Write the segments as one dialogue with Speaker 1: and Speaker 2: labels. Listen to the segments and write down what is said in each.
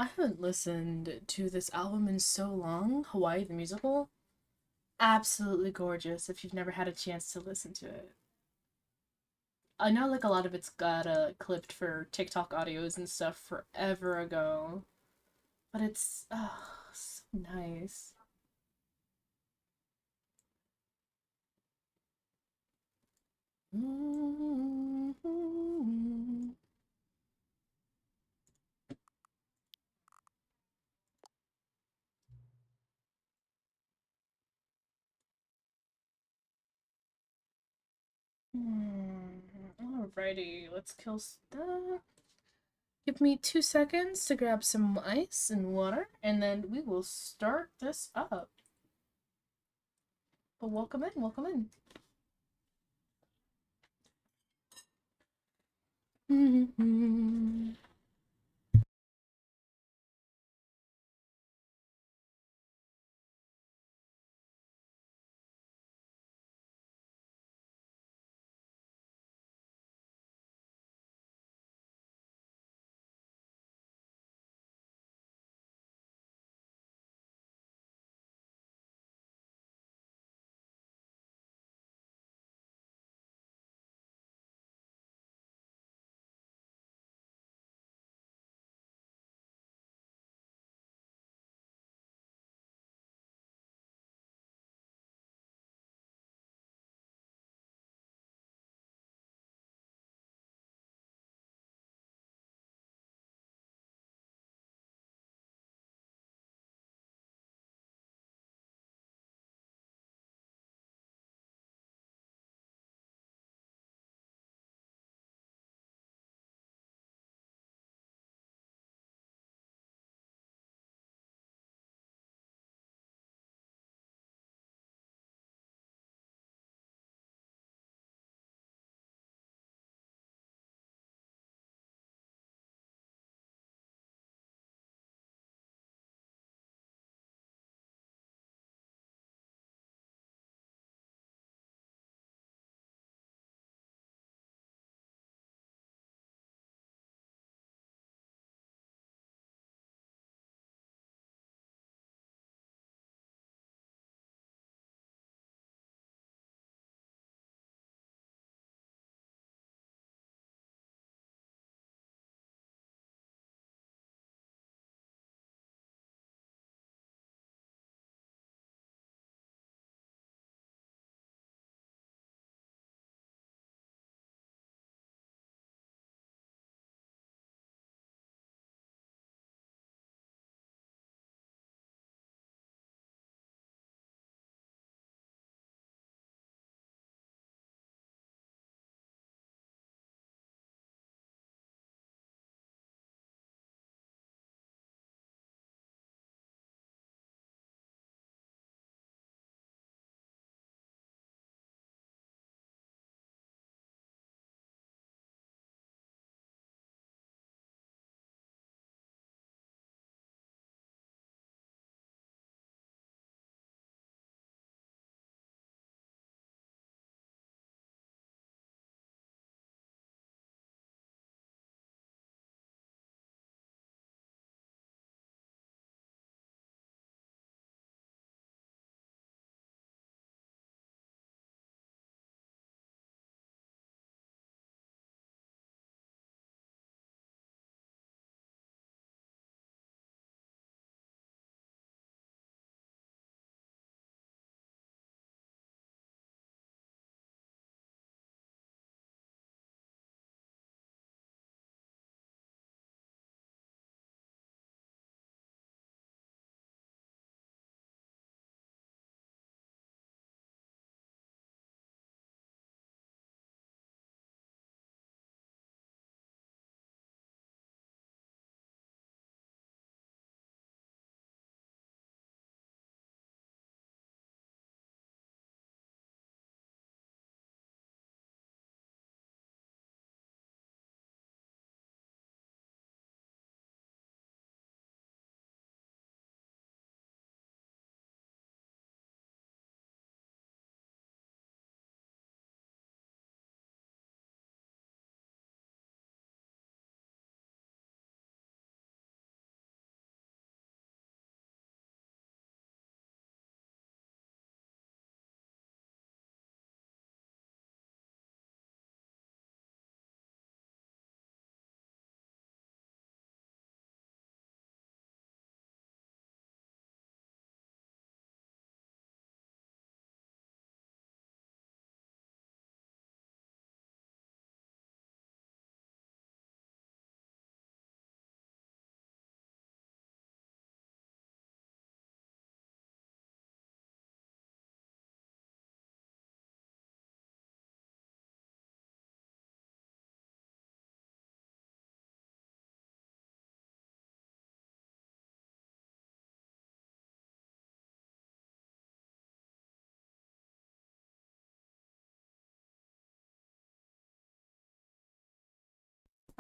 Speaker 1: I haven't listened to this album in so long. Hawaii the Musical. Absolutely gorgeous if you've never had a chance to listen to it. I know like a lot of it's got clipped for TikTok audios and stuff forever ago, but it's so nice. Alrighty, let's kill that. Give me 2 seconds to grab some ice and water, and then we will start this up. But welcome in, welcome in.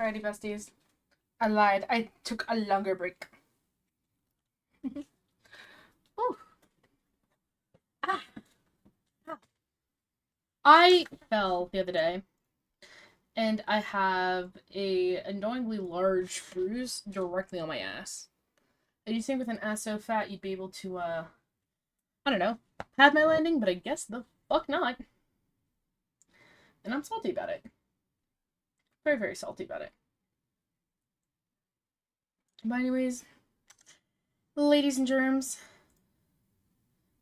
Speaker 1: Alrighty, besties. I lied. I took a longer break. Ooh. Ah. Ah. I fell the other day, and I have a annoyingly large bruise directly on my ass. And you think with an ass so fat you'd be able to, I don't know, have my landing, but I guess the fuck not. And I'm salty about it. Very, very salty about it. But anyways, ladies and germs,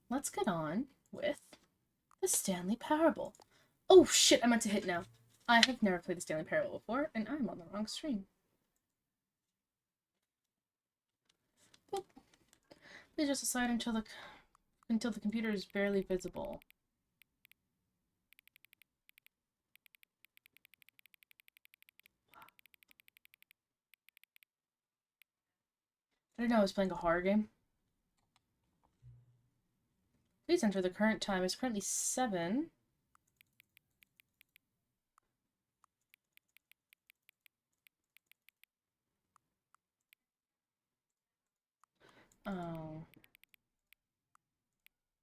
Speaker 1: let's get on with the Stanley Parable. Oh shit, I meant to hit now. I have never played the Stanley Parable before, and I'm on the wrong stream. Boop. Please just aside until the computer is barely visible. I didn't know I was playing a horror game. Please enter the current time. It's currently 7. Oh.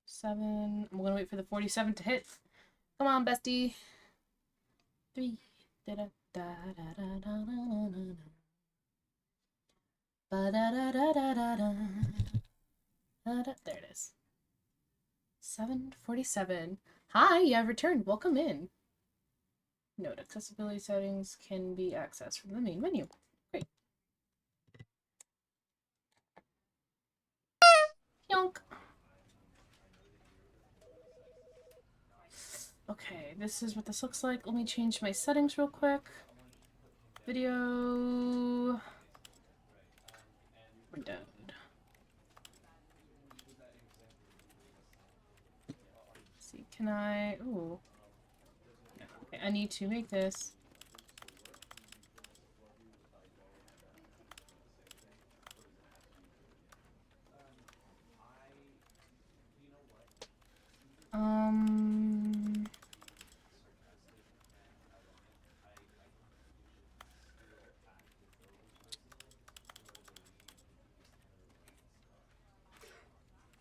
Speaker 1: 7. I'm gonna wait for the 47 to hit. Come on, bestie. 3. Da da da da da da da da. Ba da da da da da da. There it is. 7:47. Hi, you have returned. Welcome in. Note, accessibility settings can be accessed from the main menu. Great. Yonk. Okay, this is what this looks like. Let me change my settings real quick. Video. Windowed. Let's see, can I... Ooh. Okay, I need to make this.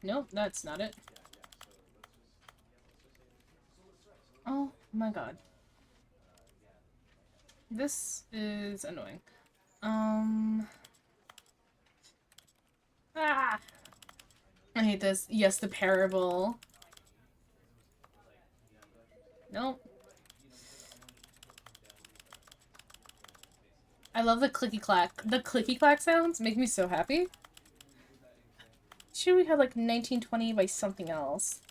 Speaker 1: Nope, that's not it. Oh my god. This is annoying. Ah! I hate this. Yes, the parable. Nope. I love the clicky clack. The clicky clack sounds make me so happy. Should we have like 1920 by something else?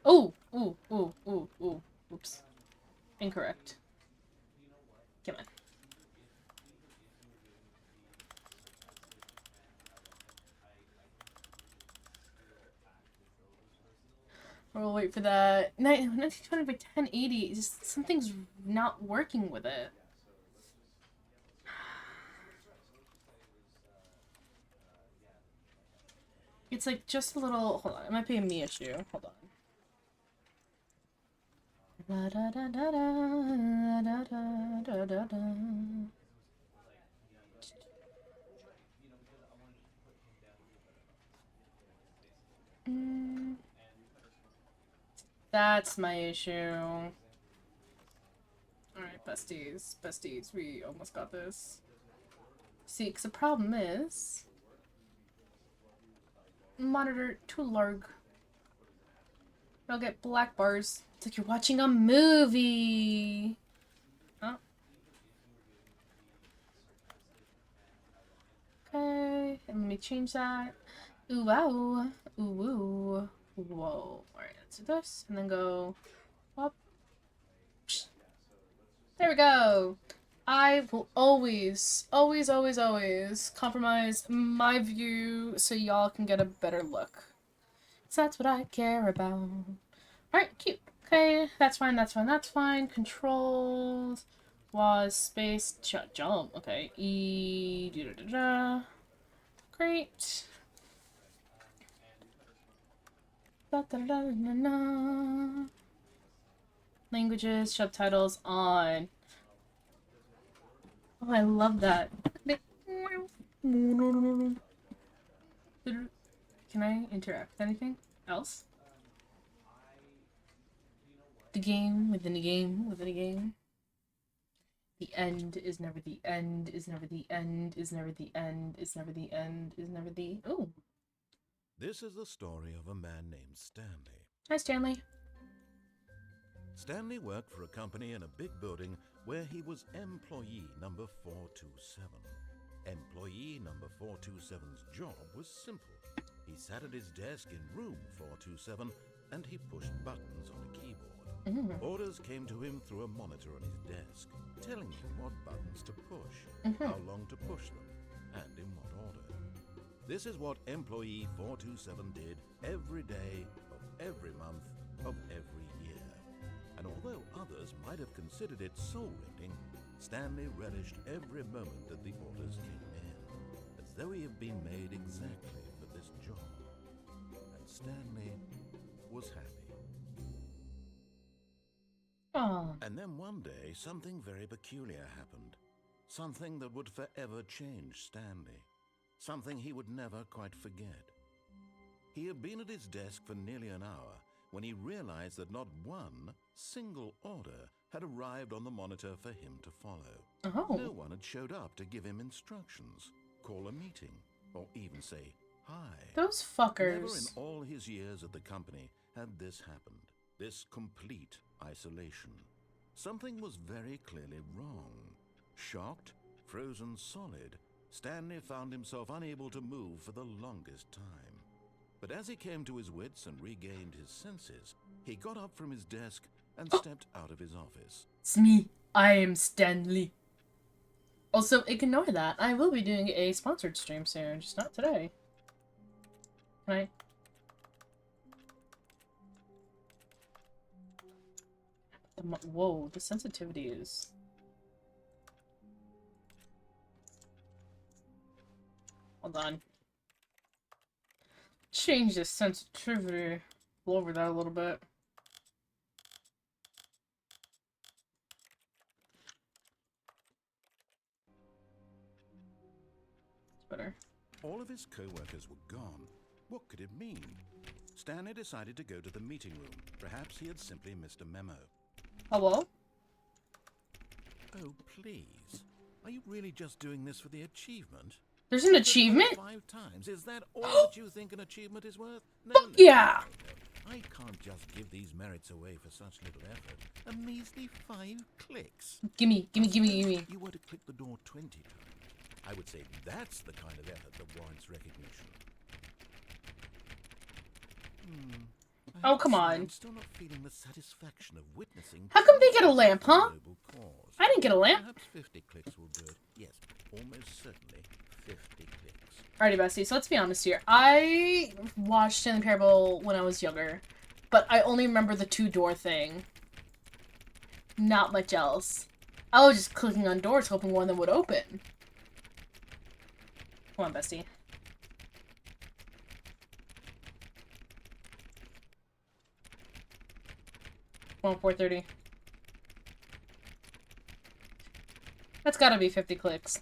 Speaker 1: Oh! Ooh, ooh, ooh, ooh. Oops. Incorrect. Come on. We'll wait for that. 1920 by 1080. Just something's not working with it. It's like just a little. Hold on. It might be a me issue. Hold on. Da da da da da da da da da. That's my issue. Alright, besties. Besties, we almost got this. See, because the problem is... Monitor too large. I'll get black bars. It's like you're watching a movie! Oh. Okay, and let me change that. Ooh, wow. Ooh, woo. Whoa. Alright, let's do this, and then go up. There we go! I will always, always, always, always compromise my view so y'all can get a better look. So that's what I care about. Alright, cute. Okay, that's fine, that's fine, that's fine. Controls was space jump. Okay, E da da da. Great. Languages, subtitles on. Oh, I love that. Can I interact with anything else? The game within a game within a game. The end is never the end, is never the end, is never the end, is never the end, is never the... Oh.
Speaker 2: This is the story of a man named Stanley.
Speaker 1: Hi, Stanley.
Speaker 2: Stanley worked for a company in a big building where he was employee number 427. Employee number 427's job was simple. He sat at his desk in room 427 and he pushed buttons on a keyboard. Orders came to him through a monitor on his desk, telling him what buttons to push, how long to push them, and in what order. This is what employee 427 did every day of every month of every year. And although others might have considered it soul-rending, Stanley relished every moment that the orders came in, as though he had been made exactly for this job. And Stanley was happy.
Speaker 1: Oh.
Speaker 2: And then one day, something very peculiar happened. Something that would forever change Stanley. Something he would never quite forget. He had been at his desk for nearly an hour when he realized that not one single order had arrived on the monitor for him to follow.
Speaker 1: Oh.
Speaker 2: No one had showed up to give him instructions, call a meeting, or even say hi.
Speaker 1: Those fuckers.
Speaker 2: Never in all his years at the company had this happened. This complete isolation. Something was very clearly wrong. Shocked, frozen solid, Stanley found himself unable to move for the longest time. But as he came to his wits and regained his senses, he got up from his desk and stepped out of his office.
Speaker 1: It's me. I am Stanley. Also, ignore that. I will be doing a sponsored stream soon, just not today. Can I... Whoa, the sensitivity is... Hold on. Change the sensitivity. Lower that a little bit. It's better.
Speaker 2: All of his co-workers were gone. What could it mean? Stanley decided to go to the meeting room. Perhaps he had simply missed a memo.
Speaker 1: Hello?
Speaker 2: Oh, please. Are you really just doing this for the achievement?
Speaker 1: There's an achievement?
Speaker 2: 5 times. Is that all that you think an achievement is worth? No,
Speaker 1: Fuck yeah!
Speaker 2: No. I can't just give these merits away for such little effort. A measly 5 clicks.
Speaker 1: Gimme.
Speaker 2: You were to click the door 20 times. I would say that's the kind of effort that warrants recognition.
Speaker 1: Oh, come on.
Speaker 2: I'm still not feeling the satisfaction of witnessing.
Speaker 1: How come they get a lamp, huh?
Speaker 2: Noble cause.
Speaker 1: I didn't get a lamp.
Speaker 2: Perhaps 50 clicks will do it. Yes, almost certainly 50 clicks.
Speaker 1: Alrighty, bestie, so let's be honest here. I watched Stanley Parable when I was younger, but I only remember the 2-door thing. Not much else. I was just clicking on doors hoping one of them would open. Come on, bestie. Come on, 430. That's gotta be 50 clicks.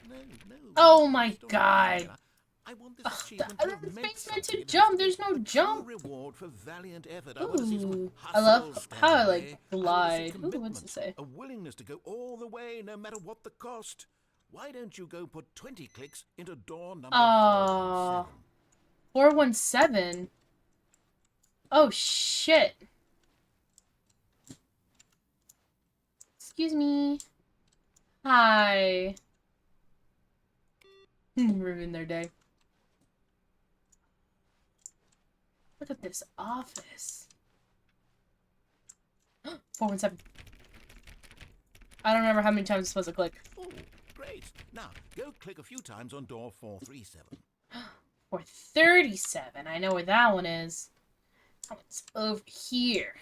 Speaker 2: No.
Speaker 1: Oh my god.
Speaker 2: I want this achievement to have
Speaker 1: This
Speaker 2: meant
Speaker 1: makes me to
Speaker 2: something.
Speaker 1: jump. There's no
Speaker 2: A
Speaker 1: jump.
Speaker 2: true reward for valiant effort. I want to see some
Speaker 1: Ooh.
Speaker 2: hustle,
Speaker 1: I love how I
Speaker 2: Stanley.
Speaker 1: like
Speaker 2: I want
Speaker 1: glide.
Speaker 2: to see
Speaker 1: Ooh, what's
Speaker 2: commitment,
Speaker 1: it say?
Speaker 2: a willingness to go all the way, no matter what the cost. Why don't you go put 20 clicks into door number 417?
Speaker 1: 417? Oh, shit. Excuse me. Hi. Ruin their day. Look at this office. 417. I don't remember how many times I'm supposed to click.
Speaker 2: Oh, great. Now, go click a few times on door 437.
Speaker 1: 437. I know where that one is. Oh, it's over here.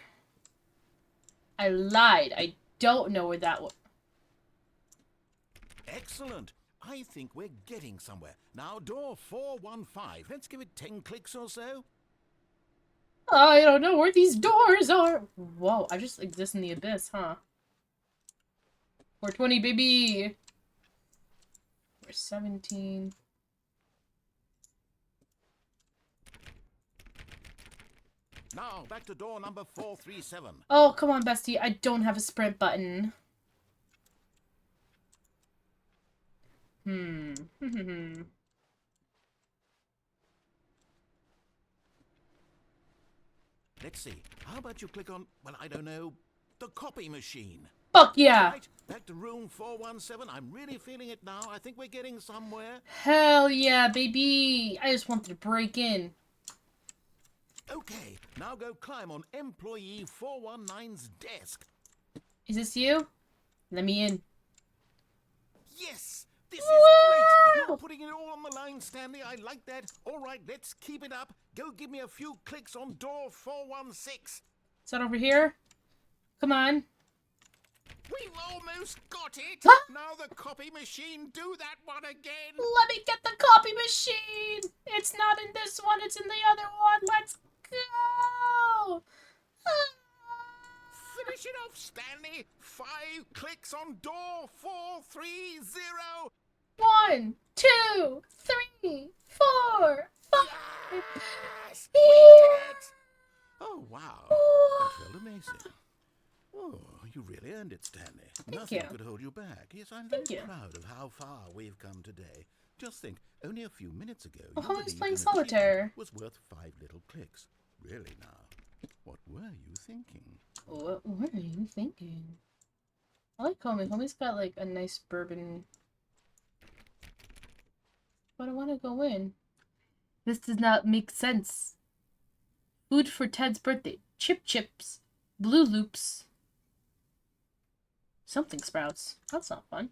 Speaker 1: I lied. I don't know where that one...
Speaker 2: Excellent. I think we're getting somewhere. Now, door 415. Let's give it 10 clicks or so.
Speaker 1: I don't know where these doors are. Whoa, I just exist in the abyss, huh? 420, baby. We're 17.
Speaker 2: Now, back to door number 437.
Speaker 1: Oh, come on, bestie. I don't have a sprint button.
Speaker 2: Let's see. How about you click on, well, I don't know, the copy machine?
Speaker 1: Fuck yeah.
Speaker 2: Right, back to room 417. I'm really feeling it now. I think we're getting somewhere.
Speaker 1: Hell yeah, baby. I just wanted to break in.
Speaker 2: Okay, now go climb on employee 419's desk.
Speaker 1: Is this you? Let me in.
Speaker 2: Yes! This is
Speaker 1: Woo!
Speaker 2: great! You're putting it all on the line, Stanley. I like that. All right, let's keep it up. Go give me a few clicks on door 416.
Speaker 1: Is that over here? Come on.
Speaker 2: We've almost got it.
Speaker 1: Huh?
Speaker 2: Now the copy machine. Do that one again.
Speaker 1: Let me get the copy machine. It's not in this one. It's in the other one. Let's go.
Speaker 2: Finish it off, Stanley. 5 clicks on door 430.
Speaker 1: 1, 2, 3, 4, 5.
Speaker 2: Yes! We did it! Oh, wow. That felt amazing. Oh, you really earned it, Stanley. Nothing
Speaker 1: you.
Speaker 2: could hold you back. Yes, I'm
Speaker 1: Thank
Speaker 2: very
Speaker 1: you.
Speaker 2: proud of how far we've come today. Just think, only a few minutes ago,
Speaker 1: Well,
Speaker 2: you
Speaker 1: how is
Speaker 2: believed
Speaker 1: playing
Speaker 2: an
Speaker 1: solitaire?
Speaker 2: achievement was worth 5 little clicks. Really now, what were you thinking?
Speaker 1: What are you thinking? I like Homie. Homie's got like a nice bourbon. But I want to go in. This does not make sense. Food for Ted's birthday. Chip chips. Blue loops. Something sprouts. That's not fun.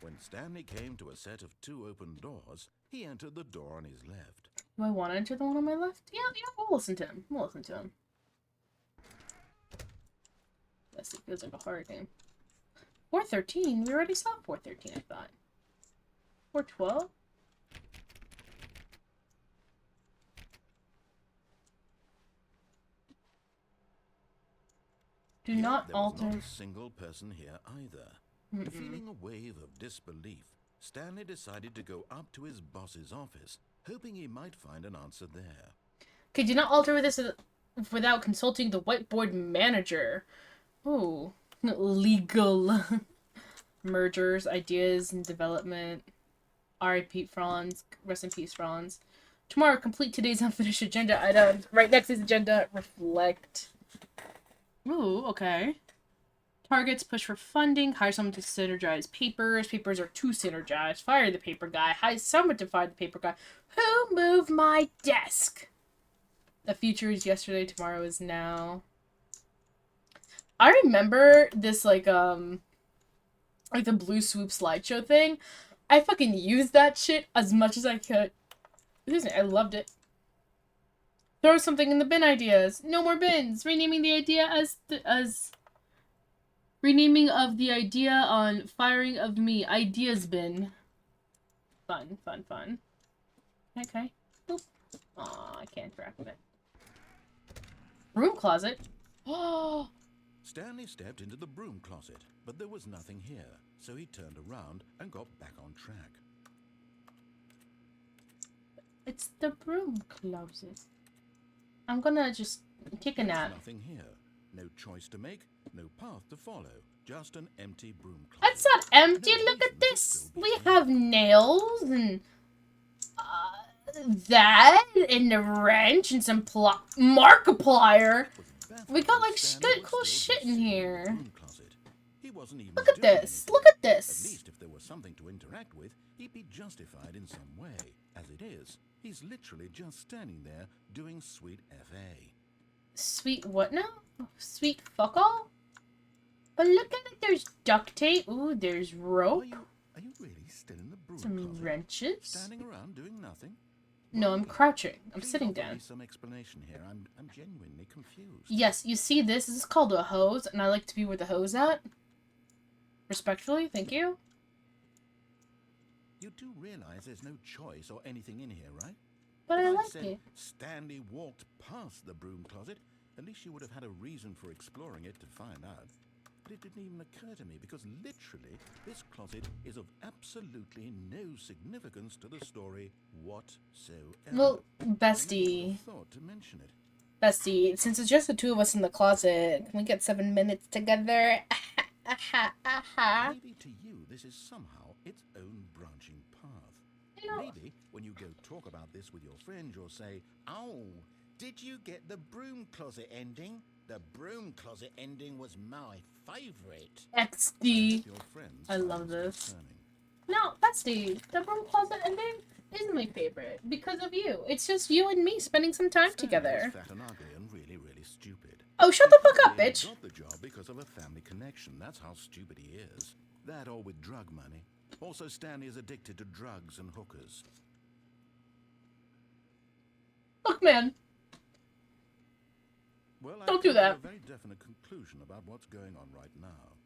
Speaker 2: When Stanley came to a set of 2 open doors, he entered the door on his left.
Speaker 1: Do I want to enter the one on my left? Yeah, we'll listen to him. We'll listen to him. Yes, it feels like a horror game. 413? We already saw 413, I thought. 412? Do
Speaker 2: Here,
Speaker 1: not
Speaker 2: there was
Speaker 1: alter.
Speaker 2: not a single person here either. Feeling a wave of disbelief, Stanley decided to go up to his boss's office, hoping he might find an answer there.
Speaker 1: Okay, do not alter this without consulting the whiteboard manager. Ooh. Legal. Mergers, ideas, and development. R.I.P. Franz. Rest in peace, Franz. Tomorrow, complete today's unfinished agenda items. Right next to the agenda, reflect. Ooh, okay. Targets, push for funding, hire someone to synergize papers. Papers are too synergized. Fire the paper guy. Hire someone to fire the paper guy. Who moved my desk? The future is yesterday, tomorrow is now. I remember this, like the Blue Swoop slideshow thing. I fucking used that shit as much as I could. I loved it. Throw something in the bin ideas. No more bins. Renaming the idea as renaming of the idea on firing of me. Ideas bin. Fun, fun, fun. Okay. Boop. Aw, I can't interact with it. Broom closet. Oh.
Speaker 2: Stanley stepped into the broom closet, but there was nothing here, so he turned around and got back on track.
Speaker 1: It's the broom closet. I'm gonna just take a nap.
Speaker 2: There's nothing here. No choice to make, no path to follow. Just an empty broom closet.
Speaker 1: That's not empty.
Speaker 2: No
Speaker 1: Look
Speaker 2: reason
Speaker 1: at
Speaker 2: to
Speaker 1: this.
Speaker 2: still be
Speaker 1: We
Speaker 2: here.
Speaker 1: have nails and that and a wrench and some Markiplier. We got like good cool shit in here. Look at this. Look at
Speaker 2: At
Speaker 1: this.
Speaker 2: least if there was something to interact with, he'd be justified in some way. As it is, he's literally just standing there doing sweet FA.
Speaker 1: Sweet what now? Sweet fuck all? But look at it. There's duct tape. Ooh, there's rope.
Speaker 2: Are you really still in the broom
Speaker 1: Some
Speaker 2: closet?
Speaker 1: wrenches.
Speaker 2: Standing around doing nothing?
Speaker 1: No, I'm crouching. I'm
Speaker 2: Please
Speaker 1: sitting
Speaker 2: offer me
Speaker 1: down.
Speaker 2: some explanation here. I'm genuinely confused.
Speaker 1: Yes, you see this? This is called a hose, and I like to be where the hose at. Respectfully, thank you.
Speaker 2: You do realize there's no choice or anything in here, right?
Speaker 1: But
Speaker 2: If
Speaker 1: I
Speaker 2: I'd
Speaker 1: like
Speaker 2: said
Speaker 1: it.
Speaker 2: Stanley walked past the broom closet, at least you would have had a reason for exploring it to find out. But it didn't even occur to me because literally this closet is of absolutely no significance to the story whatsoever.
Speaker 1: Well,
Speaker 2: I never would
Speaker 1: bestie.
Speaker 2: have thought to mention it.
Speaker 1: Bestie, since it's just the two of us in the closet, can we get 7 minutes together?
Speaker 2: Maybe to you this is somehow its own branching path.
Speaker 1: You know,
Speaker 2: Maybe when you go talk about this with your friend, you'll say, "Oh, did you get the broom closet ending? The broom closet ending was my favorite."
Speaker 1: XD.
Speaker 2: Your friends
Speaker 1: I love this.
Speaker 2: returning.
Speaker 1: No, bestie, the broom closet ending isn't my favorite because of you. It's just you and me spending some time together.
Speaker 2: Fat and ugly and really, really stupid.
Speaker 1: Oh, shut the fuck up,
Speaker 2: He
Speaker 1: bitch.
Speaker 2: got the job because of a family connection. That's how stupid he is. That or with drug money. Also, Stanley is addicted to drugs and hookers.
Speaker 1: Look, man.
Speaker 2: Well,
Speaker 1: Don't
Speaker 2: I've
Speaker 1: do
Speaker 2: come to
Speaker 1: that.
Speaker 2: a very definite conclusion about what's going on right now.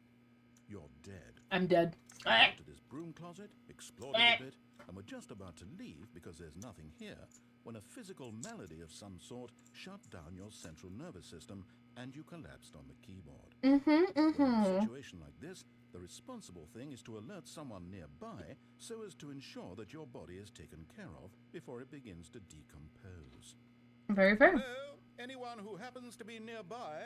Speaker 2: You're dead.
Speaker 1: I'm dead.
Speaker 2: We went to this broom closet, explored it a bit, and we're just about to leave because there's nothing here when a physical malady of some sort shut down your central nervous system and you collapsed on the keyboard. Well, in a situation like this, the responsible thing is to alert someone nearby so as to ensure that your body is taken care of before it begins to decompose.
Speaker 1: Very fair.
Speaker 2: Hello? Anyone who happens to be nearby?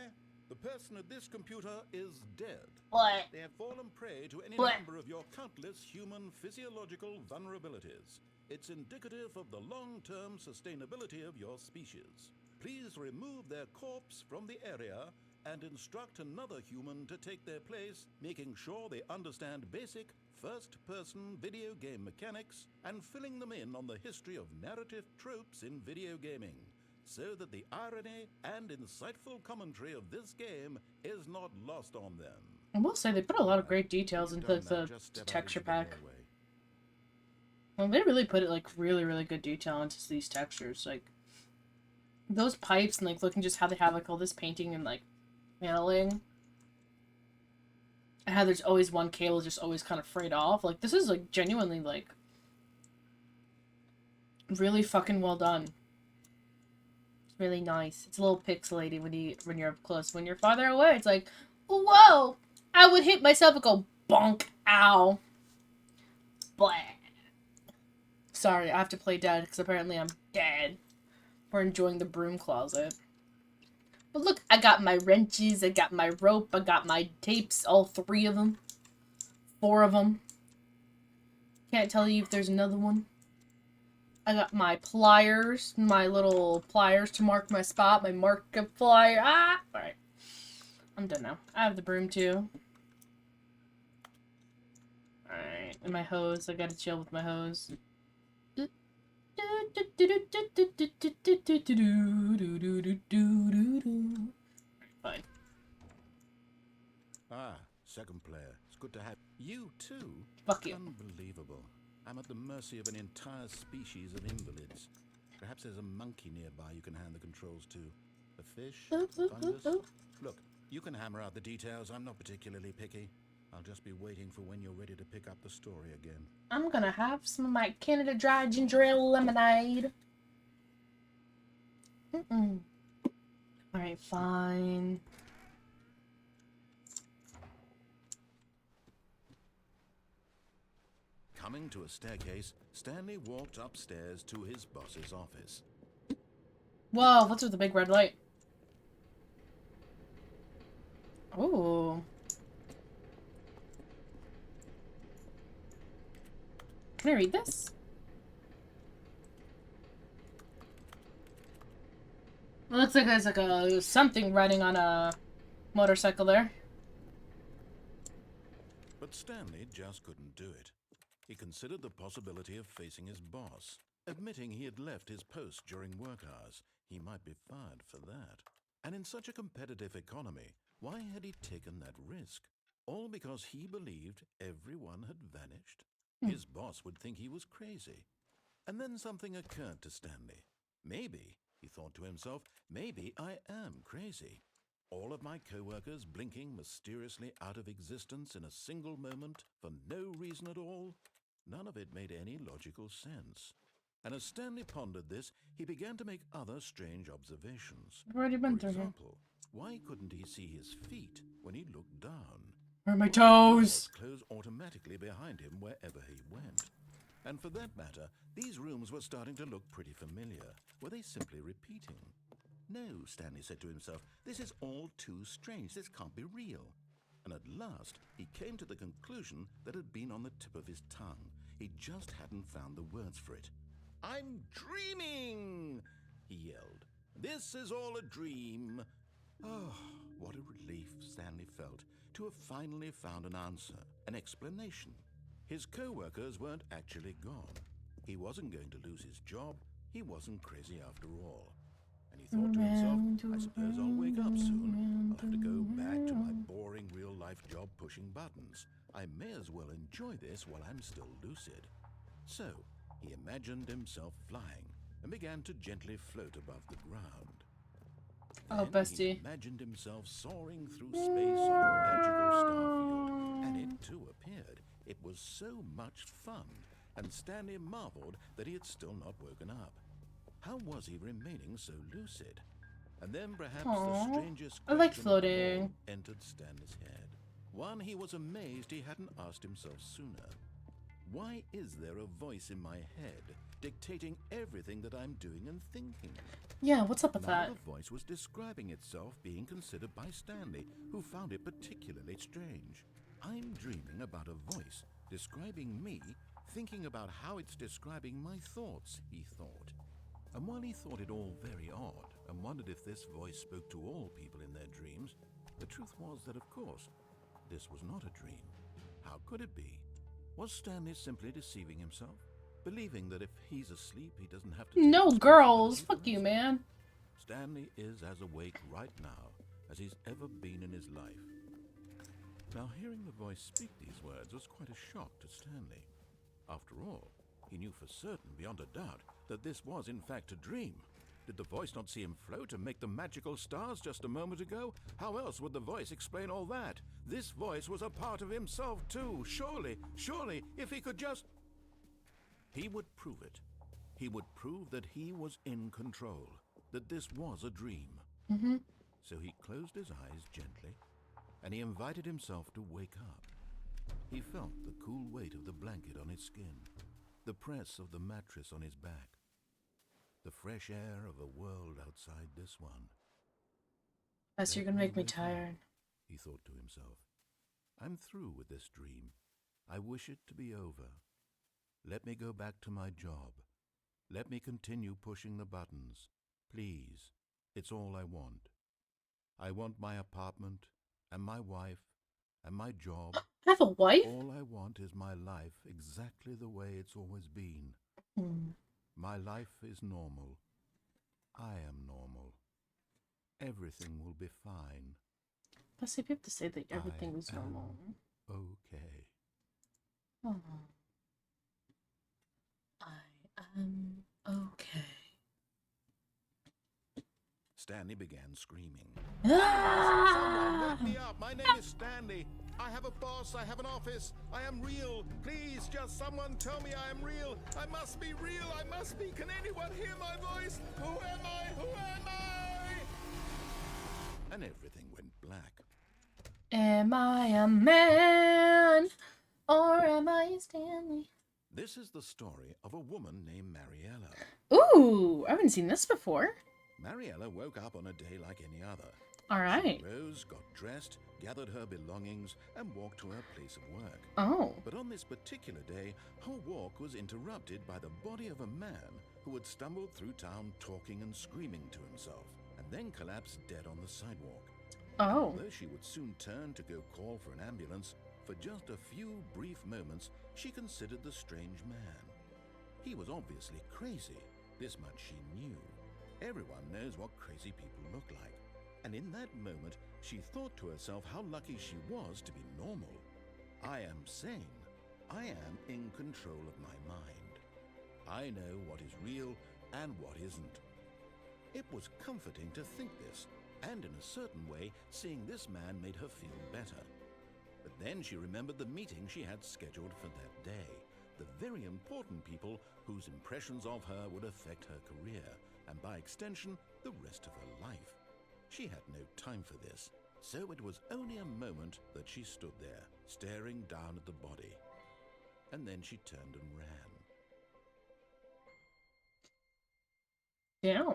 Speaker 2: The person at this computer is dead.
Speaker 1: What?
Speaker 2: They have fallen prey to any
Speaker 1: What?
Speaker 2: number of your countless human physiological vulnerabilities. It's indicative of the long-term sustainability of your species. Please remove their corpse from the area and instruct another human to take their place, making sure they understand basic first-person video game mechanics and filling them in on the history of narrative tropes in video gaming, so that the irony and insightful commentary of this game is not lost on them.
Speaker 1: I will say they put a lot of great details
Speaker 2: When
Speaker 1: into
Speaker 2: you've done that,
Speaker 1: the
Speaker 2: just step out
Speaker 1: texture
Speaker 2: into the
Speaker 1: pack.
Speaker 2: hallway.
Speaker 1: Well, they really put it like really good detail into these textures. Like those pipes and like looking just how they have like all this painting and like paneling. And how there's always one cable just always kind of frayed off. Like this is like genuinely like really fucking well done. It's really nice. It's a little pixelated when you're up close. When you're farther away, it's like, whoa! I would hit myself and go bonk, ow, blah. Sorry, I have to play dead because apparently I'm dead. We're enjoying the broom closet. But look, I got my wrenches, I got my rope, I got my tapes, all 3 of them. 4 of them. Can't tell you if there's another one. I got my pliers, my little pliers to mark my spot, my Markiplier. Ah! Alright. I'm done now. I have the broom too. Alright. And my hose. I gotta chill with my hose. Fine.
Speaker 2: Ah, second player. It's good to have you too.
Speaker 1: Fuck you.
Speaker 2: Unbelievable. I'm at the mercy of an entire species of invalids. Perhaps there's a monkey nearby you can hand the controls to. A fish? Fungus? Look, you can hammer out the details. I'm not particularly picky. I'll just be waiting for when you're ready to pick up the story again.
Speaker 1: I'm gonna have some of my Canada Dry ginger ale lemonade. Alright, fine.
Speaker 2: Coming to a staircase, Stanley walked upstairs to his boss's office.
Speaker 1: Whoa, what's with the big red light? Ooh. Can I read this? It looks like there's like a something riding on a motorcycle there.
Speaker 2: But Stanley just couldn't do it. He considered the possibility of facing his boss. Admitting he had left his post during work hours, he might be fired for that. And in such a competitive economy, why had he taken that risk? All because he believed everyone had vanished? His boss would think he was crazy. And then something occurred to Stanley. Maybe, he thought to himself, maybe I am crazy. All of my co-workers blinking mysteriously out of existence in a single moment for no reason at all? None of it made any logical sense. And as Stanley pondered this, he began to make other strange observations.
Speaker 1: I've already been
Speaker 2: For
Speaker 1: through here.
Speaker 2: example, why couldn't he see his feet when he looked down?
Speaker 1: Where are my
Speaker 2: Why did
Speaker 1: toes?
Speaker 2: doors close automatically behind him wherever he went? And for that matter, these rooms were starting to look pretty familiar. Were they simply repeating? No, Stanley said to himself, this is all too strange. This can't be real. And at last, he came to the conclusion that had been on the tip of his tongue. He just hadn't found the words for it. I'm dreaming, he yelled. This is all a dream. Oh, what a relief Stanley felt to have finally found an answer, an explanation. His co-workers weren't actually gone. He wasn't going to lose his job. He wasn't crazy after all. And he thought to himself, I suppose I'll wake up soon. I'll have to go back to my boring real-life job pushing buttons. I may as well enjoy this while I'm still lucid. So, he imagined himself flying and began to gently float above the ground.
Speaker 1: Oh,
Speaker 2: Then
Speaker 1: bestie.
Speaker 2: he imagined himself soaring through space on a magical starfield, and it too appeared. It was so much fun, and Stanley marveled that he had still not woken up. How was he remaining so lucid? And then perhaps the strangest
Speaker 1: I like
Speaker 2: question of
Speaker 1: floating.
Speaker 2: all entered Stanley's head. One he was amazed he hadn't asked himself sooner. Why is there a voice in my head dictating everything that I'm doing and thinking?
Speaker 1: Yeah, what's up with
Speaker 2: Now
Speaker 1: that?
Speaker 2: the voice was describing itself being considered by Stanley, who found it particularly strange. I'm dreaming about a voice describing me, thinking about how it's describing my thoughts, he thought. And while he thought it all very odd and wondered if this voice spoke to all people in their dreams, the truth was that, of course, this was not a dream. How could it be? Was Stanley simply deceiving himself, believing that if he's asleep, he doesn't have to take
Speaker 1: No,
Speaker 2: responsibility
Speaker 1: girls.
Speaker 2: for
Speaker 1: Fuck you,
Speaker 2: himself?
Speaker 1: man.
Speaker 2: Stanley is as awake right now as he's ever been in his life. Now, hearing the voice speak these words was quite a shock to Stanley. After all, he knew for certain, beyond a doubt, that this was in fact a dream. Did the voice not see him float and make the magical stars just a moment ago? How else would the voice explain all that? This voice was a part of himself too. Surely, if he could just... He would prove it. He would prove that he was in control, that this was a dream. So he closed his eyes gently, and he invited himself to wake up. He felt the cool weight of the blanket on his skin, the press of the mattress on his back, the fresh air of a world outside this one.
Speaker 1: Bess, you're
Speaker 2: Let
Speaker 1: gonna make me
Speaker 2: wake up,
Speaker 1: tired.
Speaker 2: he thought to himself. I'm through with this dream. I wish it to be over. Let me go back to my job. Let me continue pushing the buttons. Please, it's all I want. I want my apartment, and my wife, and my job.
Speaker 1: I have a wife?
Speaker 2: All I want is my life exactly the way it's always been. My life is normal. I am normal. Everything will be fine.
Speaker 1: Bessie, people have to say that everything is normal.
Speaker 2: Okay.
Speaker 1: Oh. I am okay.
Speaker 2: Stanley began screaming.
Speaker 1: Ah!
Speaker 2: Someone wake me up! My name is Stanley. I have a boss. I have an office. I am real. Please, just someone tell me I am real. I must be real. I must be. Can anyone hear my voice? Who am I? Who am I? And everything went black.
Speaker 1: Am I a man? Or am I a Stanley?
Speaker 2: This is the story of a woman named Mariella.
Speaker 1: Ooh, I haven't seen this before.
Speaker 2: Mariella woke up on a day like any other.
Speaker 1: All right.
Speaker 2: She rose, got dressed, gathered her belongings, and walked to her place of work.
Speaker 1: Oh.
Speaker 2: But on this particular day, her walk was interrupted by the body of a man who had stumbled through town talking and screaming to himself, and then collapsed dead on the sidewalk.
Speaker 1: Oh.
Speaker 2: Although she would soon turn to go call for an ambulance, for just a few brief moments, she considered the strange man. He was obviously crazy. This much she knew. Everyone knows what crazy people look like. And in that moment, she thought to herself how lucky she was to be normal. I am sane. I am in control of my mind. I know what is real and what isn't. It was comforting to think this, and in a certain way, seeing this man made her feel better. But then she remembered the meeting she had scheduled for that day, the very important people whose impressions of her would affect her career, and by extension, the rest of her life. She had no time for this, so it was only a moment that she stood there, staring down at the body. And then she turned and ran.
Speaker 1: Yeah.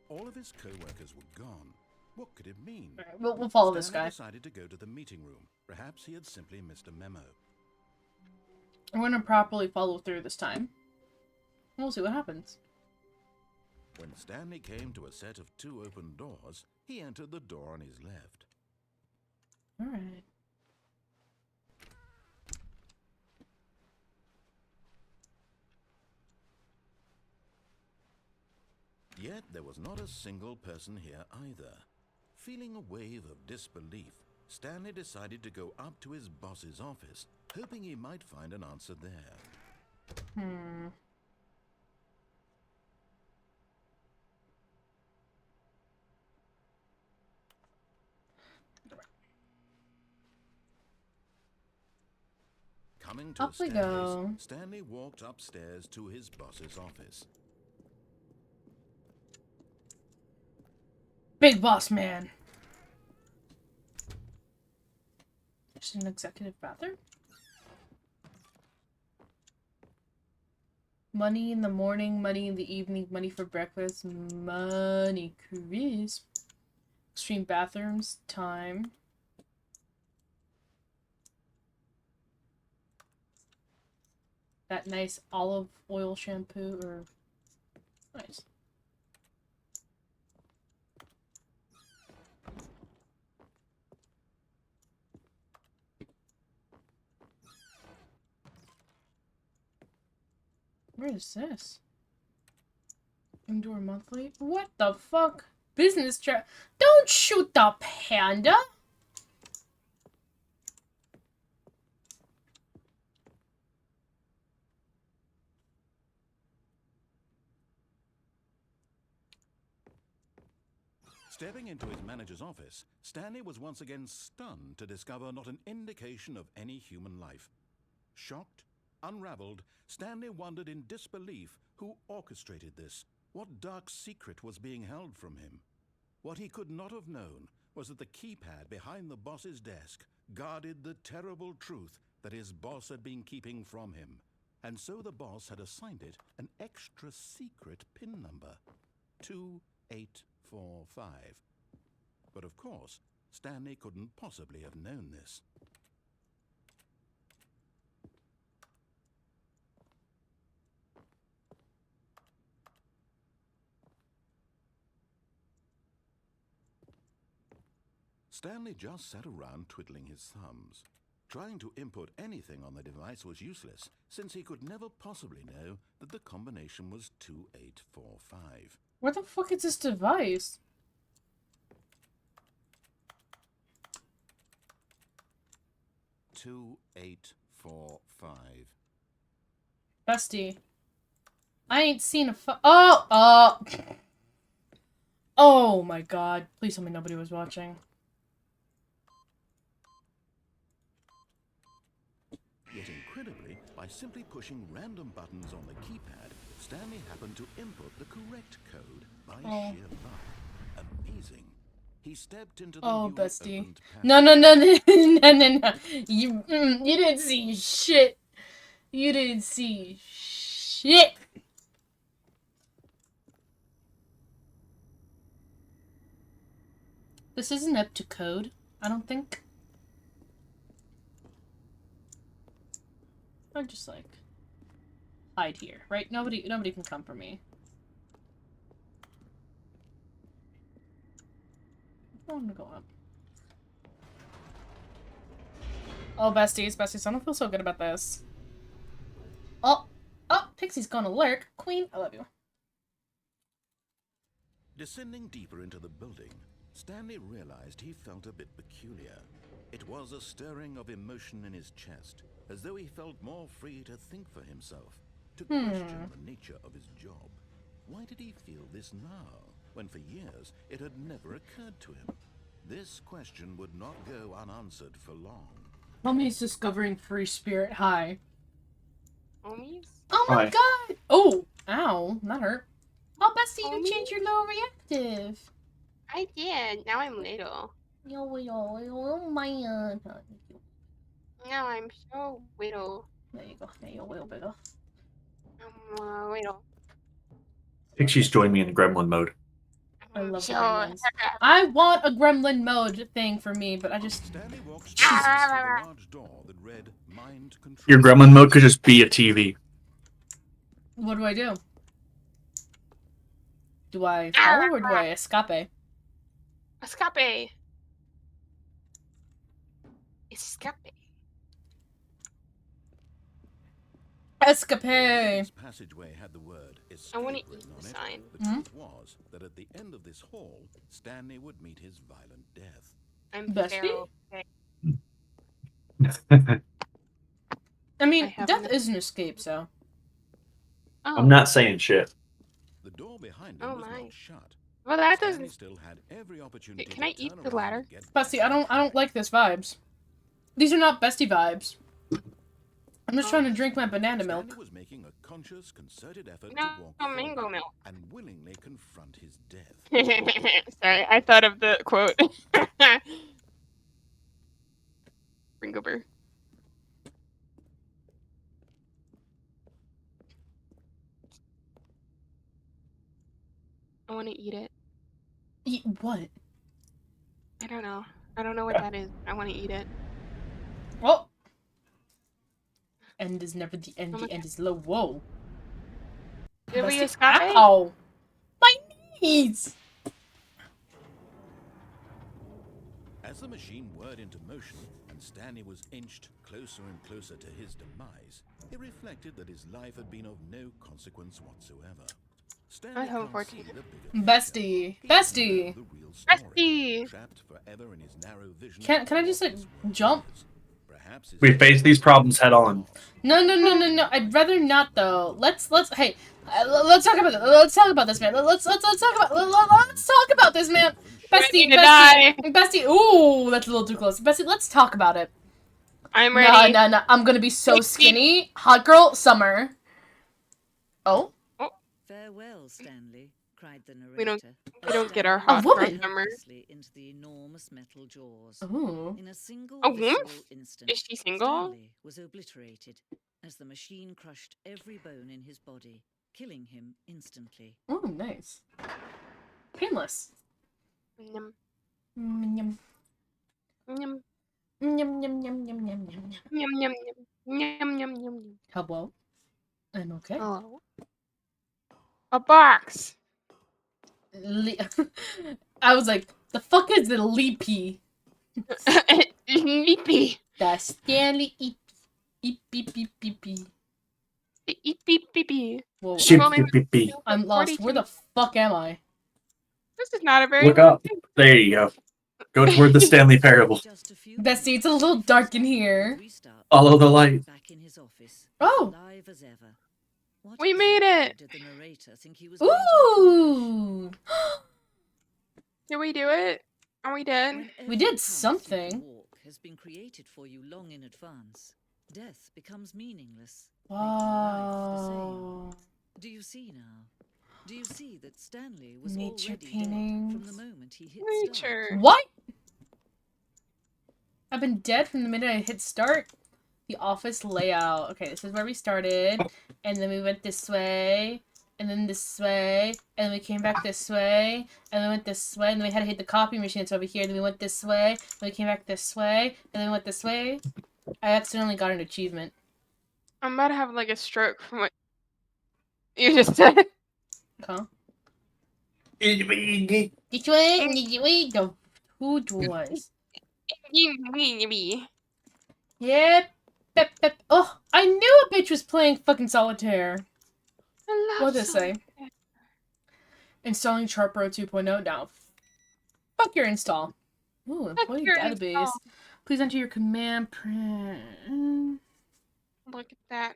Speaker 2: All of his co-workers were gone. What could it mean?
Speaker 1: All right, we'll follow this
Speaker 2: Stanley
Speaker 1: guy.
Speaker 2: decided to go to the meeting room. Perhaps he had simply missed a memo.
Speaker 1: I'm going to properly follow through this time. We'll see what happens.
Speaker 2: When Stanley came to a set of 2 open doors, he entered the door on his left.
Speaker 1: All right.
Speaker 2: Yet there was not a single person here either. Feeling a wave of disbelief, Stanley decided to go up to his boss's office, hoping he might find an answer there. Coming to
Speaker 1: Up
Speaker 2: a
Speaker 1: we
Speaker 2: staircase,
Speaker 1: go.
Speaker 2: Stanley walked upstairs to his boss's office.
Speaker 1: Big boss man. There's an executive bathroom. Money in the morning, money in the evening, money for breakfast, money crisp. Extreme bathrooms, time. That nice olive oil shampoo, or nice. Where is this? Indoor monthly? What the fuck? Business trip? Don't shoot the panda!
Speaker 2: Stepping into his manager's office, Stanley was once again stunned to discover not an indication of any human life. Shocked, unraveled, Stanley wondered in disbelief who orchestrated this, what dark secret was being held from him. What he could not have known was that the keypad behind the boss's desk guarded the terrible truth that his boss had been keeping from him, and so the boss had assigned it an extra secret PIN number, 2845. But of course, Stanley couldn't possibly have known this. Stanley just sat around twiddling his thumbs. Trying to input anything on the device was useless, since he could never possibly know that the combination was 2845.
Speaker 1: Where the fuck is this device?
Speaker 2: $2845.
Speaker 1: Bestie. I ain't seen a Oh my god. Please tell me nobody was watching.
Speaker 2: Yet incredibly, by simply pushing random buttons on the keypad, Stanley happened to input the correct code by sheer luck. Amazing. He stepped into the newly
Speaker 1: bestie.
Speaker 2: opened
Speaker 1: No, no, no, no, no, no, no. You didn't see shit. You didn't see shit. This isn't up to code, I don't think. I just like hide here, right? Nobody can come for me. I'm gonna go up. Oh, besties, I don't feel so good about this. Oh, Pixie's gonna lurk. Queen, I love you.
Speaker 2: Descending deeper into the building, Stanley realized he felt a bit peculiar. It was a stirring of emotion in his chest, as though he felt more free to think for himself, to question the nature of his job. Why did he feel this now, when for years it had never occurred to him? This question would not go unanswered for long.
Speaker 1: Homie's discovering free spirit high.
Speaker 3: Homies?
Speaker 1: Oh my
Speaker 4: Hi.
Speaker 1: god! Oh! Ow, that hurt. Oh, Bessie, you
Speaker 3: Homie?
Speaker 1: changed your little reactive.
Speaker 3: I did. Now I'm little.
Speaker 1: Oh my
Speaker 3: Now I'm so little.
Speaker 1: There you go. There you go, bigger.
Speaker 3: I'm little.
Speaker 4: Pixies joined me in gremlin mode.
Speaker 1: I love
Speaker 3: so,
Speaker 1: gremlins. I want a gremlin mode thing for me, but I just...
Speaker 2: Stanley walked through the large door that read Mind Control.
Speaker 4: Your gremlin mode could just be a TV.
Speaker 1: What do I do? Do I follow or do I escape?
Speaker 3: Escape. Escape.
Speaker 1: Escape!
Speaker 2: This passageway had the word escape
Speaker 3: I want to
Speaker 2: written
Speaker 3: eat
Speaker 2: on
Speaker 3: the
Speaker 2: it.
Speaker 3: sign.
Speaker 2: The truth was that at the end of this hall, Stanley would meet his violent death.
Speaker 3: I'm
Speaker 1: Bestie?
Speaker 3: feral. Okay.
Speaker 1: I mean,
Speaker 3: I have
Speaker 1: death
Speaker 3: no-
Speaker 1: is an escape, so...
Speaker 3: Oh.
Speaker 4: I'm not saying shit.
Speaker 2: The door behind him
Speaker 3: Oh
Speaker 2: was
Speaker 3: my.
Speaker 2: not shut.
Speaker 3: Well, that
Speaker 2: Stanley
Speaker 3: doesn't.
Speaker 2: still had every opportunity
Speaker 3: Can I
Speaker 2: to
Speaker 3: eat
Speaker 2: turn
Speaker 3: the
Speaker 2: around
Speaker 3: ladder?
Speaker 2: and get
Speaker 1: Bestie,
Speaker 2: back
Speaker 1: I
Speaker 2: on
Speaker 1: don't
Speaker 2: track.
Speaker 1: like this vibes. These are not bestie vibes. I'm just
Speaker 3: Oh.
Speaker 1: trying to drink my banana
Speaker 2: Stanley
Speaker 1: milk.
Speaker 2: was making a conscious, concerted effort
Speaker 3: No,
Speaker 2: to walk
Speaker 3: mango
Speaker 2: forward
Speaker 3: milk.
Speaker 2: and willingly confront his death.
Speaker 3: Sorry, I thought of the quote. Ringo Burr. I want to eat it.
Speaker 1: Eat what?
Speaker 3: I don't know. I don't know what that is. I want to eat it.
Speaker 1: Oh! End is never the end.
Speaker 3: Oh my
Speaker 1: The end is low. Whoa.
Speaker 3: Did we
Speaker 1: Bestie-
Speaker 3: escape?
Speaker 1: Ow! My knees!
Speaker 2: As the machine whirred into motion and Stanley was inched closer and closer to his demise, he reflected that his life had been of no consequence whatsoever. Stanley
Speaker 3: hope
Speaker 2: can't
Speaker 3: for
Speaker 2: see
Speaker 3: tea.
Speaker 2: the bigger
Speaker 1: Bestie.
Speaker 2: picture. He didn't
Speaker 1: Bestie.
Speaker 2: know the real story.
Speaker 3: Bestie.
Speaker 2: Trapped forever in his narrow vision
Speaker 1: Can I
Speaker 2: of
Speaker 1: just,
Speaker 2: what
Speaker 1: like,
Speaker 2: this world
Speaker 1: jump?
Speaker 2: is. Perhaps his
Speaker 4: We
Speaker 2: life
Speaker 4: face these problems head on.
Speaker 1: No. I'd rather not though. Let's hey, let's talk about this. Let's talk about this, man. Let's talk about this, man. Bestie,
Speaker 3: Ready to die.
Speaker 1: Bestie. Ooh, that's a little too close. Bestie, let's talk about it.
Speaker 3: I'm ready.
Speaker 1: No. I'm gonna be so
Speaker 3: Bestie.
Speaker 1: skinny. Hot girl summer. Oh,
Speaker 5: Farewell, Stanley, cried the narrator.
Speaker 3: We don't-
Speaker 5: as
Speaker 3: we don't get our
Speaker 5: Stanley
Speaker 1: hot
Speaker 5: looked
Speaker 1: girl
Speaker 3: summer.
Speaker 5: helplessly into the enormous metal jaws.
Speaker 1: ooh.
Speaker 5: In a single
Speaker 3: A
Speaker 5: visceral
Speaker 3: wimp?
Speaker 5: instant,
Speaker 3: Is she single?
Speaker 5: Stanley was obliterated as the machine crushed every bone in his body, killing him instantly.
Speaker 1: Ooh, nice. Painless.
Speaker 3: Yum,
Speaker 1: Yum
Speaker 3: yum,
Speaker 1: yum yum yum yum yum yum yum.
Speaker 3: yum, yum, yum, yum, yum.
Speaker 1: Hello. I'm okay.
Speaker 3: Hello. A box.
Speaker 1: I was like, the fuck is the leapy?
Speaker 3: Leapy.
Speaker 1: The Stanley eep beep beep beep beep.
Speaker 3: Beep, beep, beep, beep.
Speaker 1: Whoa,
Speaker 4: Sheep,
Speaker 3: only-
Speaker 4: beep, beep, beep.
Speaker 1: I'm lost. Where the fuck am I?
Speaker 3: This is not a very
Speaker 4: Look
Speaker 3: long
Speaker 4: up. There you go. Go toward the Stanley Parable.
Speaker 5: Just a few
Speaker 1: Bestie, it's a
Speaker 5: minutes
Speaker 1: little
Speaker 5: before
Speaker 1: dark in
Speaker 5: Stanley
Speaker 1: here.
Speaker 5: would restart
Speaker 4: Follow the light.
Speaker 5: back in his office,
Speaker 1: Oh.
Speaker 5: alive as ever. What
Speaker 3: We made
Speaker 5: exactly
Speaker 3: it!
Speaker 5: Did the narrator think he was going to accomplish?
Speaker 1: Ooh.
Speaker 3: Did we do it? Are we dead?
Speaker 5: When
Speaker 1: We
Speaker 5: every
Speaker 1: did
Speaker 5: path you
Speaker 1: something.
Speaker 5: can walk has been created for you long in advance, death becomes meaningless, making life the same.
Speaker 1: Wow.
Speaker 5: Do you see now? Do you see that Stanley was
Speaker 1: Nature
Speaker 5: already dead from
Speaker 1: paintings.
Speaker 5: the moment he hit
Speaker 3: Nature.
Speaker 5: start?
Speaker 1: What? I've been dead from the minute I hit start. The office layout. Okay, this is where we started, and then we went this way, and then this way, and then we came back this way, and then we went this way, and then we had to hit the copy machine that's over here, then we went this way, and we came back this way, and then we went this way. I accidentally got an achievement.
Speaker 3: I'm about to have like a stroke from what you just said.
Speaker 1: Huh?
Speaker 4: Yep.
Speaker 1: This way, and this way, the two doors. Yep. Pep, pep. Oh, I knew a bitch was playing fucking solitaire. What did it say? Installing Sharpro 2.0 now. Fuck your install. Ooh, employee
Speaker 3: your
Speaker 1: database.
Speaker 3: install.
Speaker 1: Please enter your command print.
Speaker 3: Look at that.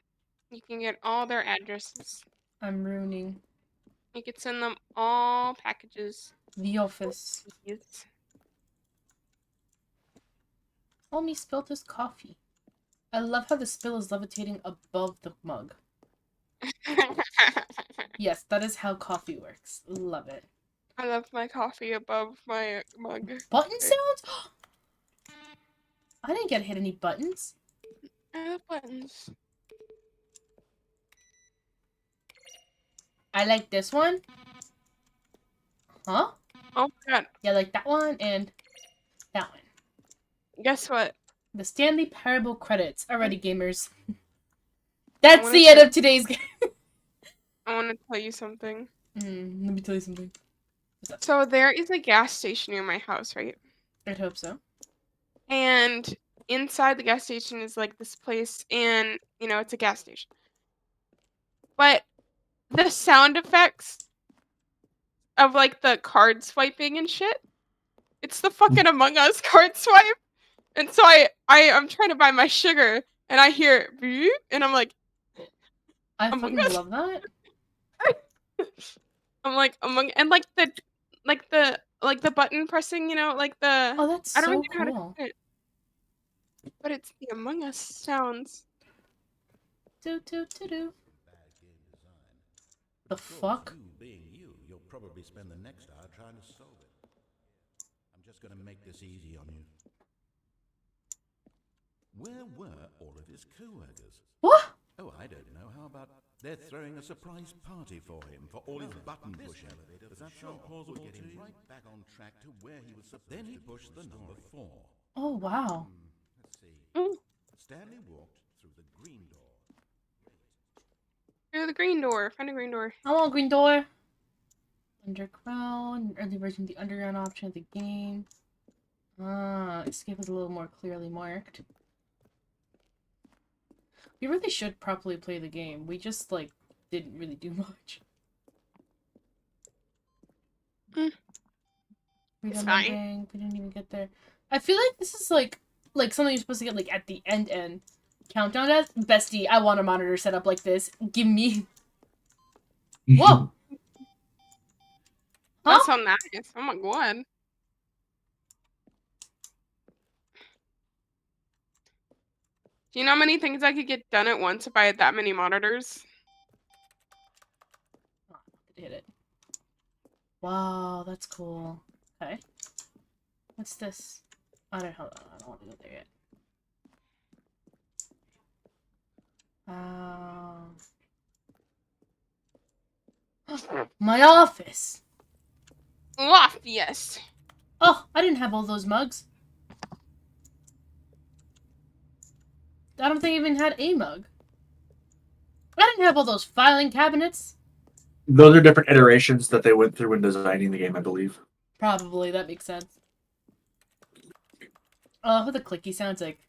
Speaker 3: You can get all their addresses.
Speaker 1: I'm ruining
Speaker 3: You can send them all packages.
Speaker 1: the office.
Speaker 3: Yes.
Speaker 1: Homie spilled his coffee. I love how the spill is levitating above the mug. Yes, that is how coffee works. Love it.
Speaker 3: I left my coffee above my mug.
Speaker 1: Button sounds? I didn't get hit any buttons.
Speaker 3: I love buttons.
Speaker 1: I like this one. Huh?
Speaker 3: Oh my god.
Speaker 1: Yeah, like that one and that one.
Speaker 3: Guess what?
Speaker 1: The Stanley Parable credits. Alrighty, gamers. That's
Speaker 3: wanna
Speaker 1: the end
Speaker 3: say-
Speaker 1: of today's game.
Speaker 3: I want to tell you something.
Speaker 1: Let me tell you something.
Speaker 3: So there is a gas station near my house, right?
Speaker 1: I'd hope so.
Speaker 3: And inside the gas station is like this place, and it's a gas station. But the sound effects of like the card swiping and shit, it's the fucking Among Us card swipe. And so I'm trying to buy my sugar, and I hear beep, and I'm like,
Speaker 1: I
Speaker 3: Among
Speaker 1: fucking
Speaker 3: Us?
Speaker 1: love that.
Speaker 3: I'm like and like the button pressing, like the
Speaker 1: Oh, that's
Speaker 3: I don't
Speaker 1: so
Speaker 3: really know how to
Speaker 1: cool.
Speaker 3: explain it, but it's the Among Us sounds.
Speaker 1: Do.
Speaker 2: Bad game design.
Speaker 1: The
Speaker 2: Of course,
Speaker 1: fuck?
Speaker 2: you being you, you'll probably spend the next hour trying to solve it. I'm just going to make this easy on you. Where were all of his co-workers?
Speaker 1: What?
Speaker 2: Oh, I don't know. How about they're throwing a surprise party for him for all his button pushing? Does that sound plausible? Get him right back on track to where he was supposed to. Then he pushed the number 4.
Speaker 1: Oh, wow.
Speaker 2: Let's see.
Speaker 3: Mm.
Speaker 2: Stanley walked through the green door.
Speaker 3: Through the green door. Find a green door.
Speaker 1: I want green door. Underground. Early version of the underground option of the game. Escape is a little more clearly marked. We really should properly play the game. We just, like, didn't really do much.
Speaker 3: It's fine.
Speaker 1: Ending. We didn't even get there. I feel like this is, like something you're supposed to get, like, at the end. Countdown as bestie, I want a monitor set up like this. Give me... Whoa!
Speaker 3: That's so nice. Oh my god. Do you know how many things I could get done at once if I had that many monitors?
Speaker 1: Oh, hit it. Wow, that's cool. Okay. What's this? I don't know. I don't want to go there yet. My office!
Speaker 3: Yes.
Speaker 1: Oh, I didn't have all those mugs. I don't think I even had a mug. I didn't have all those filing cabinets.
Speaker 4: Those are different iterations that they went through when designing the game, I believe.
Speaker 1: Probably, that makes sense. Oh, what the clicky sounds like.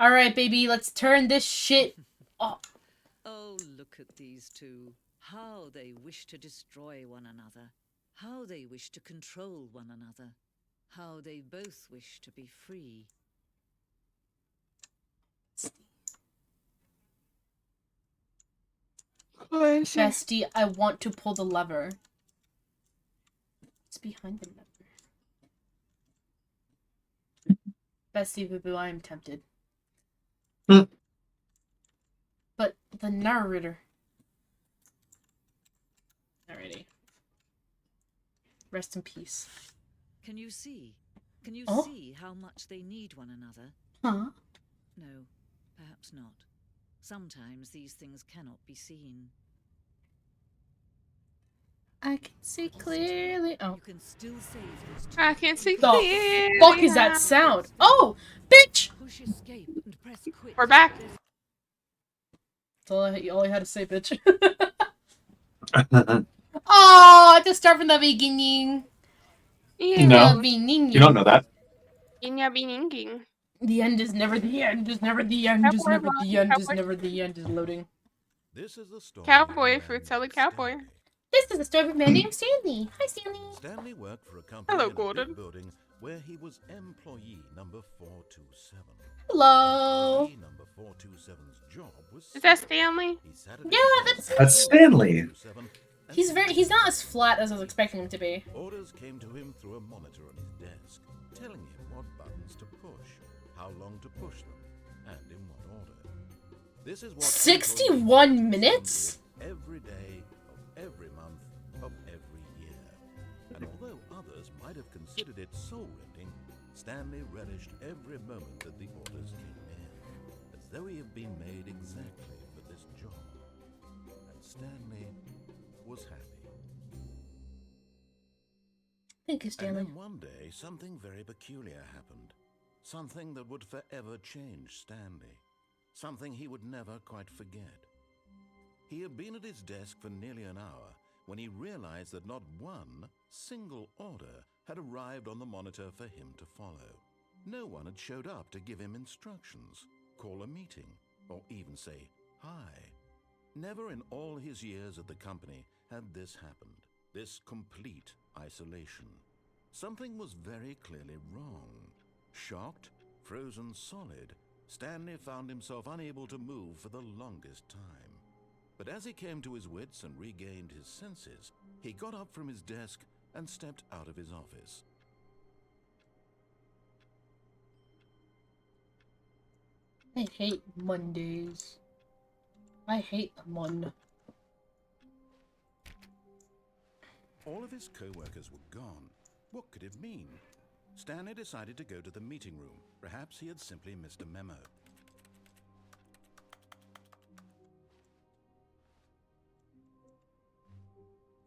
Speaker 1: Alright, baby, let's turn this shit off.
Speaker 5: Oh, look at these two. How they wish to destroy one another. How they wish to control one another. How they both wish to be free.
Speaker 1: Bestie, I want to pull the lever. What's behind the lever? Bestie, boo boo, I am tempted. But the narrator. Alrighty. Rest in peace.
Speaker 5: Can you see? Can you
Speaker 1: Oh?
Speaker 5: see how much they need one another?
Speaker 1: Huh?
Speaker 5: No, perhaps not. Sometimes these things cannot be seen.
Speaker 1: I can see clearly. Oh.
Speaker 5: You can still save those two.
Speaker 3: I can't see
Speaker 1: The
Speaker 3: clearly
Speaker 1: fuck is that
Speaker 3: now.
Speaker 1: sound? Oh! Bitch!
Speaker 5: Push escape and press quit.
Speaker 3: We're back.
Speaker 1: That's all I had to say, bitch. Oh, to start from the beginning.
Speaker 3: Yeah.
Speaker 4: No.
Speaker 1: The beginning.
Speaker 4: You don't know that.
Speaker 1: The end is never the end. Is never the end. Is never the end. Is never the end. Is loading.
Speaker 2: This is the story
Speaker 3: Cowboy,
Speaker 2: of
Speaker 3: fruit salad cowboy.
Speaker 2: Stanley.
Speaker 1: This is the story of a man named Stanley. Hi, Stanley.
Speaker 2: Stanley worked for a company
Speaker 3: Hello,
Speaker 2: in a
Speaker 3: Gordon.
Speaker 2: big building where he was employee number 427.
Speaker 1: Hello.
Speaker 2: Employee number 427's job was
Speaker 3: Is that
Speaker 2: simple.
Speaker 3: Stanley?
Speaker 2: He sat at his
Speaker 1: Yeah,
Speaker 2: desk
Speaker 4: That's
Speaker 2: in
Speaker 4: Stanley.
Speaker 2: 427 and
Speaker 1: He's not as flat as I was expecting him to be.
Speaker 2: Orders came to him through a monitor on his desk, telling him what buttons to push, how long to push them, and in what order. This is what
Speaker 1: 61 minutes?
Speaker 2: every day of every month of every year. And although others might have considered it soul-rending, Stanley relished every moment that the orders came in, as though he had been made exactly for this job. And Stanley was happy.
Speaker 1: Thank you,
Speaker 2: And
Speaker 1: Stanley.
Speaker 2: then one day, something very peculiar happened. Something that would forever change Stanley. Something he would never quite forget. He had been at his desk for nearly an hour when he realized that not one single order had arrived on the monitor for him to follow. No one had showed up to give him instructions, call a meeting, or even say hi. Never in all his years at the company had this happened, this complete isolation. Something was very clearly wrong. Shocked, frozen solid, Stanley found himself unable to move for the longest time. But as he came to his wits and regained his senses, he got up from his desk and stepped out of his office.
Speaker 1: I hate Mondays. I hate Mon.
Speaker 2: All of his co-workers were gone. What could it mean? Stanley decided to go to the meeting room. Perhaps he had simply missed a memo.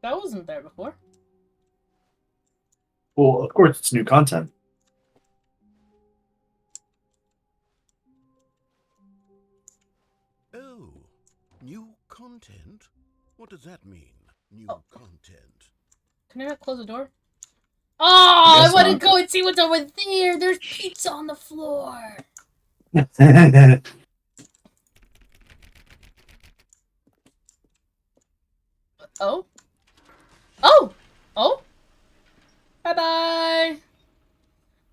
Speaker 1: That wasn't there before.
Speaker 4: Well, of course, it's new content.
Speaker 2: Oh, new content? What does that mean, new
Speaker 1: Oh.
Speaker 2: content?
Speaker 1: Can I not close the door? Oh, I
Speaker 4: guess
Speaker 1: want to
Speaker 4: not.
Speaker 1: go and see what's over there. There's pizza on the floor. Oh? Oh? Oh? Bye-bye.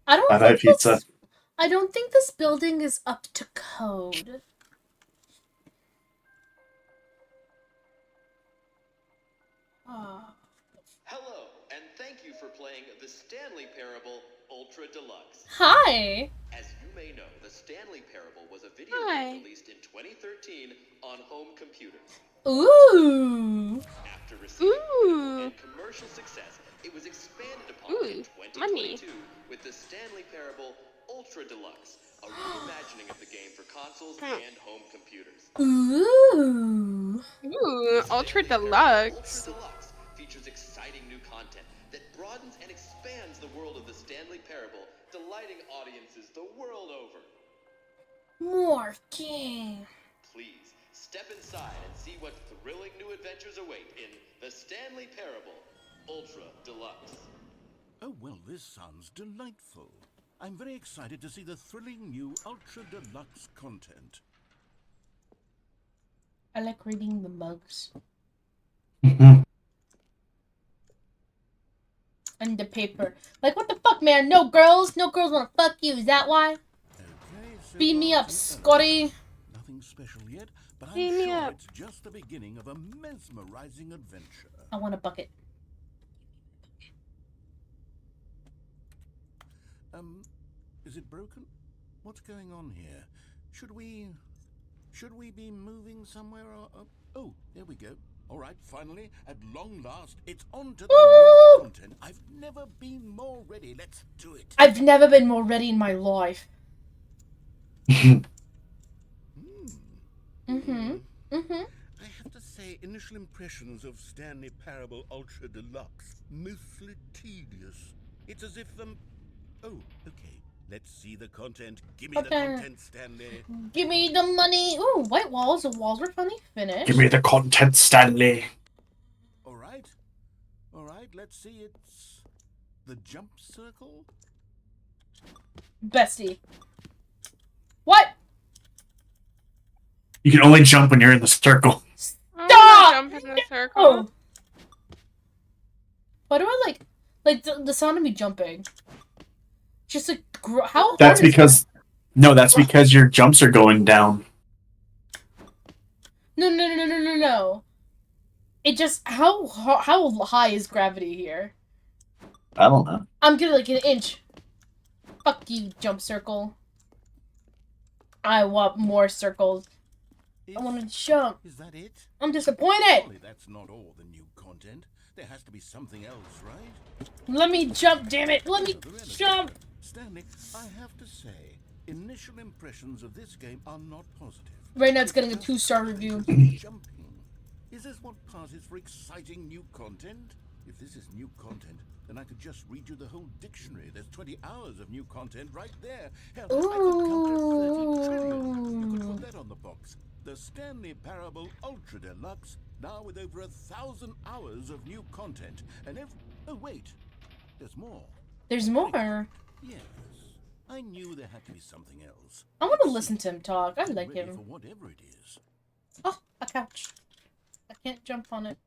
Speaker 1: I don't
Speaker 4: Bye-bye,
Speaker 1: think
Speaker 4: pizza.
Speaker 1: this- I don't think this building is up to code. Ah.
Speaker 6: Hello, and thank you for playing the Stanley Parable Ultra Deluxe.
Speaker 1: Hi.
Speaker 6: As you may know, the Stanley Parable was a video
Speaker 3: Hi.
Speaker 6: game released in 2013 on home computers.
Speaker 1: Ooh.
Speaker 6: After receiving critical
Speaker 3: Ooh.
Speaker 6: and commercial success, it was expanded upon in
Speaker 3: Ooh,
Speaker 6: 2022 with the Stanley Parable Ultra Deluxe, a reimagining of the game for consoles and home computers.
Speaker 1: Ooh.
Speaker 3: Ooh, Ultra
Speaker 6: Stanley Parable
Speaker 3: Deluxe.
Speaker 6: Ultra Deluxe features exciting new content that broadens and expands the world of the Stanley Parable, delighting audiences the world over.
Speaker 1: More game.
Speaker 6: Please step inside and see what thrilling new adventures await in the Stanley Parable Ultra Deluxe.
Speaker 2: Oh, well, this sounds delightful. I'm very excited to see the thrilling new Ultra Deluxe content.
Speaker 1: I like reading the mugs. And the paper. Like, what the fuck, man? No girls? No girls wanna fuck you. Is that why?
Speaker 2: Okay, so
Speaker 1: Beat me
Speaker 2: far
Speaker 1: up,
Speaker 2: so
Speaker 1: Scotty.
Speaker 2: nothing special yet, but I'm
Speaker 3: Beat me
Speaker 2: sure
Speaker 3: up.
Speaker 2: it's just the beginning of a mesmerizing adventure.
Speaker 1: I want a bucket.
Speaker 2: Is it broken? What's going on here? Should we be moving somewhere? Oh, there we go. All right, finally, at long last, it's on to the
Speaker 1: Woo!
Speaker 2: new content. I've never been more ready. Let's do it.
Speaker 1: I've never been more ready in my life. Mm-hmm.
Speaker 2: I have to say, initial impressions of Stanley Parable Ultra Deluxe, mostly tedious. It's as if, oh, okay. Let's see the content. Give me the
Speaker 1: Okay.
Speaker 2: content, Stanley.
Speaker 1: Give me the money. Ooh, white walls. The walls were finally finished.
Speaker 4: Give me the content, Stanley.
Speaker 2: All right, let's see. It's the jump circle.
Speaker 1: Bestie. What?
Speaker 4: You can only jump when you're in the circle.
Speaker 3: Oh,
Speaker 1: Stop!
Speaker 3: jump in the circle.
Speaker 1: Oh. Why do I like the sound of me jumping? Just like how?
Speaker 4: That's
Speaker 1: hard is
Speaker 4: because that's because your jumps are going down.
Speaker 1: No. It just how high is gravity here?
Speaker 4: I don't know.
Speaker 1: I'm getting like an inch. Fuck you, jump circle. I want more circles. I want to jump.
Speaker 2: Is that it?
Speaker 1: I'm disappointed.
Speaker 2: Surely that's not all the new content. There has to be something else, right?
Speaker 1: Let me jump, damn it. Let me jump.
Speaker 2: Stanley, I have to say, initial impressions of this game are not positive.
Speaker 1: Right now it's getting a 2-star review.
Speaker 2: Jumping. Is this what passes for exciting new content? If this is new content, then I could just read you the whole dictionary. There's 20 hours of new content right there. Hell, I could count to 30 trillion. You could put that on the box. The Stanley Parable Ultra Deluxe, now with over 1,000 hours of new content. And oh wait, there's more.
Speaker 1: There's more.
Speaker 2: Yes, I knew there had to be something else.
Speaker 1: I want to listen to him talk. I like
Speaker 2: Ready
Speaker 1: him.
Speaker 2: for whatever it is.
Speaker 1: Oh, a couch. I can't jump on it.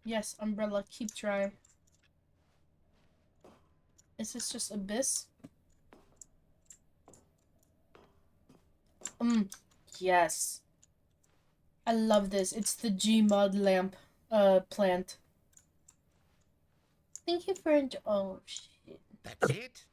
Speaker 1: Yes, umbrella. Keep dry. Is this just abyss? Yes. I love this. It's the Gmod lamp, plant. Thank you for oh, shit.
Speaker 2: That's it?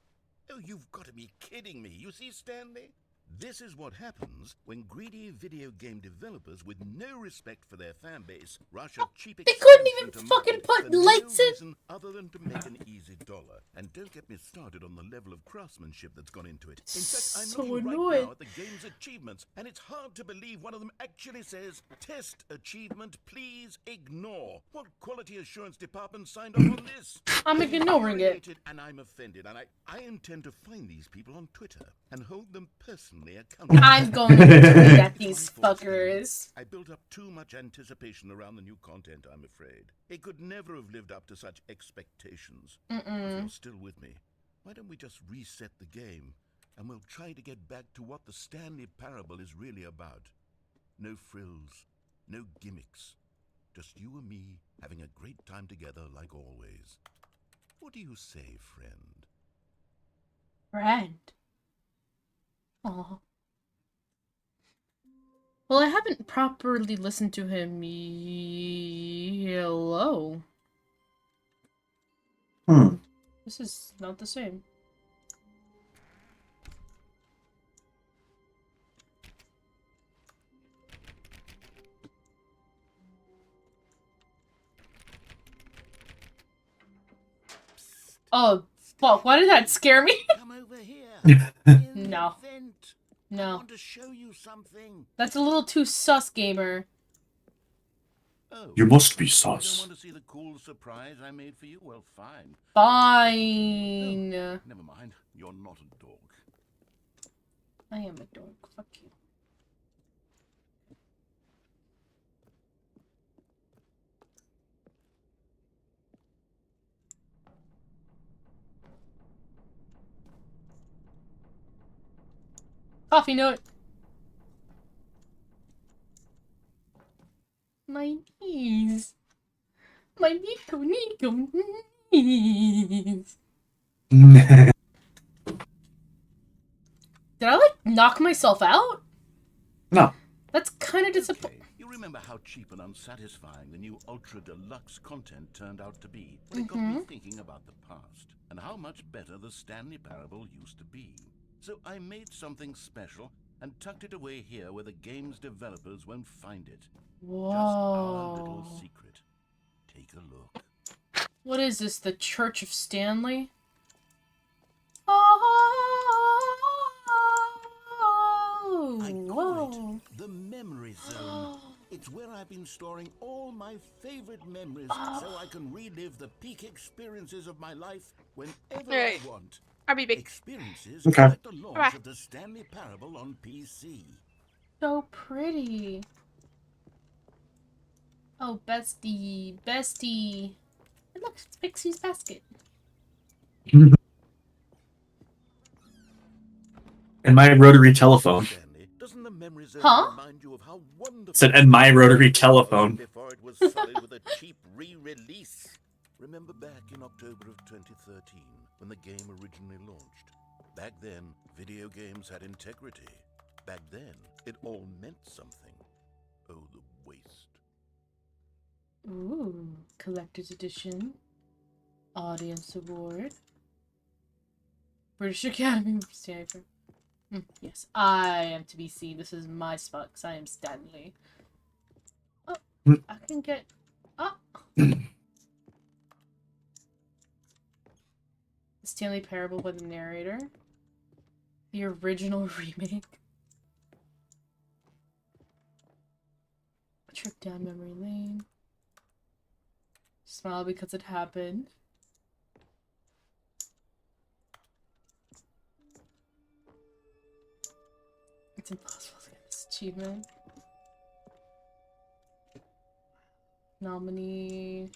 Speaker 2: Oh, you've got to be kidding me. You see, Stanley? This is what happens when greedy video game developers with no respect for their fan base rush a cheap
Speaker 1: They couldn't even
Speaker 2: expansion to
Speaker 1: fucking
Speaker 2: market
Speaker 1: put
Speaker 2: for
Speaker 1: lights
Speaker 2: no
Speaker 1: in-
Speaker 2: reason other than to make an easy dollar. And don't get me started on the level of craftsmanship that's gone into it. In fact, I'm
Speaker 1: So
Speaker 2: looking
Speaker 1: annoying.
Speaker 2: right now at the game's achievements, and it's hard to believe one of them actually says, "Test achievement, please ignore." What quality assurance department signed off on this?
Speaker 1: I'm ignoring it.
Speaker 2: Infuriated, and I'm offended, and I intend to find these people on Twitter and hold them personally accountable.
Speaker 1: I'm going to tweet at these fuckers.
Speaker 2: I built up too much anticipation around the new content, I'm afraid. It could never have lived up to such expectations. If you're still with me, why don't we just reset the game, and we'll try to get back to what the Stanley Parable is really about. No frills, no gimmicks. Just you and me having a great time together like always. What do you say, friend?
Speaker 1: Friend. Aw. Well, I haven't properly listened to him. Hello. This is not the same. Oh, fuck. Why did that scare me?
Speaker 2: Come over here.
Speaker 1: No.
Speaker 2: Vent. I
Speaker 1: No.
Speaker 2: want to show you something.
Speaker 1: That's a little too sus, gamer.
Speaker 2: Oh,
Speaker 4: You must be
Speaker 2: you don't
Speaker 4: sus.
Speaker 2: want to see the cool surprise I made for you? Well, fine.
Speaker 1: Fine.
Speaker 2: Never mind. You're not a dog.
Speaker 1: I am a dork. Fuck you. Coffee note. My knees. My Nico knees. Did I like knock myself out?
Speaker 4: No.
Speaker 1: That's kind of disappointing.
Speaker 2: Okay, you remember how cheap and unsatisfying the new Ultra Deluxe content turned out to be? Well, it got me thinking about the past and how much better the Stanley Parable used to be. So I made something special and tucked it away here where the game's developers won't find it.
Speaker 1: Whoa.
Speaker 2: Just our little secret. Take a look.
Speaker 1: What is this? The Church of Stanley?
Speaker 2: I
Speaker 1: Oh,
Speaker 2: call
Speaker 1: whoa.
Speaker 2: it the Memory Zone. It's where I've been storing all my favorite memories so I can relive the peak experiences of my life whenever
Speaker 3: Alright.
Speaker 2: I want.
Speaker 3: I'll be big.
Speaker 2: Experiences
Speaker 4: Okay.
Speaker 2: like the launch of the Stanley Parable on PC.
Speaker 1: So pretty. Oh, bestie. Bestie. And look, it's Pixie's basket.
Speaker 4: And my rotary telephone.
Speaker 2: Stanley, doesn't the Memory Zone
Speaker 1: Huh?
Speaker 2: remind you of how wonderful
Speaker 4: Said, and my rotary telephone.
Speaker 2: before it was solid with a cheap re-release? Remember back in October of 2013 when the game originally launched? Back then, video games had integrity. Back then, it all meant something. Oh, the waste.
Speaker 1: Ooh, collector's edition. Audience award. British Academy Stanley. Yes, I am to be seen. This is my spot because I am Stanley. Oh, I can get. Oh! Stanley Parable by the narrator. The original remake. A trip down memory lane. Smile because it happened. It's impossible to get this achievement. Nominee.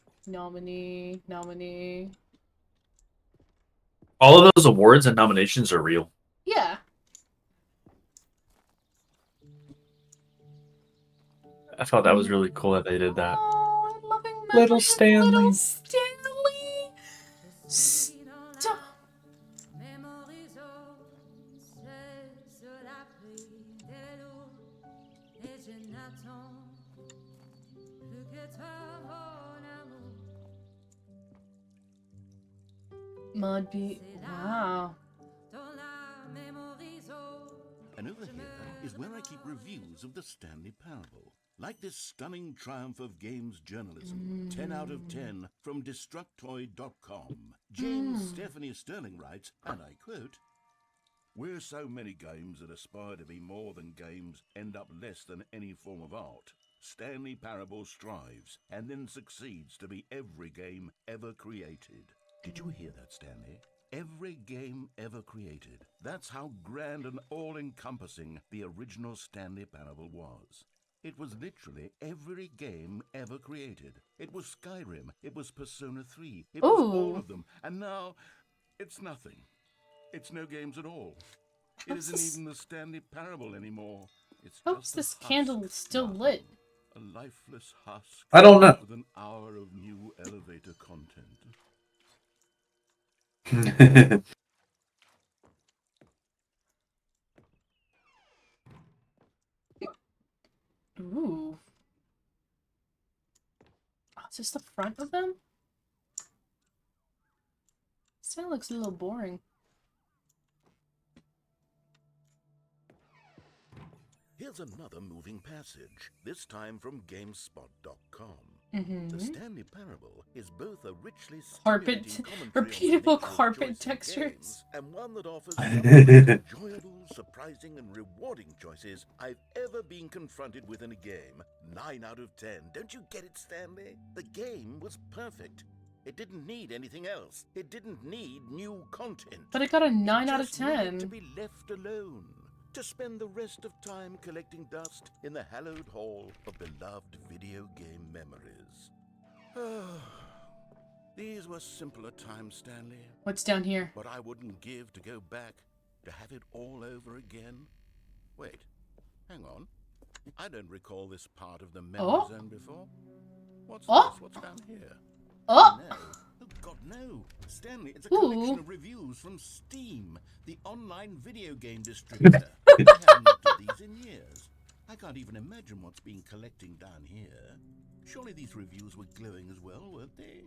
Speaker 4: All of those awards and nominations are real.
Speaker 1: Yeah.
Speaker 4: I thought that was really cool that they did that.
Speaker 1: Oh, I'm loving
Speaker 4: Little
Speaker 1: memories of
Speaker 4: Stanley.
Speaker 1: Little Stanley. Stop. Mudby. Wow.
Speaker 2: And over here is where I keep reviews of the Stanley Parable. Like this stunning triumph of games journalism, 10 out of 10 from Destructoid.com. James Stephanie Sterling writes, and I quote, "Where so many games that aspire to be more than games end up less than any form of art, Stanley Parable strives and then succeeds to be every game ever created." Did you hear that, Stanley? Every game ever created. That's how grand and all-encompassing the original Stanley Parable was. It was literally every game ever created. It was Skyrim. It was Persona 3. It was all of them. And now, it's nothing. It's no games at all. It isn't even the Stanley Parable anymore. It's
Speaker 1: How's
Speaker 2: just
Speaker 1: this
Speaker 2: a
Speaker 1: candle
Speaker 2: husk
Speaker 1: still
Speaker 2: now.
Speaker 1: lit?
Speaker 2: A lifeless husk.
Speaker 4: I don't know.
Speaker 2: With an hour of new elevator content.
Speaker 1: Ooh. Oh, is this the front of them? This kind of looks a little boring.
Speaker 2: Here's another moving passage, this time from GameSpot.com.
Speaker 1: Mm-hmm.
Speaker 2: The Stanley Parable is both a richly
Speaker 1: Carpet,
Speaker 2: stimulating commentary
Speaker 1: repeatable
Speaker 2: on the nature of
Speaker 1: carpet
Speaker 2: choice in
Speaker 1: textures.
Speaker 2: games, and one that offers some of the most enjoyable, surprising, and rewarding choices I've ever been confronted with in a game. 9 out of 10. Don't you get it, Stanley? The game was perfect. It didn't need anything else. It didn't need new content.
Speaker 1: But it got a 9
Speaker 2: It
Speaker 1: out of
Speaker 2: just needed
Speaker 1: 10.
Speaker 2: to be left alone. To spend the rest of time collecting dust in the hallowed hall of beloved video game memories. These were simpler times, Stanley.
Speaker 1: What's down here?
Speaker 2: But I wouldn't give to go back to have it all over again. Wait, hang on. I don't recall this part of the memory zone before. What's this? What's down here?
Speaker 1: Oh!
Speaker 2: No. Oh, God, no. Stanley, it's a collection of reviews from Steam, the online video game distributor. I haven't looked at these in years. I can't even imagine what's been collecting down here. Surely these reviews were glowing as well, weren't they?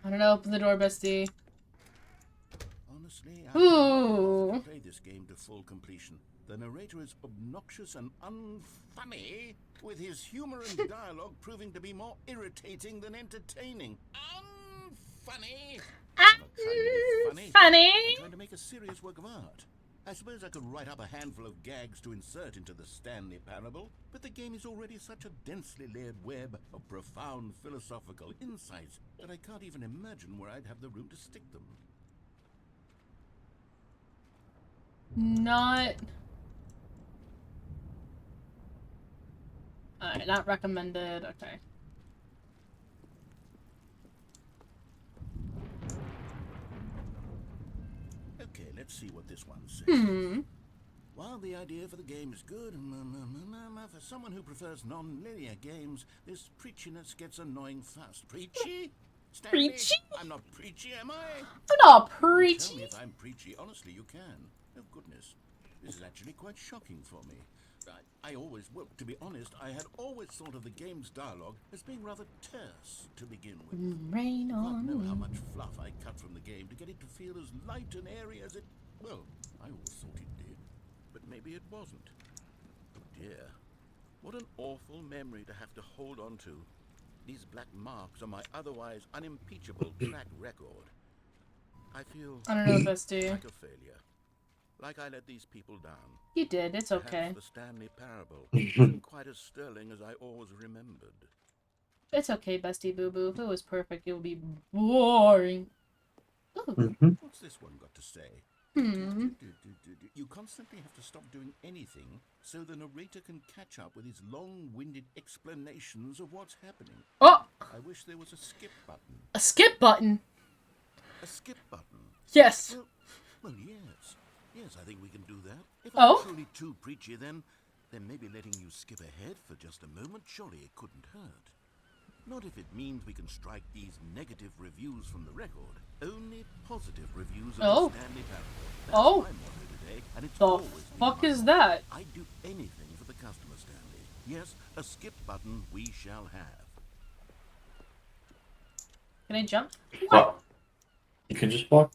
Speaker 1: I don't know. Open the door, bestie.
Speaker 2: Honestly, I
Speaker 1: Ooh.
Speaker 2: play this game to full completion. The narrator is obnoxious and unfunny, with his humor and dialogue proving to be more irritating than entertaining. Unfunny. I'm not trying to be funny. I'm trying to make a serious work of art. I suppose I could write up a handful of gags to insert into the Stanley Parable, but the game is already such a densely layered web of profound philosophical insights that I can't even imagine where I'd have the room to stick them.
Speaker 1: Not... Alright, not recommended. Okay.
Speaker 2: Okay, let's see what this one says. While the idea for the game is good, for someone who prefers non-linear games, this preachiness gets annoying fast. Preachy? Stanley,
Speaker 1: Preachy?
Speaker 2: I'm not preachy, am I?
Speaker 1: I'm not
Speaker 2: Tell me
Speaker 1: preachy.
Speaker 2: if I'm preachy. Honestly, you can. Oh, goodness. This is actually quite shocking for me. I always, well, to be honest, I had always thought of the game's dialogue as being rather terse to begin with.
Speaker 1: Rain
Speaker 2: God
Speaker 1: on
Speaker 2: know how
Speaker 1: me.
Speaker 2: much fluff I cut from the game to get it to feel as light and airy as it, well, I always thought it did. But maybe it wasn't. Oh dear. What an awful memory to have to hold on to. These black marks on my otherwise unimpeachable track record. I feel
Speaker 1: I don't know, bestie.
Speaker 2: like a failure. Like I let these people down.
Speaker 1: You did. It's okay.
Speaker 2: Perhaps the Stanley Parable isn't quite as sterling as I always remembered.
Speaker 1: It's okay, bestie boo boo. If it was perfect, it would be boring. Ooh.
Speaker 2: What's this one got to say?
Speaker 1: Hmm.
Speaker 2: You constantly have to stop doing anything so the narrator can catch up with his long-winded explanations of what's happening.
Speaker 1: Oh!
Speaker 2: I wish there was a skip button.
Speaker 1: A skip button!
Speaker 2: A skip button?
Speaker 1: Yes!
Speaker 2: Well, yes. Yes, I think we can do that. If
Speaker 1: Oh?
Speaker 2: I'm truly too preachy, then maybe letting you skip ahead for just a moment, surely it couldn't hurt. Not if it means we can strike these negative reviews from the record. Only positive reviews of
Speaker 1: Oh.
Speaker 2: the Stanley Parable. That's
Speaker 1: Oh.
Speaker 2: my motto today, and it's
Speaker 1: The
Speaker 2: always been
Speaker 1: fuck
Speaker 2: my
Speaker 1: is
Speaker 2: motto.
Speaker 1: that?
Speaker 2: I'd do anything for the customer, Stanley. Yes, a skip button we shall have.
Speaker 1: Can I jump?
Speaker 4: What? You can just walk.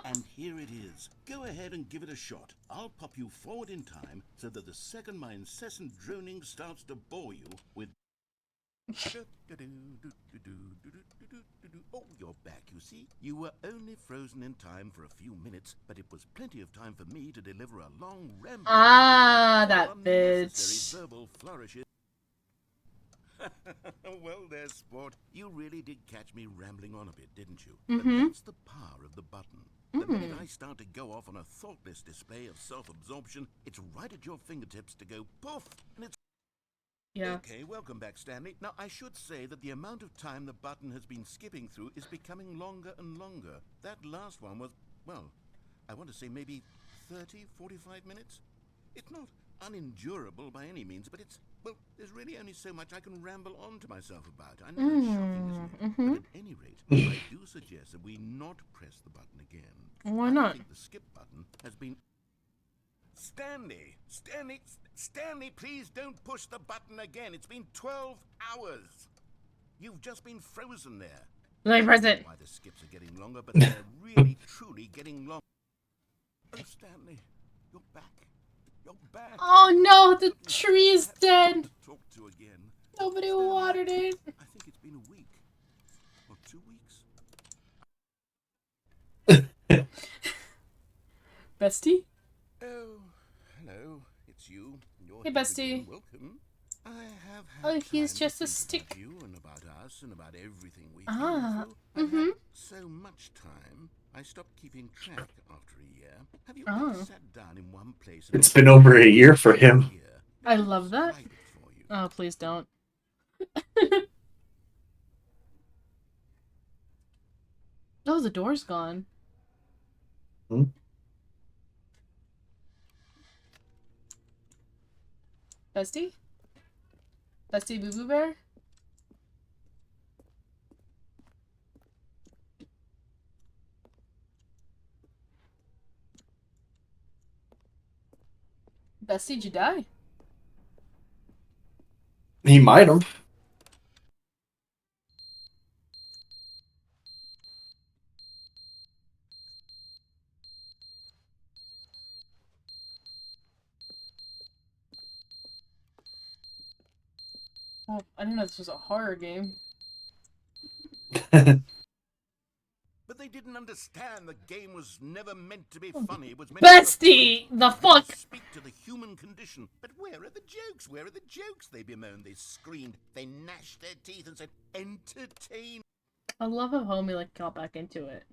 Speaker 2: And here it is. Go ahead and give it a shot. I'll pop you forward in time so that the second my incessant droning starts to bore you with... Oh, you're back, you see. You were only frozen in time for a few minutes, but it was plenty of time for me to deliver a long rambling...
Speaker 1: Ah, that
Speaker 2: unnecessary
Speaker 1: bitch.
Speaker 2: verbal flourishes. Well, there, sport. You really did catch me rambling on a bit, didn't you? But that's the power of the button. The minute I start to go off on a thoughtless display of self-absorption, it's right at your fingertips to go poof, and it's...
Speaker 1: Yeah.
Speaker 2: Okay, welcome back, Stanley. Now, I should say that the amount of time the button has been skipping through is becoming longer and longer. That last one was, well, I want to say maybe 30, 45 minutes? It's not unendurable by any means, but it's, well, there's really only so much I can ramble on to myself about. I know it's shocking, isn't it? But at any rate, I do suggest that we not press the button again.
Speaker 1: Why
Speaker 2: I
Speaker 1: not?
Speaker 2: think the skip button has been... Stanley! Stanley, please don't push the button again. It's been 12 hours. You've just been frozen there.
Speaker 1: Let me press it.
Speaker 2: Why the skips are getting longer, but they're really, truly getting long. Oh, Stanley, you're back. You're back.
Speaker 1: Oh no, the tree is dead.
Speaker 2: To talk to again.
Speaker 1: Nobody
Speaker 2: Stanley,
Speaker 1: watered it.
Speaker 2: I think it's been a week or 2 weeks.
Speaker 1: Bestie?
Speaker 2: Oh, hello. It's you. You're
Speaker 1: Hey,
Speaker 2: here
Speaker 1: bestie.
Speaker 2: again. Welcome. I have had
Speaker 1: Oh, he's
Speaker 2: time
Speaker 1: just
Speaker 2: to
Speaker 1: a
Speaker 2: think
Speaker 1: stick.
Speaker 2: about you and about us and about everything we've
Speaker 1: Ah,
Speaker 2: been through. I've had so much time. I stopped keeping track after a year. Have you ever sat down in one place? And
Speaker 4: It's been over a year for him.
Speaker 1: I love that.
Speaker 2: describe it for you?
Speaker 1: Oh, please don't. Oh, the door's gone.
Speaker 4: Hmm?
Speaker 1: Bestie? Bestie Boo Boo Bear? Bestie, did you die?
Speaker 4: He might have.
Speaker 1: Oh, I didn't know this was a horror game.
Speaker 2: But they didn't understand the game was never meant to be funny. It was meant
Speaker 1: Bestie!
Speaker 2: to
Speaker 1: The
Speaker 2: meant to
Speaker 1: fuck?
Speaker 2: speak to the human condition. But where are the jokes? Where are the jokes? They bemoaned, they screamed, they gnashed their teeth and said, entertain.
Speaker 1: I love how homie like got back into it.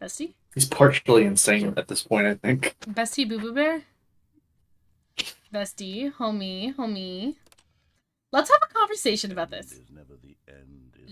Speaker 1: Bestie?
Speaker 4: He's partially insane at this point, I think.
Speaker 1: Bestie Boo Boo Bear? Bestie, homie. Let's have a conversation about this.
Speaker 2: Is never the end, is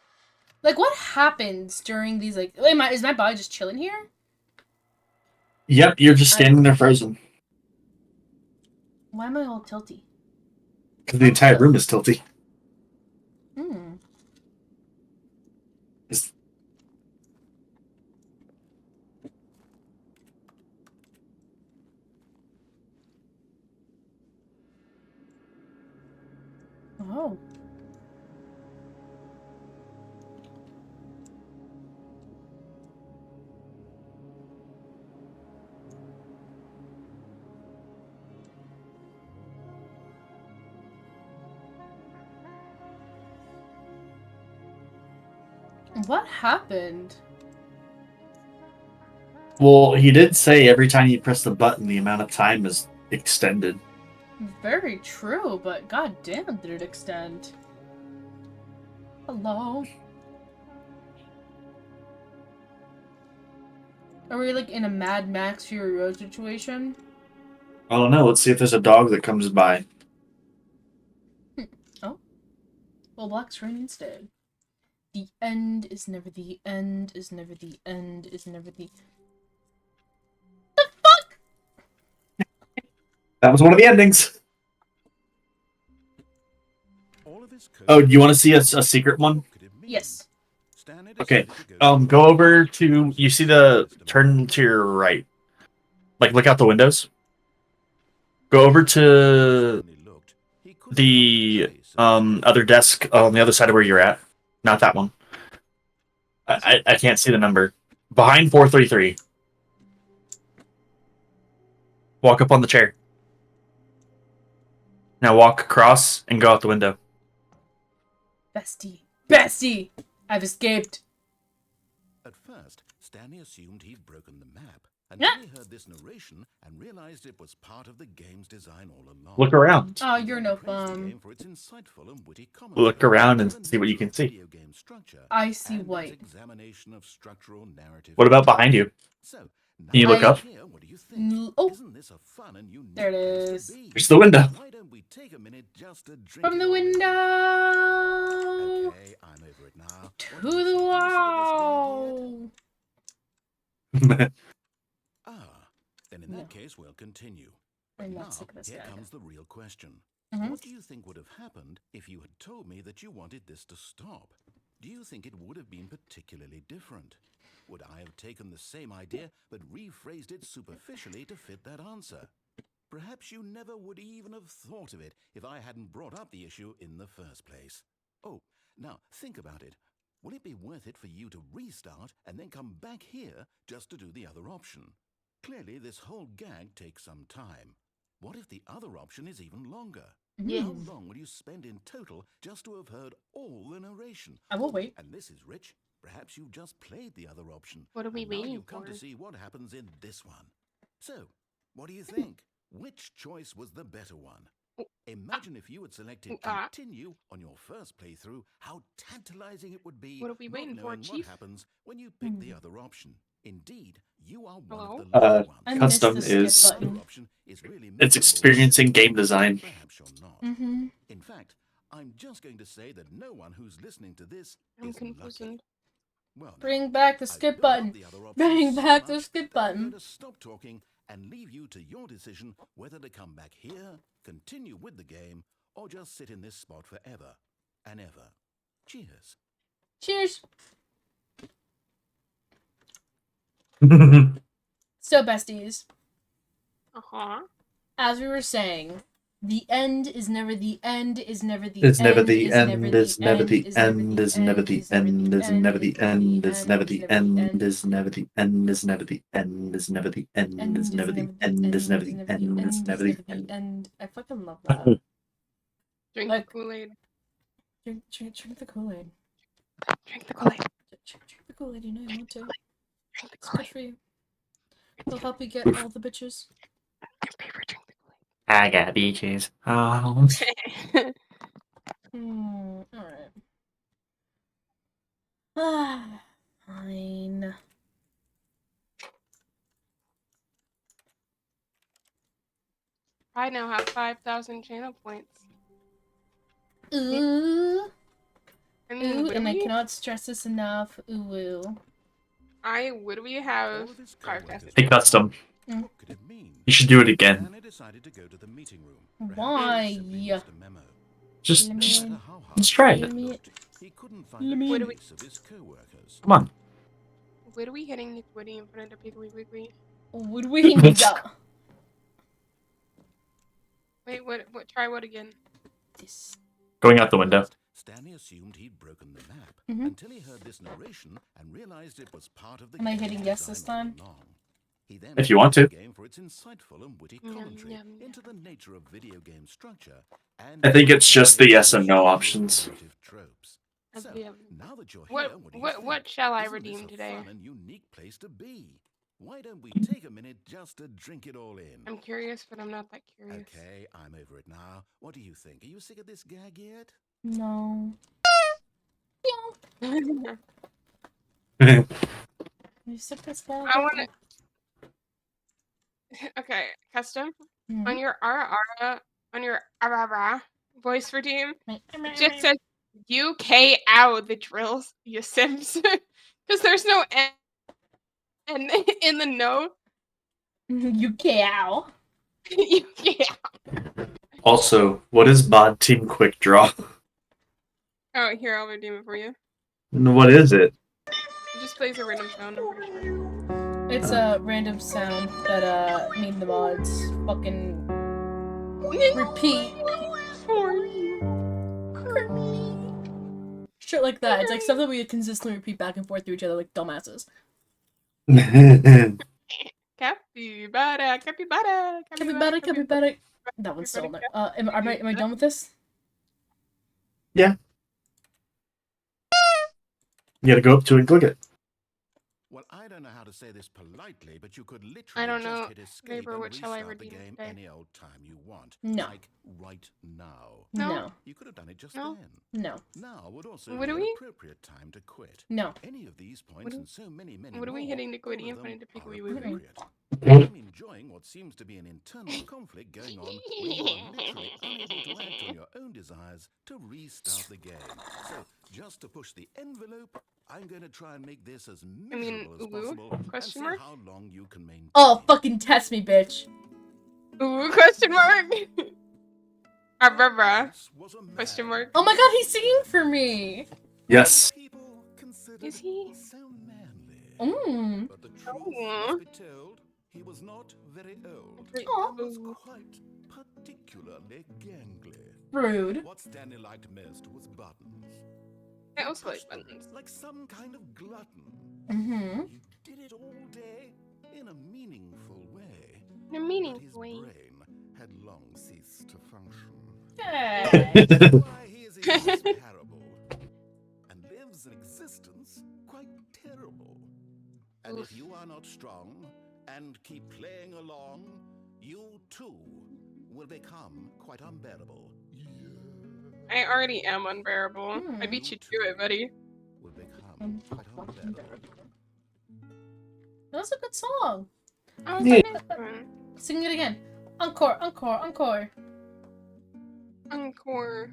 Speaker 1: Like, what happens during these, like... Wait, is my body just chilling here?
Speaker 7: Yep, you're just standing there frozen.
Speaker 1: Why am I all tilty?
Speaker 7: Because the entire room is tilty.
Speaker 1: Hmm.
Speaker 7: It's-
Speaker 1: Oh. What happened?
Speaker 7: Well, he did say every time you press the button, the amount of time is extended.
Speaker 1: Very true, but goddamn, did it extend? Hello? Are we like in a Mad Max Fury Road situation?
Speaker 7: I don't know. Let's see if there's a dog that comes by.
Speaker 1: Oh. Well, black screen instead. The end is never the end, is never the end, is never the... The fuck?
Speaker 7: That was one of the endings.
Speaker 2: All of his
Speaker 7: Oh, do you want to see a secret one?
Speaker 2: What could it mean?
Speaker 1: Yes.
Speaker 2: Stanley
Speaker 7: Okay.
Speaker 2: decided to go
Speaker 7: Go over to... You see the... Turn to your right. Like, look out the windows. Go over to
Speaker 2: Stanley looked, he couldn't
Speaker 7: the
Speaker 2: find a trace of
Speaker 7: other desk on the other side of where you're at. Not that one. I can't see the number. Behind 433. Walk up on the chair. Now walk across and go out the window.
Speaker 1: Bestie. Bestie! I've escaped.
Speaker 2: At first, Stanley assumed he'd broken the map
Speaker 1: Yeah.
Speaker 2: until he heard this narration and realized it was part of the game's design all along.
Speaker 7: Look around.
Speaker 1: Oh,
Speaker 2: He
Speaker 1: you're
Speaker 2: then
Speaker 1: no
Speaker 2: praised the
Speaker 1: fun.
Speaker 2: game for its insightful and witty commentary.
Speaker 7: Look around and
Speaker 2: for a
Speaker 7: see what you can
Speaker 2: neutral
Speaker 7: see.
Speaker 2: video game structure
Speaker 1: I see
Speaker 2: and its
Speaker 1: white.
Speaker 2: examination of structural narrative.
Speaker 7: What about behind you?
Speaker 2: So, now
Speaker 7: Can you look
Speaker 1: I-
Speaker 7: up?
Speaker 2: here, what do you think?
Speaker 1: Oh,
Speaker 2: Isn't this a fun and unique
Speaker 1: there it
Speaker 2: place to
Speaker 1: is.
Speaker 2: be?
Speaker 7: There's the window.
Speaker 2: Why don't we take a minute just to drink
Speaker 1: From
Speaker 2: it
Speaker 1: the
Speaker 2: all in?
Speaker 1: window
Speaker 2: Okay, I'm over it now.
Speaker 1: to
Speaker 2: What do you
Speaker 1: the
Speaker 2: think? Do you see this gag yet?
Speaker 1: wall.
Speaker 2: Then in
Speaker 1: No.
Speaker 2: that case, we'll continue. But
Speaker 1: I'm
Speaker 2: now,
Speaker 1: not sick of this
Speaker 2: here
Speaker 1: gag.
Speaker 2: comes the real question.
Speaker 1: Mhm.
Speaker 2: What do you think would have happened if you had told me that you wanted this to stop? Do you think it would have been particularly different? Would I have taken the same idea but rephrased it superficially to fit that answer? Perhaps you never would even have thought of it if I hadn't brought up the issue in the first place. Oh, now think about it. Will it be worth it for you to restart and then come back here just to do the other option? Clearly, this whole gag takes some time. What if the other option is even longer?
Speaker 3: Yes.
Speaker 2: How long will you spend in total just to have heard all the narration?
Speaker 1: I will wait.
Speaker 2: And this is Rich. Perhaps you've just played the other option.
Speaker 3: What are we
Speaker 2: and now
Speaker 3: waiting
Speaker 2: you've come
Speaker 3: for?
Speaker 2: to see what happens in this one. So, what do you think? Which choice was the better one? Imagine if you had selected continue on your first playthrough, how tantalizing it would be
Speaker 3: What are we
Speaker 2: not
Speaker 3: waiting for,
Speaker 2: knowing
Speaker 3: Chief?
Speaker 2: what happens when you pick the other option. Indeed, you are one
Speaker 3: Hello?
Speaker 2: of the lucky ones.
Speaker 1: I missed
Speaker 7: Custom
Speaker 1: the skip
Speaker 7: is-
Speaker 2: The other
Speaker 1: button.
Speaker 2: option is really
Speaker 7: It's
Speaker 2: memorable,
Speaker 7: experiencing game design.
Speaker 2: Perhaps you're not.
Speaker 1: Mm-hmm.
Speaker 2: In fact, I'm just going to say that no one who's listening to this
Speaker 3: I'm
Speaker 2: is lucky.
Speaker 3: confused.
Speaker 2: Well, now,
Speaker 1: Bring back the
Speaker 2: I've
Speaker 1: skip
Speaker 2: built up
Speaker 1: button.
Speaker 2: the other options
Speaker 1: Bring
Speaker 2: so
Speaker 1: back the
Speaker 2: much
Speaker 1: skip
Speaker 2: that I'm
Speaker 1: button.
Speaker 2: going to stop talking and leave you to your decision whether to come back here, continue with the game, or just sit in this spot forever and ever. Cheers.
Speaker 1: Cheers. So, besties,
Speaker 3: Uh-huh.
Speaker 1: as we were saying, the end is never the end, is never the
Speaker 7: It's
Speaker 1: end,
Speaker 7: never the
Speaker 1: is
Speaker 7: end,
Speaker 1: never
Speaker 7: is
Speaker 1: the
Speaker 7: never
Speaker 1: end,
Speaker 7: the
Speaker 1: is never
Speaker 7: end,
Speaker 1: the
Speaker 7: is never the end, is never the end, is never the end, is never the end, is never the end, is never the end, is never the end, is never the end, is never the end.
Speaker 1: I fucking love that.
Speaker 3: Drink
Speaker 1: Like-
Speaker 3: the Kool-Aid.
Speaker 1: Drink the Kool-Aid.
Speaker 3: Drink the Kool-Aid.
Speaker 1: Drink the Kool-Aid, you know you want to.
Speaker 3: Drink the
Speaker 1: It's good
Speaker 3: Kool-Aid.
Speaker 1: for you. It'll help you get all the bitches.
Speaker 3: Your favorite drink the
Speaker 7: I got beaches. Oh.
Speaker 3: Kool-Aid.
Speaker 1: Alright. Ah, fine.
Speaker 3: I now have 5,000 channel points.
Speaker 1: Ooh.
Speaker 3: I mean,
Speaker 1: Ooh,
Speaker 3: would
Speaker 1: and I
Speaker 3: we?
Speaker 1: cannot stress this enough. Ooh, woo.
Speaker 3: Would we have
Speaker 2: All of his
Speaker 3: car
Speaker 2: coworkers
Speaker 3: tests?
Speaker 7: Hey, custom.
Speaker 2: What could it mean?
Speaker 7: You should do it again.
Speaker 2: Stanley decided to go to the meeting room. Perhaps
Speaker 1: Why?
Speaker 2: he simply missed a memo.
Speaker 7: Just
Speaker 1: Let me
Speaker 7: just
Speaker 1: in.
Speaker 2: No matter how hard
Speaker 7: let's try
Speaker 2: he
Speaker 7: it.
Speaker 2: looked, he couldn't find
Speaker 1: Let
Speaker 2: a
Speaker 1: me
Speaker 3: in.
Speaker 2: trace of his coworkers.
Speaker 7: Come on.
Speaker 3: Would we hitting the Woody in front of the Piggly Wiggly?
Speaker 1: Would we need that?
Speaker 3: Wait, what? Try what again?
Speaker 1: This.
Speaker 7: Going out the window.
Speaker 2: Stanley assumed he'd broken the map
Speaker 1: Mhm.
Speaker 2: until he heard this narration and realized it was part of the
Speaker 1: Am I
Speaker 2: game's
Speaker 1: hitting yes this
Speaker 2: design
Speaker 1: time?
Speaker 2: all along. He then
Speaker 7: If you want
Speaker 2: praised
Speaker 7: to.
Speaker 2: the game for its insightful and witty
Speaker 3: Yum,
Speaker 2: commentary
Speaker 3: yum, yum.
Speaker 2: into the nature of video game structure and
Speaker 7: I think it's just the yes and no
Speaker 2: narrative
Speaker 7: options.
Speaker 2: tropes.
Speaker 3: Of
Speaker 2: So,
Speaker 3: the-
Speaker 2: now that you're
Speaker 3: What
Speaker 2: here, what do you think?
Speaker 3: what shall I
Speaker 2: Isn't this
Speaker 3: redeem
Speaker 2: a
Speaker 3: today?
Speaker 2: fun and unique place to be? Why don't we take a minute just to drink it all in?
Speaker 3: I'm curious, but I'm not that curious.
Speaker 2: Okay, I'm over it now. What do you think? Are you sick of this gag yet?
Speaker 1: No. You sick this guy?
Speaker 3: I want to. Okay, custom on your voice redeem. It just says UK ow the drills, you sims, because there's no N in the no.
Speaker 1: You cow.
Speaker 3: UK.
Speaker 7: Also, what is Mod Team Quick Draw?
Speaker 3: Oh, here I'll redeem it for you.
Speaker 7: What is it?
Speaker 3: It just plays a random sound. I'm pretty sure.
Speaker 1: It's a random sound that me and the mods fucking repeat. Shit like that. It's like stuff that we consistently repeat back and forth to each other like dumbasses.
Speaker 3: Capybara, capybara,
Speaker 1: Capybara, capybara. That one's still there. Am I done with this?
Speaker 7: Yeah. You gotta go up to it and click it.
Speaker 2: Well, I don't know how to say this politely, but you could literally
Speaker 3: I don't
Speaker 2: just
Speaker 3: know.
Speaker 2: hit escape
Speaker 3: Neighbor,
Speaker 2: and
Speaker 3: what shall I
Speaker 2: restart the
Speaker 3: redeem
Speaker 2: game
Speaker 3: today?
Speaker 2: any old time you want.
Speaker 1: No.
Speaker 2: Like right now.
Speaker 1: No.
Speaker 2: You could have done it just
Speaker 3: No.
Speaker 2: then.
Speaker 1: No.
Speaker 2: Now would also
Speaker 3: What
Speaker 2: be
Speaker 3: do
Speaker 2: an
Speaker 3: we-
Speaker 2: appropriate time to quit.
Speaker 1: No.
Speaker 2: Any of these points
Speaker 3: do-
Speaker 2: and so many
Speaker 3: what are we
Speaker 2: more,
Speaker 3: hitting the
Speaker 2: all
Speaker 3: Gwitty in
Speaker 2: of
Speaker 3: front of
Speaker 2: them
Speaker 3: the Piggly
Speaker 2: are
Speaker 3: Wiggly?
Speaker 2: appropriate. I'm enjoying what seems to be an internal conflict going on where you are literally unable to act on your own desires to restart the game. So, just to push the envelope, I'm going to try and make this as miserable as
Speaker 3: ooh,
Speaker 2: possible and
Speaker 3: question
Speaker 2: see
Speaker 3: mark?
Speaker 2: how long you can maintain.
Speaker 1: Oh, fucking test me, bitch.
Speaker 3: Ooh, question mark. Bruh.
Speaker 2: This was a
Speaker 3: Question
Speaker 2: man
Speaker 3: mark.
Speaker 1: Oh my god, he's singing for me.
Speaker 7: Yes.
Speaker 2: people considered
Speaker 3: Is he?
Speaker 2: so manly.
Speaker 1: Mmm.
Speaker 2: But the truth
Speaker 3: Aw.
Speaker 2: must be told, he was not very old.
Speaker 1: Aw.
Speaker 2: He was quite particularly gangly.
Speaker 1: Rude.
Speaker 2: What Stanley liked most was buttons.
Speaker 3: I
Speaker 2: He
Speaker 3: also like
Speaker 2: pushed them
Speaker 3: buttons.
Speaker 2: like some kind of glutton.
Speaker 1: Mm-hmm.
Speaker 2: He did it all day in a meaningful way.
Speaker 3: In a
Speaker 2: But
Speaker 3: meaningful
Speaker 2: his
Speaker 3: way.
Speaker 2: brain had long ceased to function.
Speaker 1: Hey.
Speaker 2: That's why he is in this parable and lives an existence quite terrible. And if you are not strong and keep playing along, you too will become quite unbearable.
Speaker 3: I already am unbearable. I
Speaker 1: Hmm.
Speaker 3: beat you to it, buddy.
Speaker 2: Will become quite unbearable.
Speaker 1: That was a good song.
Speaker 3: Oh,
Speaker 7: Yeah.
Speaker 3: fun.
Speaker 1: Sing it again. Encore, encore, encore.
Speaker 3: Encore.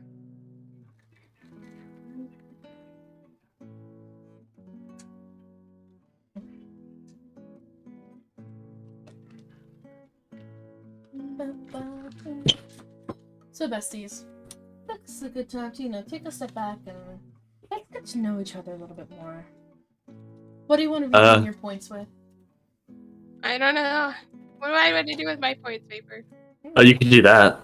Speaker 1: So, besties, this is a good time to, take a step back and let's get to know each other a little bit more. What do you want to begin your points with?
Speaker 3: I don't know. What do I want to do with my points paper?
Speaker 7: Oh, you can do that.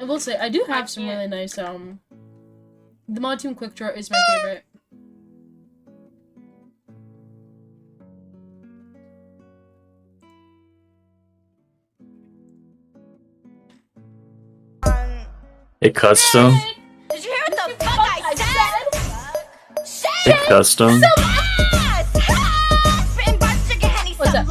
Speaker 1: I will say, I do have some really nice, the Mod Team Quick Draw is my favorite.
Speaker 7: A custom.
Speaker 8: Did you hear what the fuck I said?
Speaker 7: A custom.
Speaker 1: What's up?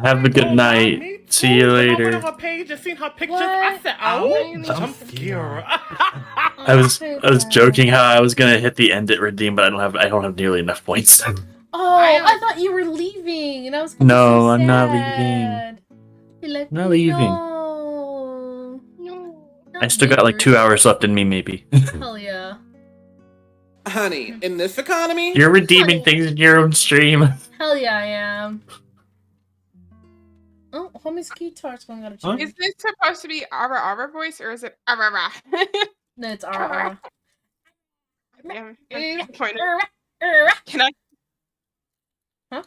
Speaker 7: Have a good night. See you later.
Speaker 9: Her page and seen her pictures.
Speaker 1: What?
Speaker 9: I said, "Oh,
Speaker 3: I'm
Speaker 9: jump scare."
Speaker 7: I was joking how I was gonna hit the end at redeem, but I don't have nearly enough points.
Speaker 1: Oh, I thought you were leaving, and I was
Speaker 7: No,
Speaker 1: so
Speaker 7: I'm not
Speaker 1: sad. You're like,
Speaker 7: No, evening.
Speaker 1: no.
Speaker 3: No.
Speaker 7: I still got like 2 hours left in me, maybe.
Speaker 1: Hell yeah.
Speaker 9: Honey, in this economy?
Speaker 7: You're redeeming things in your own stream.
Speaker 1: Hell yeah, I am. Oh, homie's guitar's going out of
Speaker 7: Huh?
Speaker 1: tune.
Speaker 3: Is this supposed to be our voice or is it ara?
Speaker 1: No, it's R.
Speaker 3: Damn, I'm disappointed. Can I?
Speaker 1: Huh?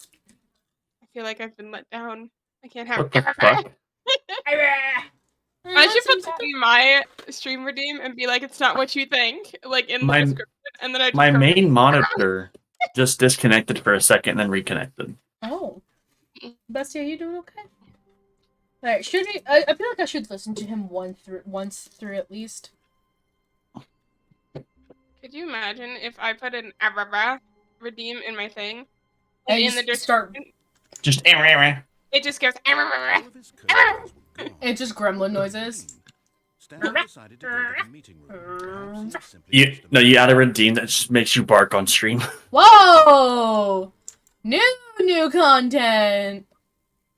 Speaker 3: I feel like I've been let down. I can't have.
Speaker 7: What the fuck?
Speaker 3: I should put that in my stream redeem and be like, it's not what you think, like in the
Speaker 7: My-
Speaker 3: description, and then I just
Speaker 7: My
Speaker 3: go,
Speaker 7: main monitor just disconnected for a second and then reconnected.
Speaker 1: Oh. Bestie, are you doing okay? Alright, should we... I feel like I should listen to him once through at least.
Speaker 3: Could you imagine if I put an ara redeem in my thing,
Speaker 1: And
Speaker 3: and in the
Speaker 1: just start...
Speaker 3: description,
Speaker 7: Just
Speaker 3: it just goes ara.
Speaker 2: All of his coworkers were gone.
Speaker 1: It's just gremlin noises.
Speaker 2: Stanley decided to go to the meeting room. Perhaps he had simply
Speaker 7: You add a redeem that just makes you bark on stream.
Speaker 1: Whoa! New content!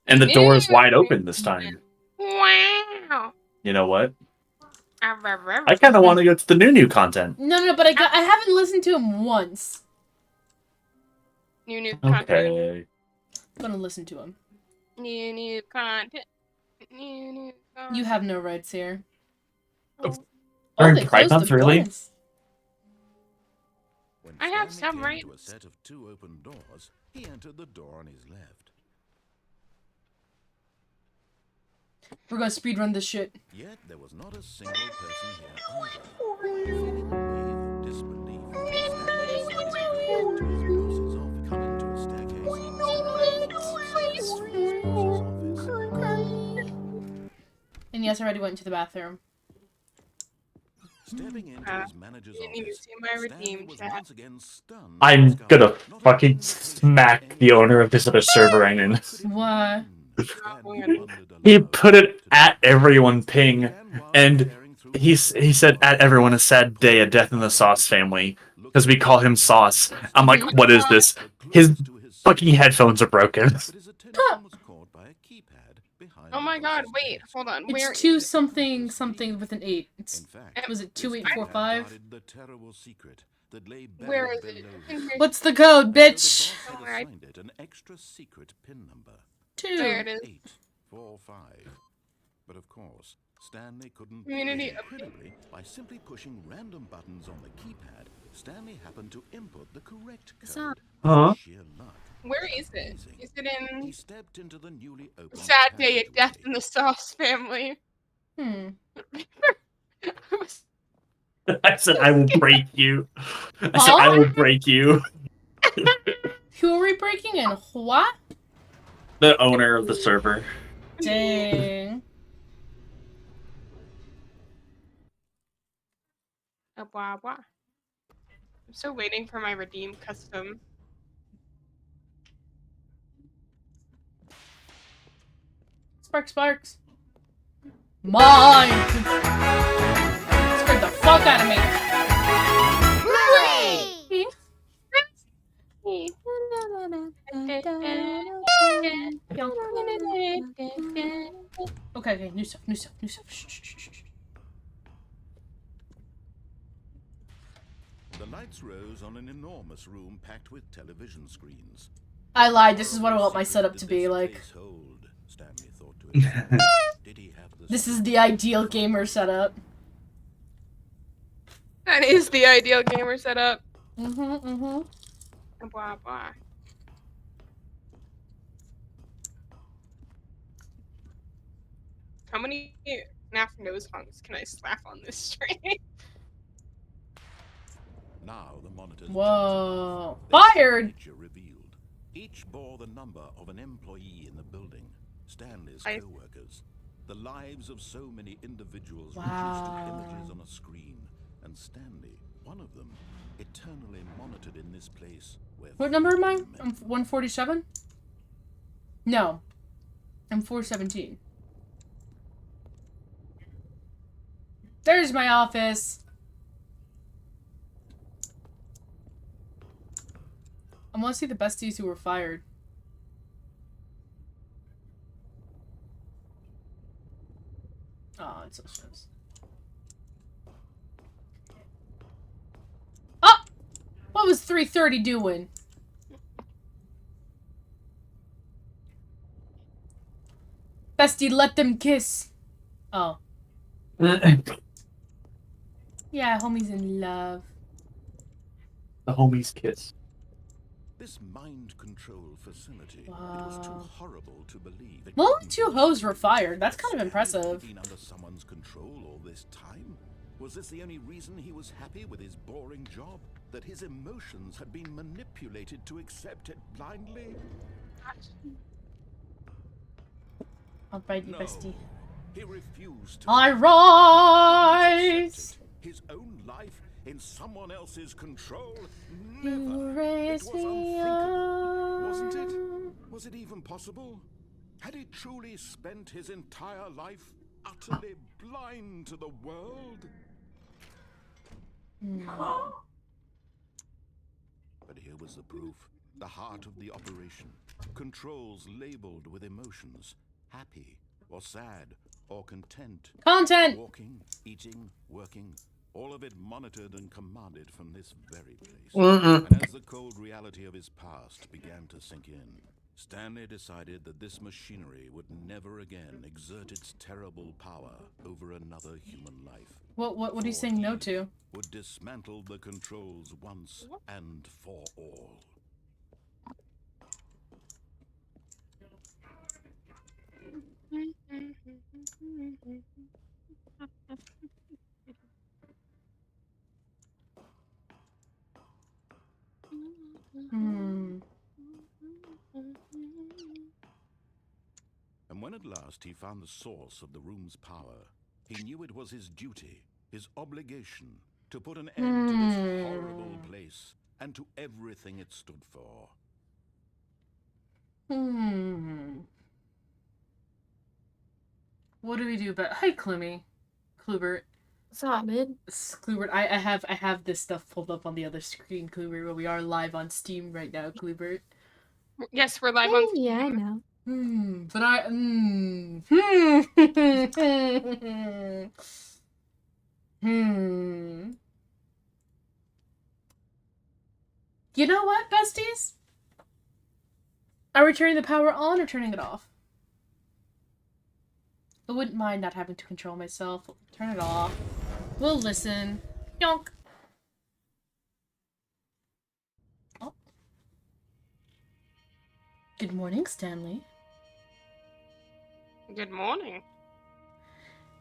Speaker 7: And the door is wide open this time.
Speaker 3: Wow.
Speaker 7: You know what?
Speaker 3: Ara.
Speaker 7: I kind of want to go to the new content.
Speaker 1: No, but I haven't listened to him once.
Speaker 3: New content.
Speaker 7: Okay.
Speaker 1: I'm gonna listen to him.
Speaker 3: New content. New content.
Speaker 1: You have no rights here.
Speaker 7: During
Speaker 1: they
Speaker 7: Pride
Speaker 1: closed
Speaker 7: Month,
Speaker 1: the
Speaker 7: really?
Speaker 1: doors.
Speaker 2: When
Speaker 3: I have
Speaker 2: Stanley
Speaker 3: some
Speaker 2: came to a
Speaker 3: rights.
Speaker 2: set of 2 open doors, he entered the door on his left.
Speaker 1: We're gonna speedrun this shit.
Speaker 2: Yet there was not a single person here either. Feeling a wave of disbelief, Stanley decided to go back to his boss's office. Coming to a staircase, Stanley found his boss's office.
Speaker 1: And yes, I already went to the bathroom.
Speaker 2: Stepping into his manager's
Speaker 3: didn't even
Speaker 2: office,
Speaker 3: see my
Speaker 2: Stanley
Speaker 3: redeem
Speaker 2: was
Speaker 3: chat.
Speaker 2: once again stunned.
Speaker 7: I'm
Speaker 2: discover
Speaker 7: gonna
Speaker 2: not
Speaker 7: fucking
Speaker 2: only
Speaker 7: smack the owner of this other server I'm in.
Speaker 1: What?
Speaker 7: He put it at everyone ping, and he said at everyone a sad day, a death in the Sauce family, because we call him Sauce. I'm like, what is this? His fucking headphones are broken.
Speaker 3: Oh my god, wait, hold on. Where
Speaker 1: It's 2 something with an 8. It's was it 2845?
Speaker 3: Where is it?
Speaker 1: What's the code, bitch?
Speaker 2: An extra secret pin number.
Speaker 1: 2.
Speaker 3: There it is.
Speaker 2: 845. But of course, Stanley couldn't
Speaker 3: Community
Speaker 2: play. Incredibly, by simply pushing random buttons on the keypad, Stanley happened to input the correct code.
Speaker 7: Huh?
Speaker 2: Sheer luck.
Speaker 3: Where is it? Is it
Speaker 2: He
Speaker 3: in
Speaker 2: stepped into the newly opened
Speaker 3: Sad Day at Death in
Speaker 2: passageway.
Speaker 3: the Sauce family?
Speaker 7: I said, I will break you. I said, I will break you.
Speaker 1: Who are we breaking in? What?
Speaker 7: The owner of the server.
Speaker 1: Dang.
Speaker 3: Blah blah. I'm still waiting for my redeem custom.
Speaker 1: Sparks. Mine! Scared the fuck out of me. Okay, new stuff. Shh.
Speaker 2: The lights rose on an enormous room packed with television screens.
Speaker 1: I lied, this is what I want my setup to be like.
Speaker 2: Stanley thought to himself. Did he have the
Speaker 1: This is the ideal gamer setup.
Speaker 3: That is the ideal gamer setup.
Speaker 1: Mm-hmm.
Speaker 3: Blah blah. How many NAF nose hunks can I slap on this stream?
Speaker 2: Now the monitors
Speaker 1: Whoa.
Speaker 2: jumped up.
Speaker 1: Fired!
Speaker 2: Their signature revealed. Each bore the number of an employee in the building. Stanley's
Speaker 3: I-
Speaker 2: co-workers. The lives of so many individuals
Speaker 1: Wow.
Speaker 2: reduced to images on a screen. And Stanley, one of them, eternally monitored in this place where
Speaker 1: What number am I?
Speaker 2: freedom
Speaker 1: I'm
Speaker 2: meant
Speaker 1: 147? No. I'm 417. There's my office. I want to see the besties who were fired. Oh, it still shows. Oh! What was 3:30 doing? Bestie, let them kiss. Oh.
Speaker 7: The
Speaker 1: Yeah, homie's in love.
Speaker 7: homies kiss.
Speaker 2: This mind control facility, it was too
Speaker 1: Wow.
Speaker 2: horrible to believe. It
Speaker 1: Well, only
Speaker 2: couldn't
Speaker 1: 2
Speaker 2: be
Speaker 1: hoes were
Speaker 2: true.
Speaker 1: fired. That's kind of
Speaker 2: Stanley
Speaker 1: impressive.
Speaker 2: been under someone's control all this time? Was this the only reason he was happy with his boring job? That his emotions had been manipulated to accept it blindly?
Speaker 1: I'll bite you,
Speaker 2: No.
Speaker 1: bestie.
Speaker 2: He refused to.
Speaker 1: I
Speaker 2: He
Speaker 1: rise!
Speaker 2: accepted his own life in someone else's control?
Speaker 1: You
Speaker 2: Never. It
Speaker 1: raise
Speaker 2: was
Speaker 1: me
Speaker 2: unthinkable. Wasn't
Speaker 1: up.
Speaker 2: it? Was it even possible? Had he truly spent his entire life utterly blind to the world? But here was the proof. The heart of the operation. Controls labeled with emotions. Happy, or sad, or content.
Speaker 1: Content!
Speaker 2: Walking, eating, working. All of it monitored and commanded from this very place. And as the cold reality of his past began to sink in, Stanley decided that this machinery would never again exert its terrible power over another human life.
Speaker 1: What are you
Speaker 2: For
Speaker 1: saying no
Speaker 2: he
Speaker 1: to?
Speaker 2: would dismantle the controls once and for all.
Speaker 1: Hmm.
Speaker 2: And when at last he found the source of the room's power, he knew it was his duty, his obligation, to put an end to this horrible place and to everything it stood for.
Speaker 1: What do we do about... Hi, Klumi. Klubert.
Speaker 10: What's up, man?
Speaker 1: Klubert, I have this stuff pulled up on the other screen, Klubert, but we are live on Steam right now, Klubert.
Speaker 3: Yes, we're live on.
Speaker 10: Yeah, I know.
Speaker 1: But I... You know what, besties? Are we turning the power on or turning it off? I wouldn't mind not having to control myself. Turn it off. We'll listen. Yonk. Oh. Good morning, Stanley.
Speaker 3: Good morning.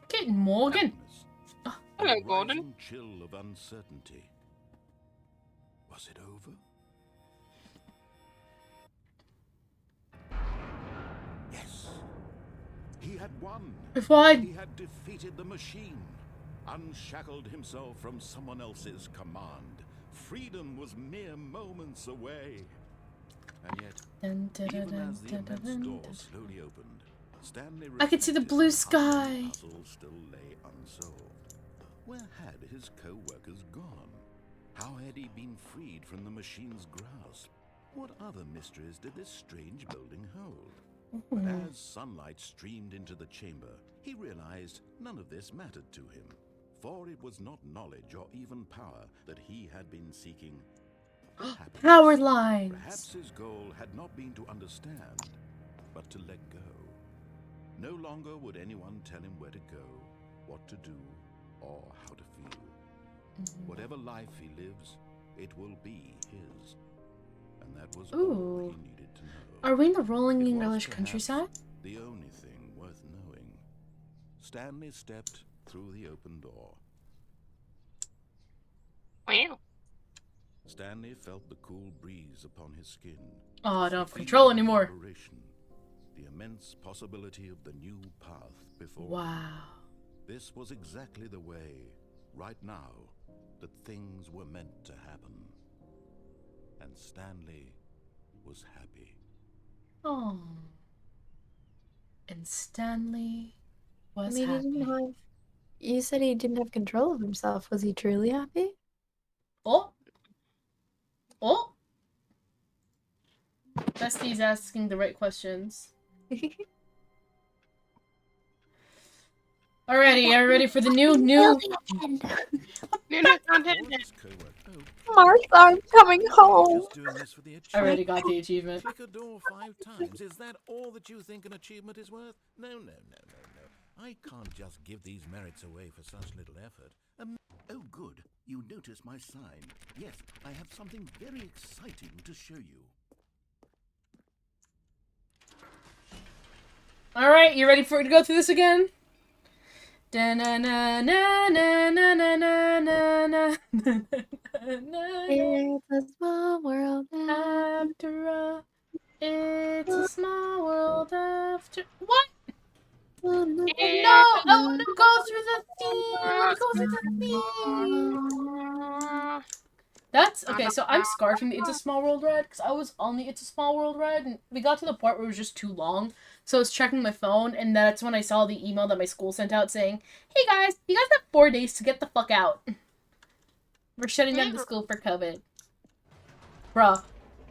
Speaker 1: Good morning.
Speaker 2: Darkness,
Speaker 3: Hello,
Speaker 2: a
Speaker 3: Gordon.
Speaker 2: rising chill of uncertainty. Was it over? Yes. He had won.
Speaker 1: If I...
Speaker 2: He had defeated the machine, unshackled himself from someone else's command. Freedom was mere moments away. And yet, even as the immense door slowly opened, Stanley
Speaker 1: I could see the
Speaker 2: reflected
Speaker 1: blue
Speaker 2: on how
Speaker 1: sky.
Speaker 2: many puzzles still lay unsolved. Where had his co-workers gone? How had he been freed from the machine's grasp? What other mysteries did this strange building hold? But as sunlight streamed into the chamber, he realized none of this mattered to him, for it was not knowledge or even power that he had been seeking. but happiness.
Speaker 1: Power lines.
Speaker 2: Perhaps his goal had not been to understand, but to let go. No longer would anyone tell him where to go, what to do, or how to feel. Whatever life he lives, it will be his. And that was all
Speaker 1: Ooh.
Speaker 2: he needed to know.
Speaker 1: Are we in the rolling
Speaker 2: It was
Speaker 1: English
Speaker 2: perhaps
Speaker 1: countryside?
Speaker 2: the only thing worth knowing. Stanley stepped through the open door.
Speaker 3: Wow.
Speaker 2: Stanley felt the cool breeze upon his skin.
Speaker 1: Oh, I don't
Speaker 2: The
Speaker 1: have control
Speaker 2: feeling of
Speaker 1: anymore.
Speaker 2: liberation, the immense possibility of the new path before him.
Speaker 1: Wow.
Speaker 2: This was exactly the way, right now, that things were meant to happen. And Stanley was happy.
Speaker 1: Oh. And Stanley
Speaker 10: I
Speaker 1: was
Speaker 10: mean, he
Speaker 1: happy.
Speaker 10: didn't have. You said he didn't have control of himself. Was he truly happy?
Speaker 1: Oh. Oh. Bestie's asking the right questions. Alrighty, are you ready for the new?
Speaker 3: New content.
Speaker 10: Martha, I'm coming home.
Speaker 2: Just doing this for the
Speaker 1: I already
Speaker 2: achievement.
Speaker 1: got the achievement.
Speaker 2: Click a door 5 times. Is that all that you think an achievement is worth? No. I can't just give these merits away for such little effort. Oh, good. You notice my sign. Yes, I have something very exciting to show you.
Speaker 1: Alright, you ready for to go through this again? Da-na-na-na-na-na-na-na-na-na.
Speaker 10: It's a small world.
Speaker 1: After all, it's a small world after... What? No, I want to go through the theme. I want to go through the theme. That's okay. So I'm scarred from the It's a Small World ride because I was on the It's a Small World ride, and we got to the part where it was just too long. So I was checking my phone, and that's when I saw the email that my school sent out saying, "Hey guys, you guys have 4 days to get the fuck out. We're shutting down the school for COVID." Bruh,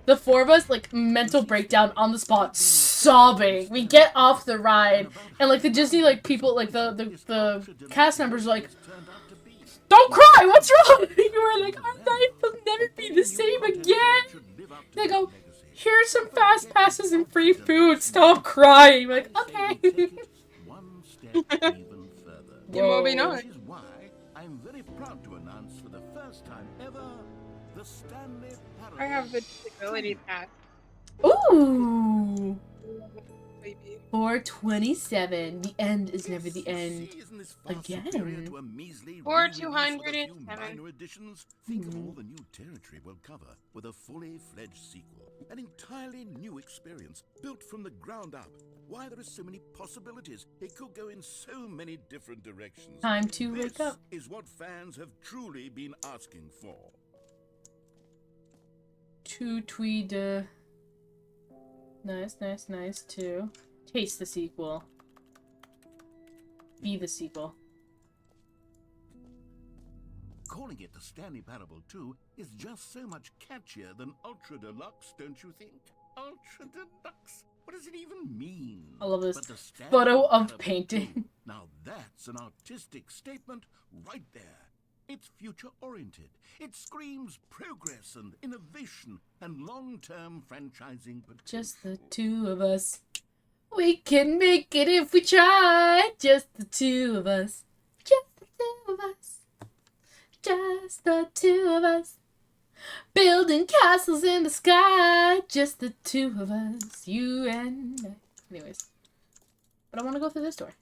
Speaker 1: the 4 of us, like, mental breakdown on the spot, sobbing. We get off the ride, and, like, the Disney, like, people, like, the cast members, like, "Don't cry! What's wrong?" You were like, "Our life will never be the same again." They go, "Here's some fast passes and free food. Stop crying." We're like, "Okay."
Speaker 2: One step even further.
Speaker 3: Moving on.
Speaker 2: Which is why I'm very proud to announce for the first time ever the Stanley Parable.
Speaker 3: I have the disability pass.
Speaker 1: Ooh.
Speaker 3: Baby.
Speaker 1: 427. The end is never the end. Again.
Speaker 3: Or 207.
Speaker 2: Minor additions. Think of all the new territory we'll cover with a fully fledged sequel. An entirely new experience built from the ground up. Why, there are so many possibilities. It could go in so many different directions.
Speaker 1: Time to wake up.
Speaker 2: This is what fans have truly been asking for.
Speaker 1: To tweed. Nice too. Taste the sequel. Be the sequel.
Speaker 2: Calling it the Stanley Parable 2 is just so much catchier than Ultra Deluxe, don't you think? Ultra Deluxe? What does it even mean?
Speaker 1: I love this
Speaker 2: But the Stanley
Speaker 1: photo of
Speaker 2: Parable
Speaker 1: painting.
Speaker 2: 2, now that's an artistic statement right there. It's future-oriented. It screams progress and innovation and long-term franchising potential.
Speaker 1: Just the 2 of us. We can make it if we try. Just the 2 of us. Just the 2 of us. Just the 2 of us. Building castles in the sky. Just the 2 of us. You and I. Anyways. But I want to go through this door.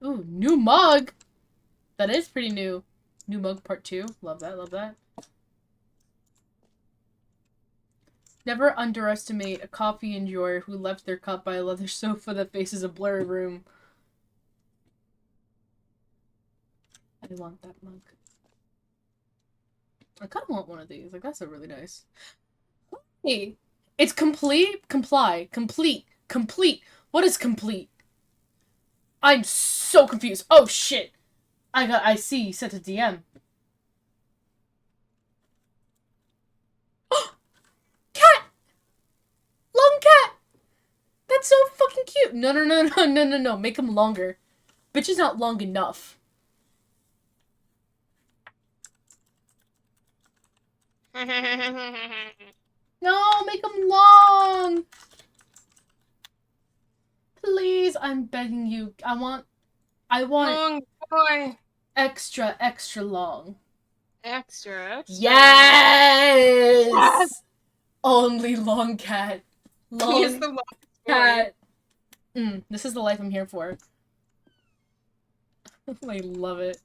Speaker 1: Ooh, new mug! That is pretty new. New mug part 2. Love that, love that. Never underestimate a coffee enjoyer who left their cup by a leather sofa that faces a blurry room. I want that mug. I kind of want one of these. Like, that's a really nice. Hey, it's complete. Comply. Complete. Complete. What is complete? I'm so confused. Oh shit. I see. You sent a DM. Cat! Long cat! That's so fucking cute. No. Make him longer. Bitch is not long enough. No, make him long! Please, I'm begging you. I want
Speaker 3: Long boy.
Speaker 1: extra long.
Speaker 3: Extra.
Speaker 1: Yes! Only long cat. Long
Speaker 3: He's the longest boy.
Speaker 1: cat. This is the life I'm here for. I love it.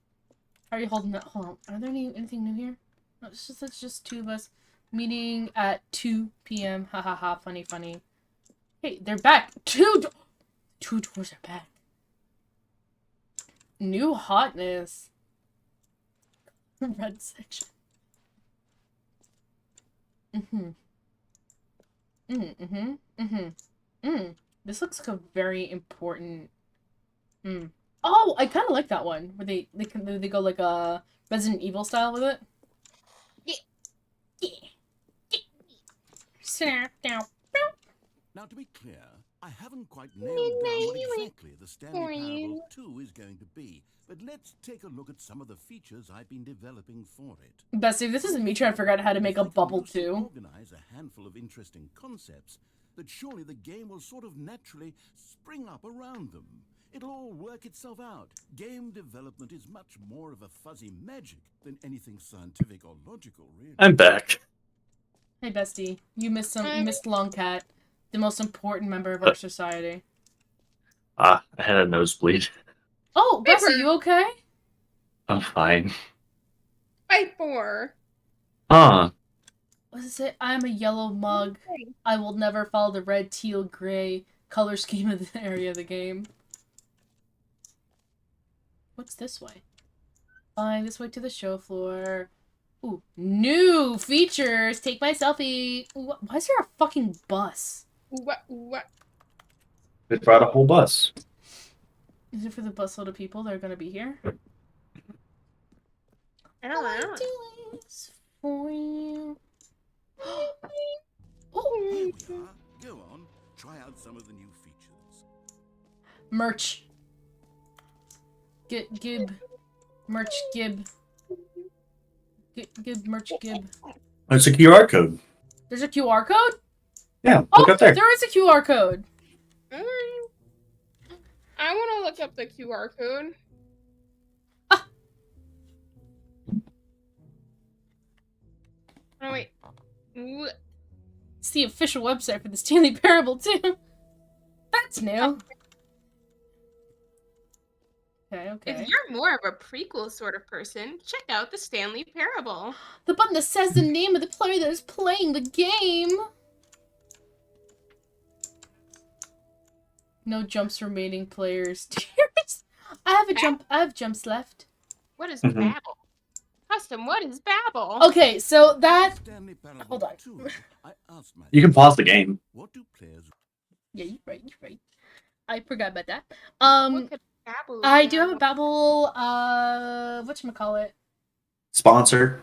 Speaker 1: How are you holding that? Hold on. Are there anything new here? No, it's just 2 of us meeting at 2 p.m. Ha ha ha. Funny. Hey, they're back. 2 doors are back. New hotness. Red section. This looks like a very important. Oh, I kind of like that one where they go like a Resident Evil style with it. Yeah. Snap down.
Speaker 2: Now, to be clear, I haven't quite nailed down what exactly the Stanley Parable 2 is going to be, but let's take a look at some of the features I've been developing for it.
Speaker 1: Bestie, this isn't me trying to figure out how to make a bubble too.
Speaker 2: Organize a handful of interesting concepts, that surely the game will sort of naturally spring up around them. It'll all work itself out. Game development is much more of a fuzzy magic than anything scientific or logical, really.
Speaker 7: I'm back.
Speaker 1: Hey, Bestie, you missed Longcat, the most important member of our society.
Speaker 7: I had a nosebleed.
Speaker 1: Oh, Bestie, you okay?
Speaker 7: I'm fine.
Speaker 3: Fight for.
Speaker 7: Huh.
Speaker 1: What does it say? I am a yellow mug. I will never follow the red, teal, gray color scheme of the area of the game. What's this way? Fine, this way to the show floor. Ooh, new features! Take my selfie! Why is there a fucking bus?
Speaker 3: What?
Speaker 7: They brought a whole bus.
Speaker 1: Is it for the busload of people that are gonna be here?
Speaker 3: I don't know.
Speaker 1: I do this for you.
Speaker 2: Here
Speaker 1: Oh,
Speaker 2: we are. Go on, try out some of the new features.
Speaker 1: merch. Gib. Merch gib. Gib merch gib.
Speaker 7: It's a QR code.
Speaker 1: There's a QR code?
Speaker 7: Yeah, look up there.
Speaker 1: There is a QR code.
Speaker 3: I want to look up the QR code. Oh, wait.
Speaker 1: It's the official website for the Stanley Parable, too. That's new. Okay.
Speaker 3: If you're more of a prequel sort of person, check out the Stanley Parable.
Speaker 1: The button that says the name of the player that is playing the game. No jumps remaining players. I have jumps left.
Speaker 3: What is Babel? Custom, what is Babel?
Speaker 1: Okay, so that... Hold on.
Speaker 7: You can pause the game.
Speaker 2: What do players...
Speaker 1: Yeah, you're right. I forgot about that.
Speaker 3: What could Babel
Speaker 1: I
Speaker 3: be?
Speaker 1: do have a Babel, whatchamacallit,
Speaker 7: Sponsor.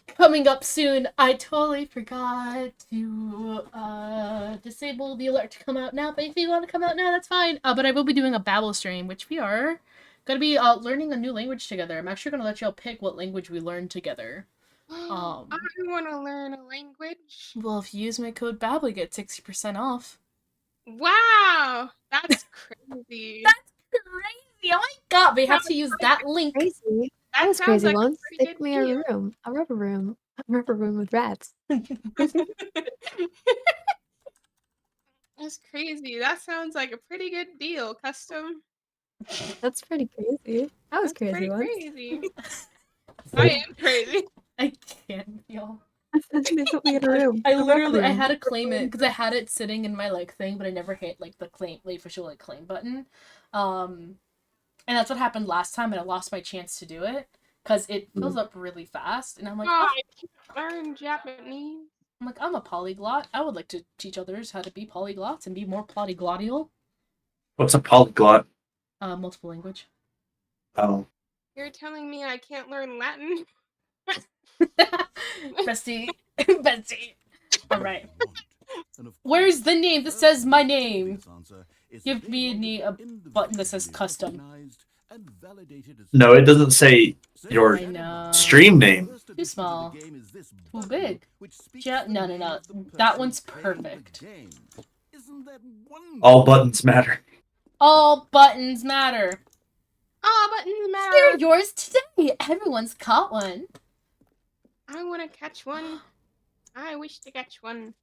Speaker 1: coming up soon. I totally forgot to disable the alert to come out now, but if you want to come out now, that's fine. But I will be doing a Babel stream, which we are gonna be learning a new language together. I'm actually gonna let y'all pick what language we learn together.
Speaker 3: I want to learn a language.
Speaker 1: Well, if you use my code Babel, you get 60% off.
Speaker 3: Wow, that's crazy.
Speaker 1: That's crazy! Oh my god, we have to use that link.
Speaker 10: Crazy.
Speaker 3: That
Speaker 10: That was
Speaker 3: sounds
Speaker 10: crazy
Speaker 3: like a
Speaker 10: once.
Speaker 3: pretty
Speaker 10: Stick
Speaker 3: good
Speaker 10: me
Speaker 3: deal.
Speaker 10: a rubber room with rats.
Speaker 3: That's crazy. That sounds like a pretty good deal, Custom.
Speaker 10: That's pretty crazy. That was
Speaker 3: That's
Speaker 10: crazy
Speaker 3: pretty
Speaker 10: once.
Speaker 3: crazy. I am crazy.
Speaker 1: I can't, y'all.
Speaker 10: They put me in a room.
Speaker 1: I
Speaker 10: a rubber
Speaker 1: literally, I
Speaker 10: room.
Speaker 1: had to claim it because I had it sitting in my like thing, but I never hit like the official like claim button. And that's what happened last time, and I lost my chance to do it because it fills up really fast. And I'm like,
Speaker 3: Oh,
Speaker 1: oh.
Speaker 3: I can't learn Japanese.
Speaker 1: I'm a polyglot. I would like to teach others how to be polyglots and be more polyglottal.
Speaker 7: What's a polyglot?
Speaker 1: Multiple language.
Speaker 7: Oh.
Speaker 3: You're telling me I can't learn Latin?
Speaker 1: Bestie. Bestie. All right. Where's the name that says my name? Give me a button that says custom.
Speaker 7: No, it doesn't say your
Speaker 1: I know.
Speaker 7: stream name.
Speaker 1: Too small. Too big. No. That one's perfect.
Speaker 7: All buttons matter.
Speaker 1: All buttons matter.
Speaker 3: Oh, buttons matter.
Speaker 1: They're yours today. Everyone's caught one.
Speaker 3: I want to catch one. I wish to catch one.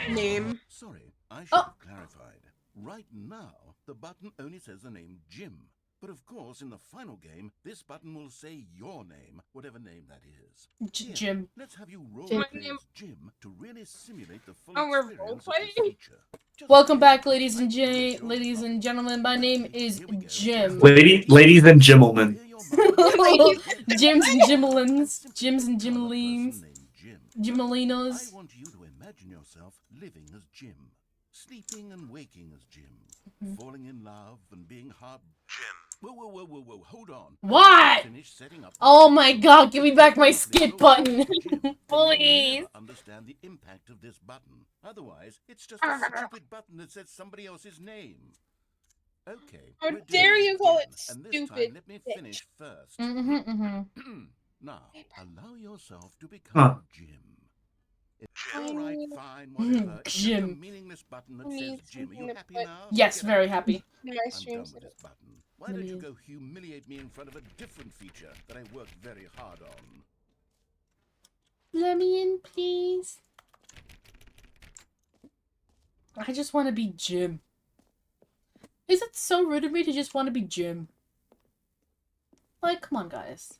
Speaker 3: Name.
Speaker 2: Sorry, I should
Speaker 1: Oh.
Speaker 2: have clarified. Right now, the button only says the name Jim. But of course, in the final game, this button will say your name, whatever name that is. Here,
Speaker 1: Jim.
Speaker 2: Let's have you roll
Speaker 10: Jim.
Speaker 2: play as Jim to really simulate the full
Speaker 3: Oh, we're
Speaker 2: experience of this
Speaker 3: role-playing?
Speaker 2: feature. Just
Speaker 1: Welcome
Speaker 2: in
Speaker 1: back,
Speaker 2: case
Speaker 1: ladies and
Speaker 2: you like to
Speaker 1: ladies
Speaker 2: make
Speaker 1: and gentlemen. My name is
Speaker 2: Here we go.
Speaker 1: Jim.
Speaker 7: Ladies and gentlemen.
Speaker 1: Jims and Jimelins. Jims and Jimelines.
Speaker 2: Jim.
Speaker 1: Jimelinos.
Speaker 2: I want you to imagine yourself living as Jim, sleeping and waking as Jim, falling in love and being hard. Jim. Whoa, hold on.
Speaker 1: What?
Speaker 2: Finish setting up.
Speaker 1: Oh my god, give me back my skip button. Please.
Speaker 2: Never understand the impact of this button. Otherwise, it's just a stupid button that says somebody else's name. Okay.
Speaker 3: How
Speaker 2: we're doing
Speaker 3: dare
Speaker 2: it
Speaker 3: you call
Speaker 2: again,
Speaker 3: it
Speaker 2: and this time,
Speaker 3: stupid,
Speaker 2: let me
Speaker 3: bitch.
Speaker 2: finish first. Now, allow yourself to become Jim. Alright, fine, whatever. It's just a
Speaker 1: Jim.
Speaker 2: meaningless button that
Speaker 3: I
Speaker 2: says
Speaker 3: need
Speaker 2: Jim. Are you
Speaker 3: something to
Speaker 2: happy
Speaker 3: put
Speaker 2: now?
Speaker 1: Yes,
Speaker 2: Get
Speaker 1: very
Speaker 2: out.
Speaker 1: happy.
Speaker 3: My
Speaker 2: I'm done
Speaker 3: streams.
Speaker 2: with this button. Why
Speaker 1: Let
Speaker 2: don't
Speaker 1: me
Speaker 2: you
Speaker 1: use-
Speaker 2: go humiliate me in front of a different feature that I worked very hard on?
Speaker 1: Let me in, please. I just want to be Jim. Is it so rude of me to just want to be Jim? Like, come on, guys.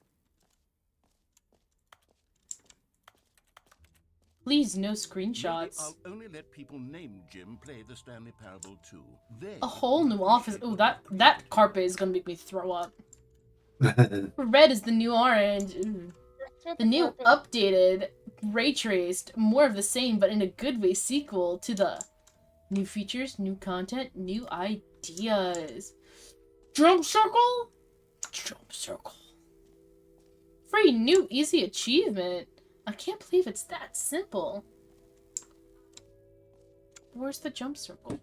Speaker 1: Please, no
Speaker 2: Maybe
Speaker 1: screenshots.
Speaker 2: I'll only let people named Jim play the Stanley Parable 2.
Speaker 1: A whole new office. Ooh, that carpet is gonna make me throw up.
Speaker 7: Oh.
Speaker 1: Red is the new orange. Ooh. The new updated, ray traced, more of the same, but in a good way sequel to the new features, new content, new ideas. Jump circle? Jump circle. Free new easy achievement. I can't believe it's that simple. Where's the jump circle?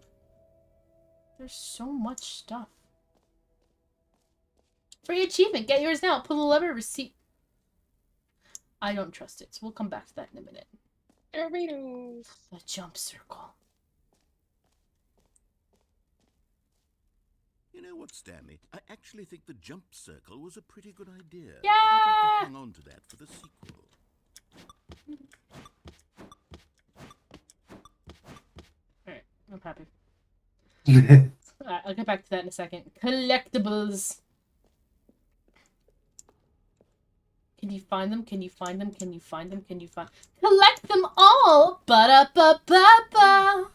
Speaker 1: There's so much stuff. Free achievement. Get yours now. Pull the lever. Receipt. I don't trust it, so we'll come back to that in a minute.
Speaker 3: Doritos.
Speaker 1: The jump circle.
Speaker 2: You know what, Stanley? I actually think the jump circle was a pretty good idea.
Speaker 1: Yeah!
Speaker 2: I'd like to hang on to that for the sequel.
Speaker 1: Alright, I'm happy. Alright, I'll get back to that in a second. Collectibles. Can you find them? Can you find them? Can you find them? Can you find... Collect them all! Ba-da-ba-ba-ba!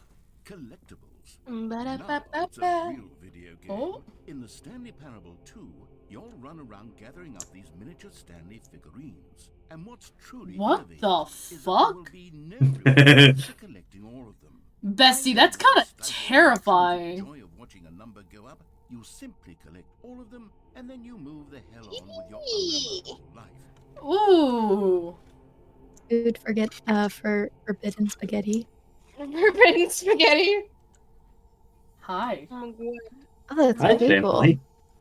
Speaker 2: Collectibles.
Speaker 3: Ba-da-ba-ba-ba.
Speaker 2: Now it's a real video game.
Speaker 1: Oh.
Speaker 2: In the Stanley Parable 2, you'll run around gathering up these miniature Stanley figurines. And what's truly
Speaker 1: What
Speaker 2: innovative
Speaker 1: the
Speaker 2: is that
Speaker 1: fuck?
Speaker 2: there will be no reward for collecting all of them.
Speaker 1: Bestie, that's kind of terrifying.
Speaker 2: The joy of watching a number go up, you simply collect all of them, and then you move the hell on with your unremarkable life.
Speaker 1: Ooh.
Speaker 10: Food for forbidden spaghetti.
Speaker 3: Forbidden spaghetti.
Speaker 1: Hi.
Speaker 3: Oh, good.
Speaker 10: Oh, that's
Speaker 7: Hi,
Speaker 10: pretty cool.
Speaker 7: Stanley.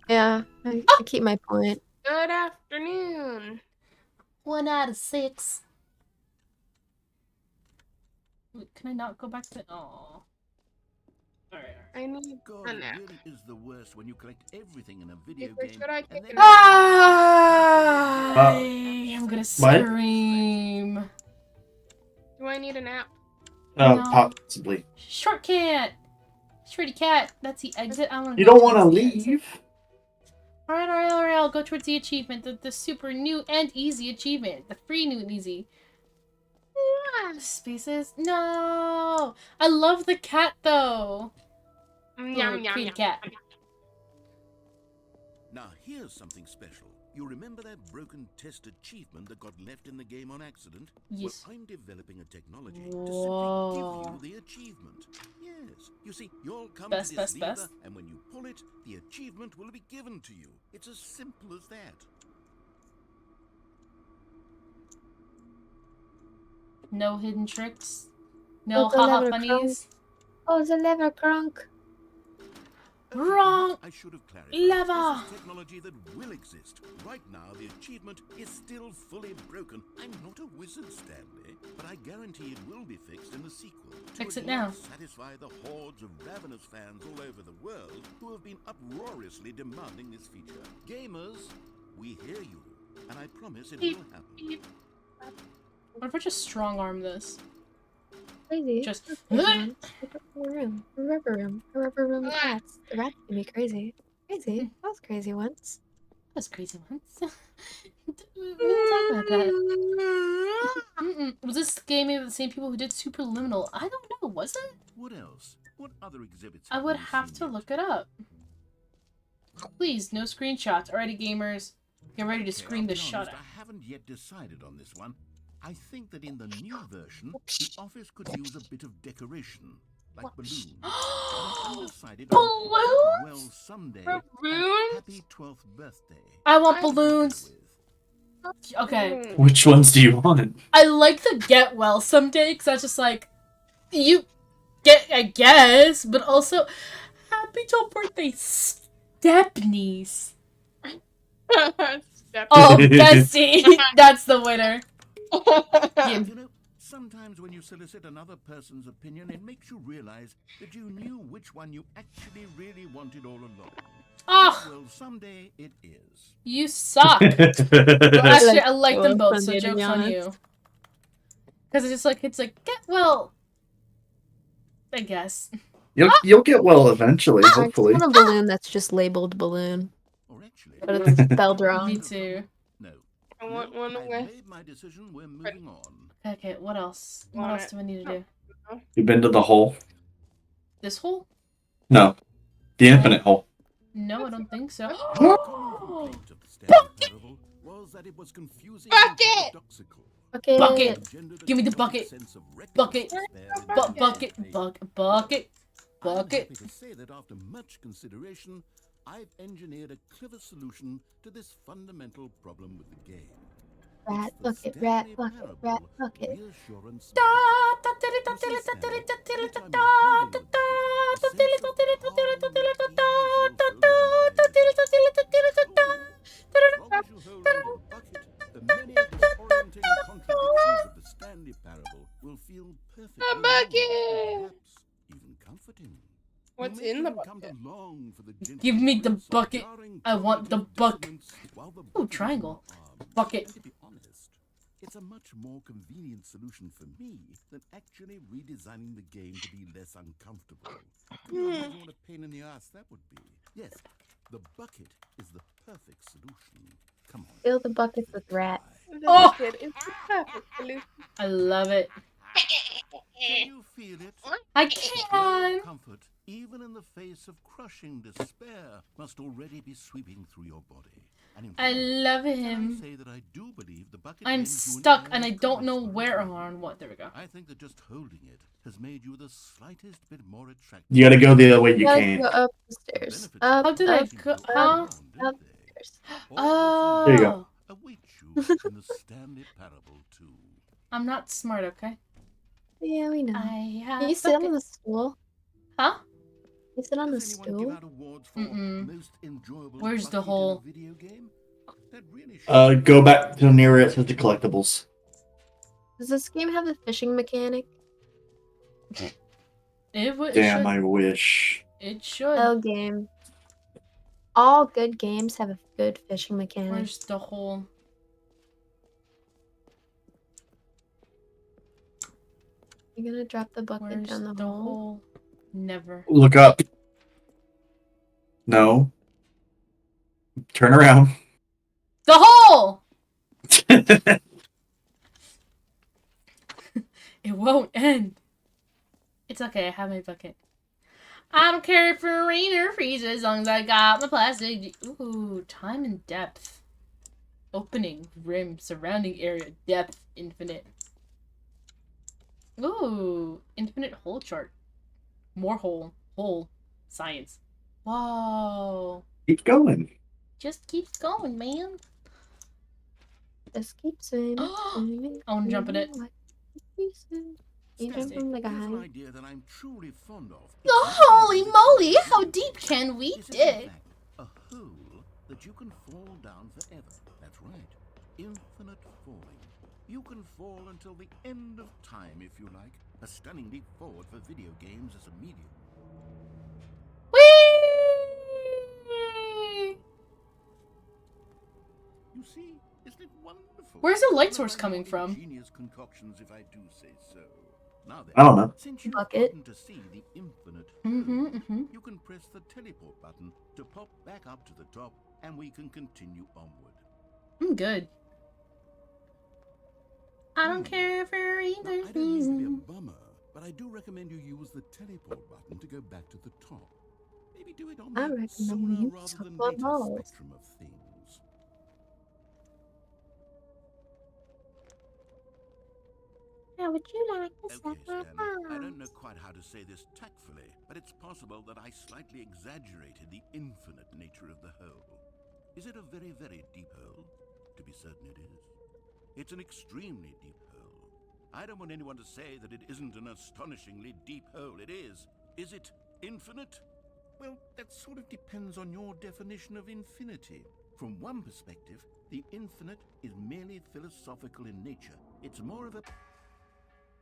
Speaker 10: Yeah, I keep my point.
Speaker 3: Good afternoon.
Speaker 1: 1 out of 6. Wait, can I not go back to... Aww. Alright.
Speaker 3: I need
Speaker 2: God,
Speaker 3: a
Speaker 2: it
Speaker 3: nap.
Speaker 2: really is the worst when you collect everything in a video
Speaker 3: Where
Speaker 2: game.
Speaker 3: should I
Speaker 2: and
Speaker 3: take
Speaker 2: then
Speaker 3: it?
Speaker 1: I'm gonna
Speaker 7: What?
Speaker 1: scream.
Speaker 3: Do I need a nap?
Speaker 1: No.
Speaker 7: Possibly.
Speaker 1: Short cat. Shorty cat. That's the exit. I want to.
Speaker 7: You don't want to leave?
Speaker 1: Alright, I'll go towards the achievement. The super new and easy achievement. The free new and easy. Spaces? No! I love the cat though.
Speaker 3: Yum, yum,
Speaker 1: Pretty
Speaker 3: yum.
Speaker 1: cat.
Speaker 2: Now here's something special. You remember that broken test achievement that got left in the game on accident?
Speaker 1: Yes.
Speaker 2: Well, I'm developing a technology to
Speaker 1: Whoa.
Speaker 2: simply give you the achievement. Yes. You see, you'll come
Speaker 1: Best,
Speaker 2: to this
Speaker 1: best,
Speaker 2: lever,
Speaker 1: best.
Speaker 2: and when you pull it, the achievement will be given to you. It's as simple as that.
Speaker 1: No hidden tricks. No
Speaker 10: Oh, the
Speaker 1: haha
Speaker 10: lever
Speaker 1: funnies.
Speaker 10: Oh, the lever crunk.
Speaker 2: Okay,
Speaker 1: Wrong
Speaker 2: perhaps I should have clarified.
Speaker 1: lever.
Speaker 2: This is technology that will exist. Right now, the achievement is still fully broken. I'm not a wizard, Stanley, but I guarantee it will be fixed in the sequel.
Speaker 1: Fix
Speaker 2: To
Speaker 1: it
Speaker 2: at
Speaker 1: now.
Speaker 2: least satisfy the hordes of ravenous fans all over the world who have been uproariously demanding this feature. Gamers, we hear you, and I promise it will happen.
Speaker 1: What if I just strong arm this?
Speaker 10: Crazy.
Speaker 1: Just.
Speaker 10: Crazy ones. Look up in the room. A rubber room. A rubber room with rats. The rats can be crazy. Crazy. That was crazy once.
Speaker 1: That's crazy once. We didn't talk about that. Was this game made by the same people who did Superliminal? I don't know. Was it?
Speaker 2: What else? What other exhibits
Speaker 1: I
Speaker 2: have
Speaker 1: would
Speaker 2: you
Speaker 1: have
Speaker 2: seen
Speaker 1: to
Speaker 2: yet?
Speaker 1: look it up. Please, no screenshots. Alrighty, gamers. Get ready to
Speaker 2: Okay,
Speaker 1: scream
Speaker 2: I'll
Speaker 1: the
Speaker 2: be
Speaker 1: shot
Speaker 2: honest,
Speaker 1: out.
Speaker 2: I haven't yet decided on this one. I think that in the new version, the office could use a bit of decoration, like balloons. But I'm undecided on
Speaker 1: Balloons?
Speaker 2: well, someday.
Speaker 3: Balloons?
Speaker 2: Happy 12th birthday.
Speaker 1: I want balloons. Okay.
Speaker 7: Which ones do you want?
Speaker 1: I like the get well someday because that's just like, you get, I guess, but also, happy 12th birthday, Stepnies. Oh, Bessie! That's the winner.
Speaker 2: You know, sometimes when you solicit another person's opinion, it makes you realize that you knew which one you actually really wanted all along.
Speaker 1: Oh,
Speaker 2: Well, someday it is.
Speaker 1: you suck. Well, actually, I like them both, so
Speaker 10: Sunday, to be
Speaker 1: joke's on
Speaker 10: honest.
Speaker 1: you. Because it's like, get well, I guess.
Speaker 7: You'll get well eventually,
Speaker 10: I
Speaker 7: hopefully.
Speaker 10: just want a balloon that's just labeled balloon,
Speaker 2: Or actually,
Speaker 10: but it's spelled wrong.
Speaker 1: Me too.
Speaker 2: no.
Speaker 3: I want one
Speaker 2: I've
Speaker 3: with.
Speaker 2: made my decision. We're moving on.
Speaker 1: Okay, what else? What
Speaker 3: Want
Speaker 1: else
Speaker 3: it.
Speaker 1: do we need to do?
Speaker 7: You've been to the hole?
Speaker 1: This hole?
Speaker 7: No. The infinite hole.
Speaker 1: No, I don't think so.
Speaker 2: A common complaint of the Stanley Parable was that it was confusing and
Speaker 3: Bucket!
Speaker 2: paradoxical.
Speaker 10: Okay.
Speaker 1: Bucket!
Speaker 2: Engendered a
Speaker 1: Give me the
Speaker 2: chaotic
Speaker 1: bucket.
Speaker 2: sense of reckless
Speaker 1: Bucket.
Speaker 2: despair in
Speaker 3: Bucket.
Speaker 1: Bucket,
Speaker 2: the
Speaker 1: bucket.
Speaker 2: I'm happy to say that after much consideration, I've engineered a clever solution to this fundamental problem with the game.
Speaker 10: Rat
Speaker 2: It's the
Speaker 10: bucket, rat
Speaker 2: Stanley
Speaker 10: bucket,
Speaker 2: Parable
Speaker 10: rat bucket.
Speaker 2: Reassurance
Speaker 1: Da,
Speaker 2: Bucket.
Speaker 1: da, da, da,
Speaker 2: You see,
Speaker 1: da, da,
Speaker 2: Stanley,
Speaker 1: da, da,
Speaker 2: every
Speaker 1: da,
Speaker 2: time
Speaker 1: da,
Speaker 2: you're holding
Speaker 1: da,
Speaker 2: the bucket, a sense of calm, ease will fill your mind. As long as you hold on to the bucket, the many disorienting contradictions of the Stanley Parable will feel perfectly
Speaker 3: A
Speaker 2: normal,
Speaker 3: bucket!
Speaker 2: perhaps even comforting.
Speaker 3: What's
Speaker 2: You may
Speaker 3: in the
Speaker 2: even come to
Speaker 3: bucket?
Speaker 2: long for the gentle
Speaker 1: Give me the
Speaker 2: breeze of
Speaker 1: bucket.
Speaker 2: jarring
Speaker 1: I want the
Speaker 2: cognitive
Speaker 1: bucket.
Speaker 2: dissonance while the
Speaker 1: Ooh,
Speaker 2: bucket is in
Speaker 1: triangle.
Speaker 2: your arms.
Speaker 1: Bucket.
Speaker 2: And to be honest, it's a much more convenient solution for me than actually redesigning the game to be less uncomfortable. You imagine what a pain in the ass that would be. Yes, the bucket is the perfect solution. Come on.
Speaker 10: Fill the buckets
Speaker 2: give it
Speaker 10: with
Speaker 2: a
Speaker 10: rat.
Speaker 2: try.
Speaker 3: The
Speaker 1: Oh!
Speaker 3: bucket is the perfect solution.
Speaker 1: I love it.
Speaker 2: Can you feel it?
Speaker 1: I
Speaker 2: The
Speaker 1: can.
Speaker 2: glow of comfort, even in the face of crushing despair, must already be sweeping through your body. And in
Speaker 1: I
Speaker 2: fact,
Speaker 1: love
Speaker 2: can I
Speaker 1: him.
Speaker 2: say that I do believe the bucket
Speaker 1: I'm
Speaker 2: lends you an
Speaker 1: stuck
Speaker 2: air
Speaker 1: and I
Speaker 2: of
Speaker 1: don't know
Speaker 2: promise for
Speaker 1: where
Speaker 2: recovery.
Speaker 1: or on what. There we go.
Speaker 2: I think that just holding it has made you the slightest bit more attractive.
Speaker 7: You gotta go the other way you
Speaker 10: Gotta
Speaker 7: can.
Speaker 10: go up the
Speaker 2: The
Speaker 10: stairs.
Speaker 2: benefits
Speaker 10: Up,
Speaker 1: How did I
Speaker 10: up,
Speaker 1: go?
Speaker 2: seem to
Speaker 1: Huh?
Speaker 2: outweigh, don't
Speaker 10: up
Speaker 2: they?
Speaker 10: stairs.
Speaker 2: All
Speaker 7: There you go.
Speaker 1: Oh,
Speaker 2: await you in the Stanley Parable too.
Speaker 1: I'm not smart, okay?
Speaker 10: Yeah, we know.
Speaker 1: I have
Speaker 10: Can you sit on
Speaker 1: bucket.
Speaker 10: the stool?
Speaker 1: Huh?
Speaker 10: Can you sit on the
Speaker 2: Does anyone give
Speaker 10: stool?
Speaker 2: out awards for
Speaker 1: Mm-mm.
Speaker 2: most enjoyable
Speaker 1: Where's the
Speaker 2: bucket in a
Speaker 1: hole?
Speaker 2: video game? That really should
Speaker 7: Go back to near it to the collectibles.
Speaker 10: Does this game have a fishing mechanic?
Speaker 1: It
Speaker 7: Damn,
Speaker 1: should.
Speaker 7: I wish.
Speaker 1: It should.
Speaker 10: Oh, game. All good games have a good fishing mechanic.
Speaker 1: Where's the hole?
Speaker 10: You're gonna drop the bucket
Speaker 1: Where's
Speaker 10: down the hole?
Speaker 1: Never.
Speaker 7: Look up. No. Turn around.
Speaker 1: The hole! It won't end. It's okay, I have my bucket. I don't care if it rain or freeze as long as I got my plastic. Ooh, time and depth. Opening, rim, surrounding area, depth, infinite. Ooh, infinite hole chart. More hole, science. Whoa.
Speaker 7: Keep going.
Speaker 1: Just keeps going, man.
Speaker 10: Just keep swimming, swimming.
Speaker 1: I wanna jump in it.
Speaker 10: You jump
Speaker 2: Stanley,
Speaker 10: from like a
Speaker 2: here's an
Speaker 10: high.
Speaker 2: idea that I'm truly fond of.
Speaker 1: Oh, holy moly, how deep can we
Speaker 2: This is, in
Speaker 1: dig?
Speaker 2: fact, a hole that you can fall down forever. That's right. Infinite falling. You can fall until the end of time, if you like. A stunning leap forward for video games as a medium.
Speaker 1: Whee!
Speaker 2: You see, isn't it wonderful?
Speaker 1: Where's the light
Speaker 2: One of
Speaker 1: source
Speaker 2: my
Speaker 1: coming
Speaker 2: more
Speaker 1: from?
Speaker 2: ingenious concoctions, if I do say so. Now then,
Speaker 7: I don't know.
Speaker 2: since you've
Speaker 10: Bucket.
Speaker 2: gotten to see the infinite
Speaker 1: Mm-hmm.
Speaker 2: you can press the teleport button to pop back up to the top, and we can continue onward.
Speaker 1: I'm good. I don't care if it rains
Speaker 2: Now,
Speaker 1: or
Speaker 2: I don't mean to be a
Speaker 1: freezes.
Speaker 2: bummer, but I do recommend you use the teleport button to go back to the top. Maybe do it on
Speaker 10: I
Speaker 2: the
Speaker 10: recommend
Speaker 2: sooner
Speaker 10: you
Speaker 2: rather
Speaker 10: suck
Speaker 2: than
Speaker 10: my
Speaker 2: later
Speaker 10: balls.
Speaker 2: spectrum of things.
Speaker 10: How would you like to suck
Speaker 2: Okay,
Speaker 10: my
Speaker 2: Stanley, I
Speaker 10: thumb?
Speaker 2: don't know quite how to say this tactfully, but it's possible that I slightly exaggerated the infinite nature of the hole. Is it a very, very deep hole? To be certain it is. It's an extremely deep hole. I don't want anyone to say that it isn't an astonishingly deep hole. It is. Is it infinite? Well, that sort of depends on your definition of infinity. From one perspective, the infinite is merely philosophical in nature. It's more of a...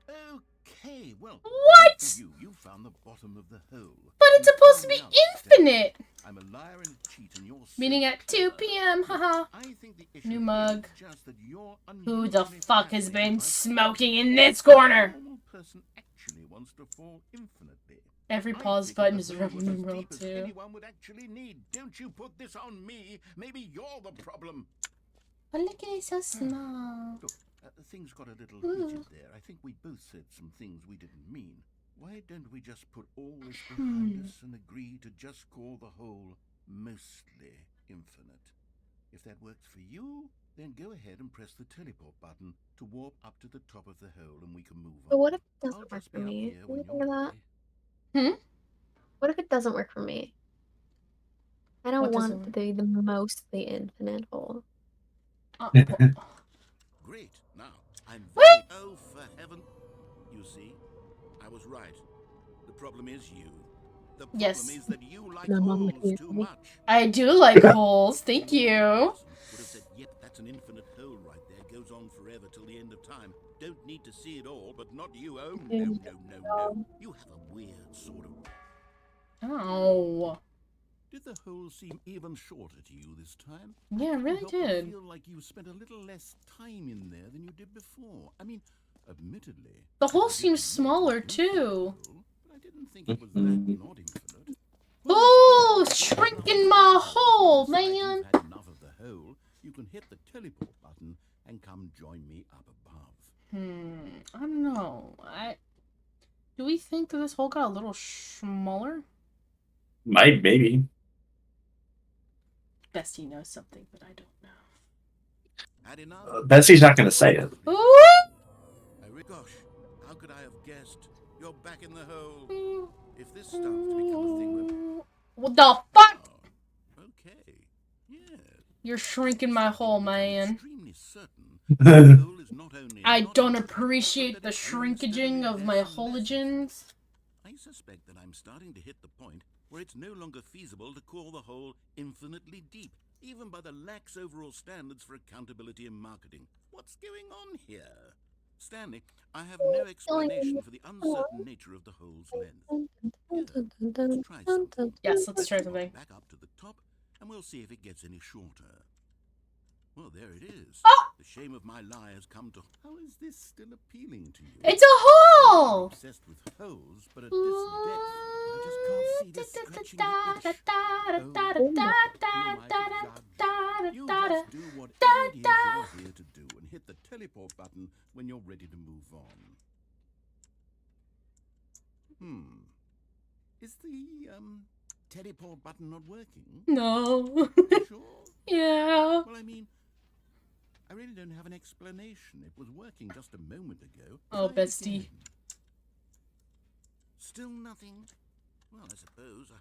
Speaker 2: Okay, well...
Speaker 1: What?
Speaker 2: For you, you found the bottom of the hole.
Speaker 1: But it's
Speaker 2: You
Speaker 1: supposed to
Speaker 2: found
Speaker 1: be
Speaker 2: out, Stanley.
Speaker 1: infinite.
Speaker 2: I'm a liar and a cheat and you're
Speaker 1: Meaning
Speaker 2: so
Speaker 1: at 2
Speaker 2: clever.
Speaker 1: p.m.
Speaker 2: Look,
Speaker 1: Haha.
Speaker 2: I think the issue
Speaker 1: New
Speaker 2: here
Speaker 1: mug.
Speaker 2: is just that you're
Speaker 1: Who the
Speaker 2: unusually
Speaker 1: fuck has
Speaker 2: fascinated
Speaker 1: been
Speaker 2: by
Speaker 1: smoking
Speaker 2: things.
Speaker 1: in this corner?
Speaker 2: A normal person actually wants to fall infinitely.
Speaker 1: Every
Speaker 2: I
Speaker 1: pause
Speaker 2: think
Speaker 1: button
Speaker 2: the
Speaker 1: is a
Speaker 2: hole was
Speaker 1: Roman
Speaker 2: as
Speaker 1: numeral
Speaker 2: deep as
Speaker 1: 2.
Speaker 2: anyone would actually need. Don't you put this on me. Maybe you're the problem.
Speaker 1: But look at it, so small.
Speaker 2: Look, things got a little
Speaker 1: Ooh.
Speaker 2: heated there. I think we both said some things we didn't mean. Why don't we just put all this behind us and agree to just call the hole mostly infinite? If that works for you, then go ahead and press the teleport button to warp up to the top of the hole and we can move on.
Speaker 10: But what if it
Speaker 2: I'll
Speaker 10: doesn't work
Speaker 2: just
Speaker 10: for
Speaker 2: be up
Speaker 10: me?
Speaker 2: here
Speaker 10: Can
Speaker 2: when
Speaker 10: you think
Speaker 2: you're
Speaker 10: of that?
Speaker 2: ready.
Speaker 10: What if it doesn't work for me? I don't
Speaker 1: What doesn't
Speaker 10: want
Speaker 1: work?
Speaker 10: the mostly infinite hole.
Speaker 2: Great. Now, I'm
Speaker 1: What?
Speaker 2: very... Oh, for heaven... You see, I was right. The problem is you. The problem
Speaker 1: Yes.
Speaker 2: is that you like
Speaker 10: No, Mom,
Speaker 2: holes
Speaker 10: you
Speaker 2: too
Speaker 10: see?
Speaker 2: much.
Speaker 1: I do like holes. Thank
Speaker 2: Any
Speaker 1: you.
Speaker 2: person would have said, yep, that's an infinite hole right there. Goes on forever till the end of time. Don't need to see it all, but not you. Oh, no, no, no, no. You have a weird sort of...
Speaker 1: Ow.
Speaker 2: Did the hole seem even shorter to you this time?
Speaker 1: Yeah, it
Speaker 2: I couldn't
Speaker 1: really
Speaker 2: help but
Speaker 1: did.
Speaker 2: feel like you spent a little less time in there than you did before. I mean, admittedly...
Speaker 1: The hole
Speaker 2: I didn't
Speaker 1: seems
Speaker 2: think
Speaker 1: smaller,
Speaker 2: it was infinite
Speaker 1: too.
Speaker 2: hole, but I didn't think it was that not infinite. Well,
Speaker 1: Oh,
Speaker 2: I suppose
Speaker 1: shrinking my hole,
Speaker 2: if you decide
Speaker 1: man.
Speaker 2: you've had enough of the hole, you can hit the teleport button and come join me up above.
Speaker 1: I don't know. Do we think that this hole got a little smaller?
Speaker 7: Maybe.
Speaker 1: Bestie knows something, but I don't know.
Speaker 2: Had enough?
Speaker 7: Betsy's not going to say it.
Speaker 1: Ooh!
Speaker 2: Gosh, how could I have guessed? You're back in the hole. If this starts to become a thing that...
Speaker 1: What the fuck?
Speaker 2: Oh, okay. Yeah.
Speaker 1: You're shrinking my hole, man.
Speaker 2: Extremely certain the hole is not only
Speaker 1: I
Speaker 2: not
Speaker 1: don't
Speaker 2: infinite,
Speaker 1: appreciate
Speaker 2: but
Speaker 1: the
Speaker 2: that it grows steadily
Speaker 1: shrinkaging of
Speaker 2: less
Speaker 1: my
Speaker 2: and less
Speaker 1: hologens.
Speaker 2: I suspect that I'm starting to hit the point where it's no longer feasible to call the hole infinitely deep, even by the lax overall standards for accountability in marketing. What's going on here? Stanley, I have no explanation for the uncertain nature of the hole's length. Here, let's try something.
Speaker 1: Yes, let's try
Speaker 2: Walk
Speaker 1: something.
Speaker 2: back up to the top, and we'll see if it gets any shorter. Well, there it is.
Speaker 1: Oh!
Speaker 2: The shame of my lie has come to... How is this still appealing to you?
Speaker 1: It's a
Speaker 2: I'm
Speaker 1: hole!
Speaker 2: obsessed with holes, but at this depth, I just can't see this scratching the itch. Oh, who am I to judge? You just do whatever it is you're here to do and hit the teleport button when you're ready to move on. Is the, teleport button not working?
Speaker 1: No.
Speaker 2: You sure?
Speaker 1: Yeah.
Speaker 2: Well, I mean, I really don't have an explanation. It was working just a moment ago.
Speaker 1: Oh,
Speaker 2: Try it
Speaker 1: bestie.
Speaker 2: again. Still nothing? Well, I suppose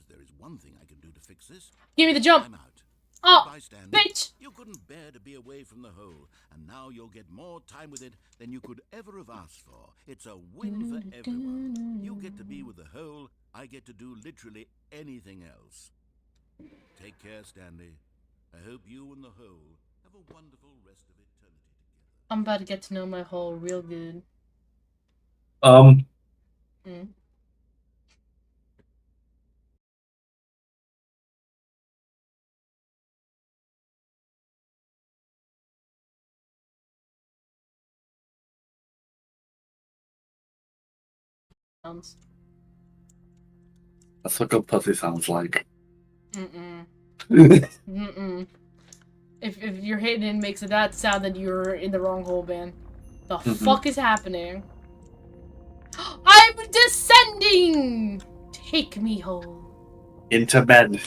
Speaker 2: there is one thing I can do to fix this.
Speaker 1: Give me the jump.
Speaker 2: I'm out.
Speaker 1: Oh,
Speaker 2: Goodbye, Stanley.
Speaker 1: bitch.
Speaker 2: You couldn't bear to be away from the hole, and now you'll get more time with it than you could ever have asked for. It's a win for everyone. You get to be with the hole. I get to do literally anything else. Take care, Stanley. I hope you and the hole have a wonderful rest of eternity together.
Speaker 1: I'm about to get to know my hole real good. Sounds.
Speaker 7: That's what good pussy sounds like.
Speaker 1: If your hidden makes that sound, then you're in the wrong hole, man. The fuck is happening? I'm descending! Take me home.
Speaker 7: Into bed.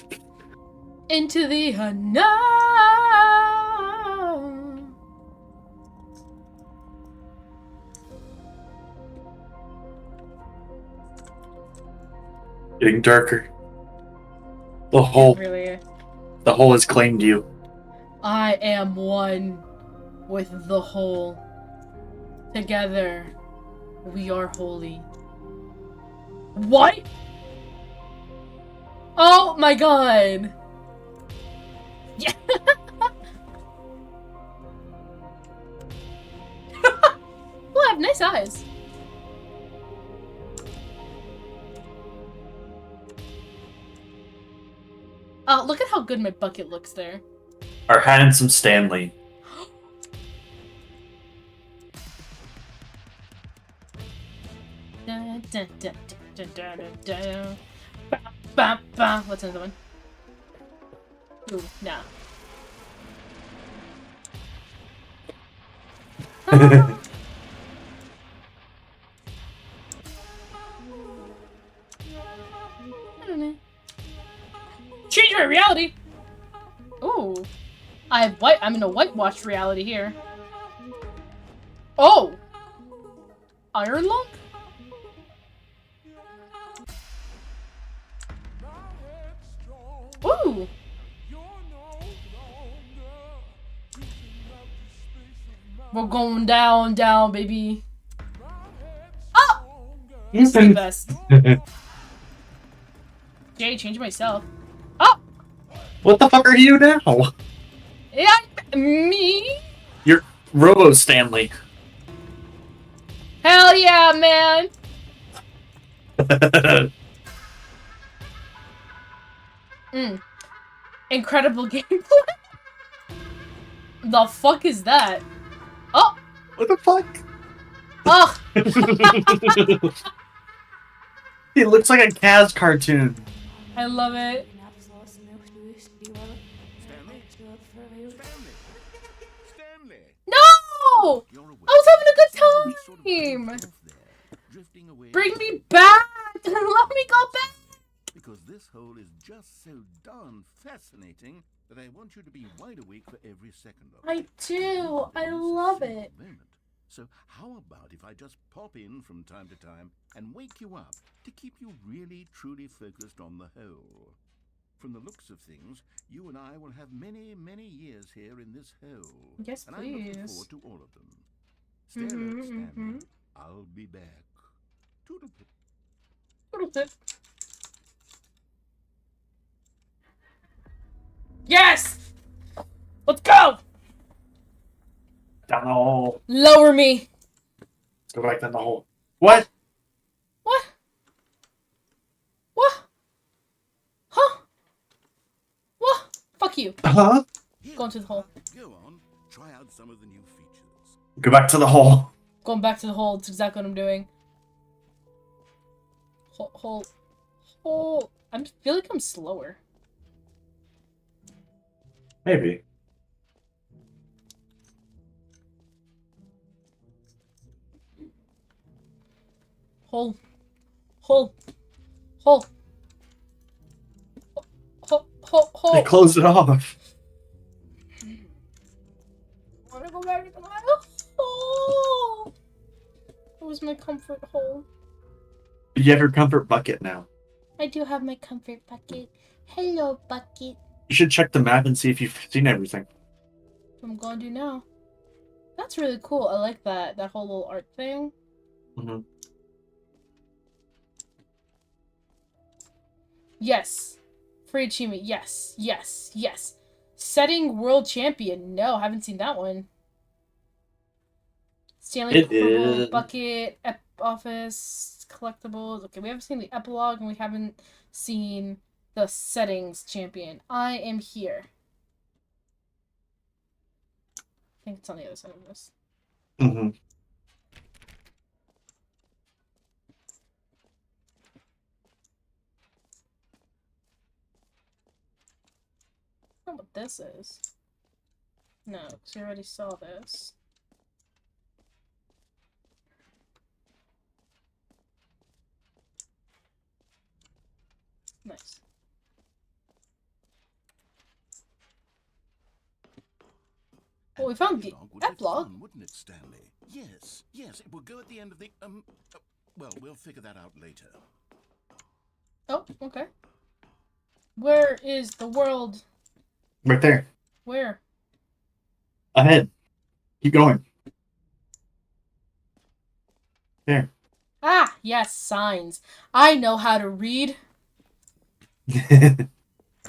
Speaker 1: Into the unknown.
Speaker 7: Getting darker. The
Speaker 1: It
Speaker 7: hole.
Speaker 1: really.
Speaker 7: The hole has claimed you.
Speaker 1: I am one with the whole. Together, we are holy. What? Oh my god! Yeah. Well, I have nice eyes. Oh, look at how good my bucket looks there.
Speaker 7: Our handsome Stanley.
Speaker 1: Dun, dun, dun, dun, dun, dun, dun. Ba, ba, ba. What's another one? Ooh, nah. I don't know. Change my reality. Ooh, I'm in a whitewashed reality here. Oh, Iron Lung. Ooh. We're going down, down, baby. Oh! This is the best. Jay, change myself. Oh!
Speaker 7: What the fuck are you now?
Speaker 1: Yeah, me?
Speaker 7: You're Robo Stanley.
Speaker 1: Hell yeah, man! Incredible gameplay. The fuck is that? Oh!
Speaker 7: What the fuck?
Speaker 1: Ugh!
Speaker 7: He looks like a Kaz cartoon.
Speaker 1: I love it.
Speaker 2: Stanley!
Speaker 1: No! I was having a good time! Bring me back! Let me go back!
Speaker 2: Because this hole is just so darn fascinating that I want you to be wide awake for every second of it.
Speaker 1: I do. I love it.
Speaker 2: Moment. So how about if I just pop in from time to time and wake you up to keep you really truly focused on the hole? From the looks of things, you and I will have many, many years here in this hole.
Speaker 1: Yes,
Speaker 2: and I'm looking
Speaker 1: please.
Speaker 2: forward to all of them. Stay alert, Stanley. I'll be back. Toodle-pip.
Speaker 1: Toodle-pip. Yes! Let's go!
Speaker 7: Down the hole.
Speaker 1: Lower me.
Speaker 7: Let's go back down the hole. What?
Speaker 1: What? What? Huh? What? Fuck you.
Speaker 7: Huh?
Speaker 1: Go into the hole.
Speaker 2: Go on. Try out some of the new features.
Speaker 7: Go back to the hole.
Speaker 1: Going back to the hole. That's exactly what I'm doing. Hole. I feel like I'm slower.
Speaker 7: Maybe.
Speaker 1: Hole.
Speaker 7: They closed it off.
Speaker 1: I wanna go back to my hole. It was my comfort hole.
Speaker 7: You have your comfort bucket now.
Speaker 1: I do have my comfort bucket. Hello, bucket.
Speaker 7: You should check the map and see if you've seen everything.
Speaker 1: I'm gonna do now. That's really cool. I like that whole little art thing.
Speaker 7: Mm-hmm.
Speaker 1: Yes. Free achievement. Yes. Yes. Yes. Setting world champion. No, haven't seen that one. Stanley Parable, bucket, office, collectibles. Okay, we haven't seen the epilogue and we haven't seen the settings champion. I am here. I think it's on the other side of this.
Speaker 7: Mm-hmm.
Speaker 1: I don't know what this is. No, because we already saw this. Nice. Well, we found the epilogue.
Speaker 2: Fun, wouldn't it, Stanley? Yes, it will go at the end of the well, we'll figure that out later.
Speaker 1: Oh, okay. Where is the world?
Speaker 7: Right there.
Speaker 1: Where?
Speaker 7: Ahead. Keep going. There.
Speaker 1: Ah, yes, signs. I know how to read.
Speaker 7: I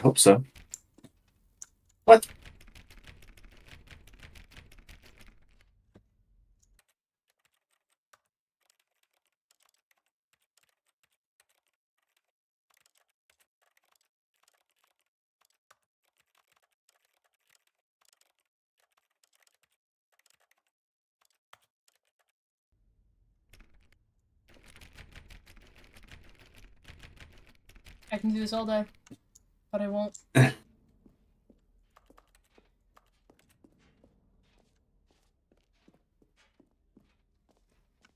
Speaker 7: hope so. What?
Speaker 1: I can do this all day, but I won't.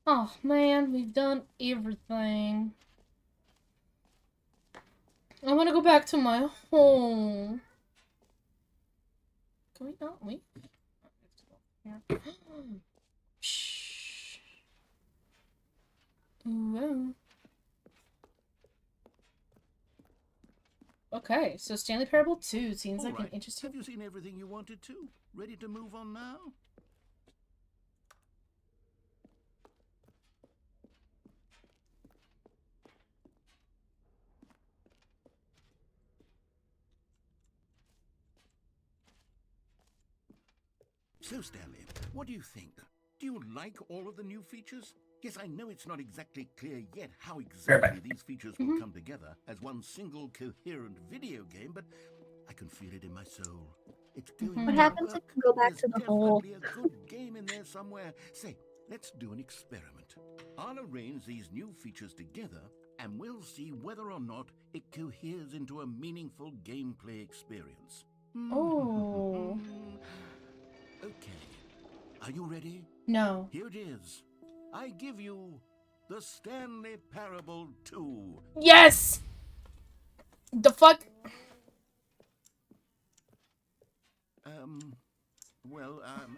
Speaker 1: Oh man, we've done everything. I want to go back to my home. Can we not wait? Shh. Ooh, okay, so Stanley Parable 2 seems like an interesting.
Speaker 2: Have you seen everything you wanted to? Ready to move on now? So, Stanley, what do you think? Do you like all of the new features? Yes, I know it's not exactly clear yet how exactly these features will come together as one single coherent video game, but I can feel it in my soul. It's going
Speaker 10: What
Speaker 2: to
Speaker 10: happens if
Speaker 2: work.
Speaker 10: we go back
Speaker 2: There's
Speaker 10: to the hole?
Speaker 2: definitely a good game in there somewhere. Say, let's do an experiment. I'll arrange these new features together, and we'll see whether or not it coheres into a meaningful gameplay experience.
Speaker 1: Oh.
Speaker 2: Okay. Are you ready?
Speaker 1: No.
Speaker 2: Here it is. I give you the Stanley Parable 2.
Speaker 1: Yes! The fuck?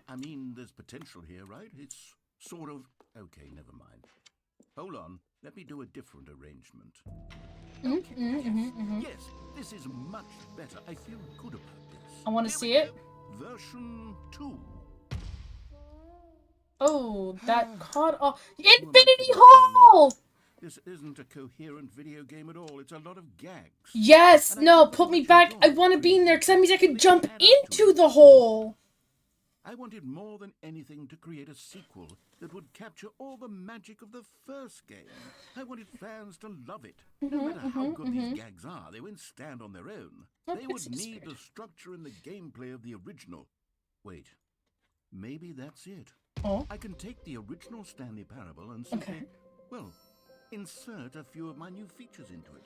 Speaker 2: I mean, there's potential here, right? It's sort of... Okay, never mind. Hold on. Let me do a different arrangement. Okay, yes, this is much better. I feel good about this.
Speaker 1: I want to
Speaker 2: Here
Speaker 1: see
Speaker 2: we
Speaker 1: it.
Speaker 2: go. Version 2.
Speaker 1: Oh, that caught off.
Speaker 2: Who am I
Speaker 1: Infinity
Speaker 2: kidding,
Speaker 1: Hole!
Speaker 2: This isn't a coherent video game at all. It's a lot of gags.
Speaker 1: Yes,
Speaker 2: And I
Speaker 1: no,
Speaker 2: do
Speaker 1: put
Speaker 2: very
Speaker 1: me
Speaker 2: much
Speaker 1: back. I
Speaker 2: enjoy
Speaker 1: want to be in there because that means I
Speaker 2: creating
Speaker 1: can
Speaker 2: these
Speaker 1: jump
Speaker 2: so they add up to
Speaker 1: into
Speaker 2: it.
Speaker 1: the hole.
Speaker 2: I wanted more than anything to create a sequel that would capture all the magic of the first game. I wanted fans to love it. No matter how good these gags are, they wouldn't stand on their own. They would need the structure and the gameplay of the original. Wait, maybe that's it.
Speaker 1: Oh.
Speaker 2: I can take the original Stanley Parable and simply, well, insert a few of my new features into it.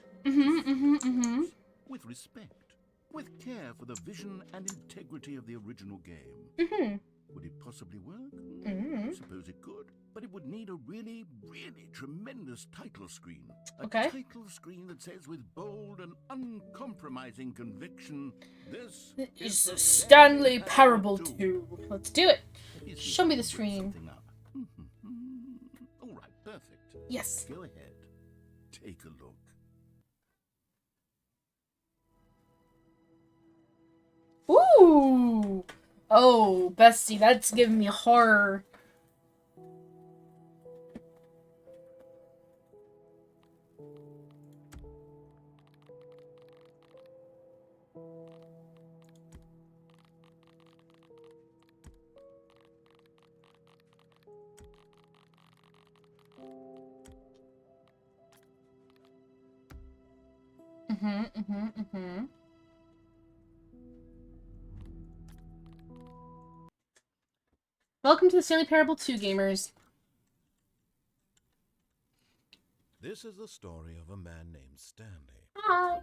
Speaker 2: With respect, with care for the vision and integrity of the original game. Would it possibly work? I suppose it could, but it would need a really, really tremendous title screen. A title screen that says with bold and uncompromising conviction, this
Speaker 1: is the Stanley Parable 2. Let's do it. Show me the screen.
Speaker 2: All right, perfect.
Speaker 1: Yes.
Speaker 2: Go ahead. Take a look.
Speaker 1: Ooh. Oh, bestie, that's giving me horror. Welcome to the Stanley Parable 2, gamers.
Speaker 2: This is the story of a man named Stanley.
Speaker 1: Hi.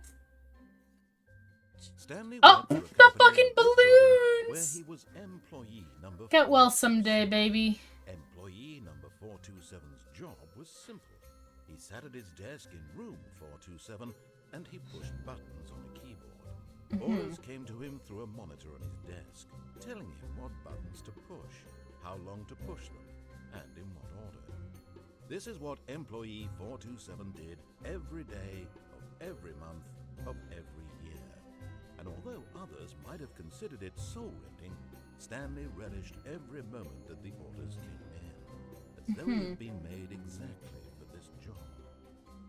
Speaker 2: Stanley
Speaker 1: Oh,
Speaker 2: worked for a
Speaker 1: the
Speaker 2: company
Speaker 1: fucking
Speaker 2: in Big Building where
Speaker 1: balloons!
Speaker 2: he was employee number
Speaker 1: Get well
Speaker 2: 427.
Speaker 1: someday, baby.
Speaker 2: Employee number 427's job was simple. He sat at his desk in room 427 and he pushed buttons on a keyboard. Orders came to him through a monitor on his desk, telling him what buttons to push, how long to push them, and in what order. This is what employee 427 did every day of every month of every year. And although others might have considered it soul-rending, Stanley relished every moment that the orders came in, as though it had been made exactly for this job.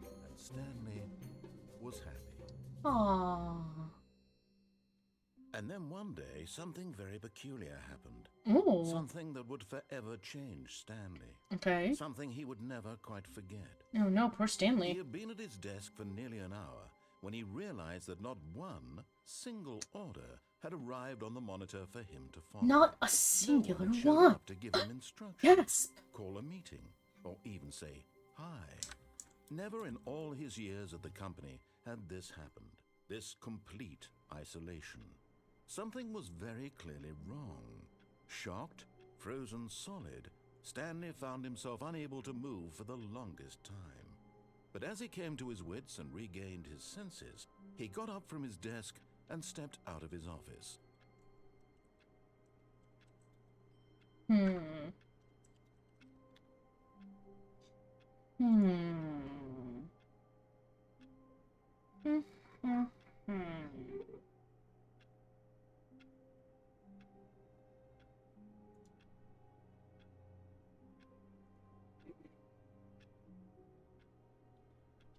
Speaker 2: And Stanley was happy.
Speaker 1: Aww.
Speaker 2: And then one day, something very peculiar happened.
Speaker 1: Ooh.
Speaker 2: Something that would forever change Stanley.
Speaker 1: Okay.
Speaker 2: Something he would never quite forget.
Speaker 1: Oh no, poor
Speaker 2: He
Speaker 1: Stanley.
Speaker 2: had been at his desk for nearly an hour when he realized that not one single order had arrived on the monitor for him to follow.
Speaker 1: Not a
Speaker 2: No
Speaker 1: singular
Speaker 2: one had showed
Speaker 1: one.
Speaker 2: up to give him instructions,
Speaker 1: Yes.
Speaker 2: call a meeting, or even say hi. Never in all his years at the company had this happened. This complete isolation. Something was very clearly wrong. Shocked, frozen solid, Stanley found himself unable to move for the longest time. But as he came to his wits and regained his senses, he got up from his desk and stepped out of his office.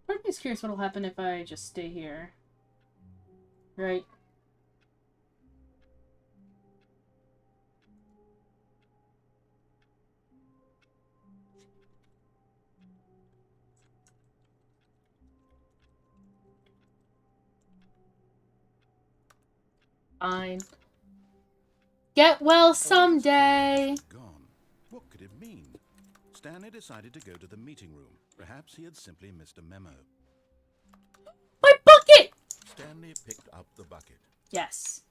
Speaker 1: I'm just curious what'll happen if I just stay here. Right? Fine. Get well someday!
Speaker 2: Gone. What could it mean? Stanley decided to go to the meeting room. Perhaps he had simply missed a memo.
Speaker 1: My bucket!
Speaker 2: Stanley picked up the bucket.
Speaker 1: Yes.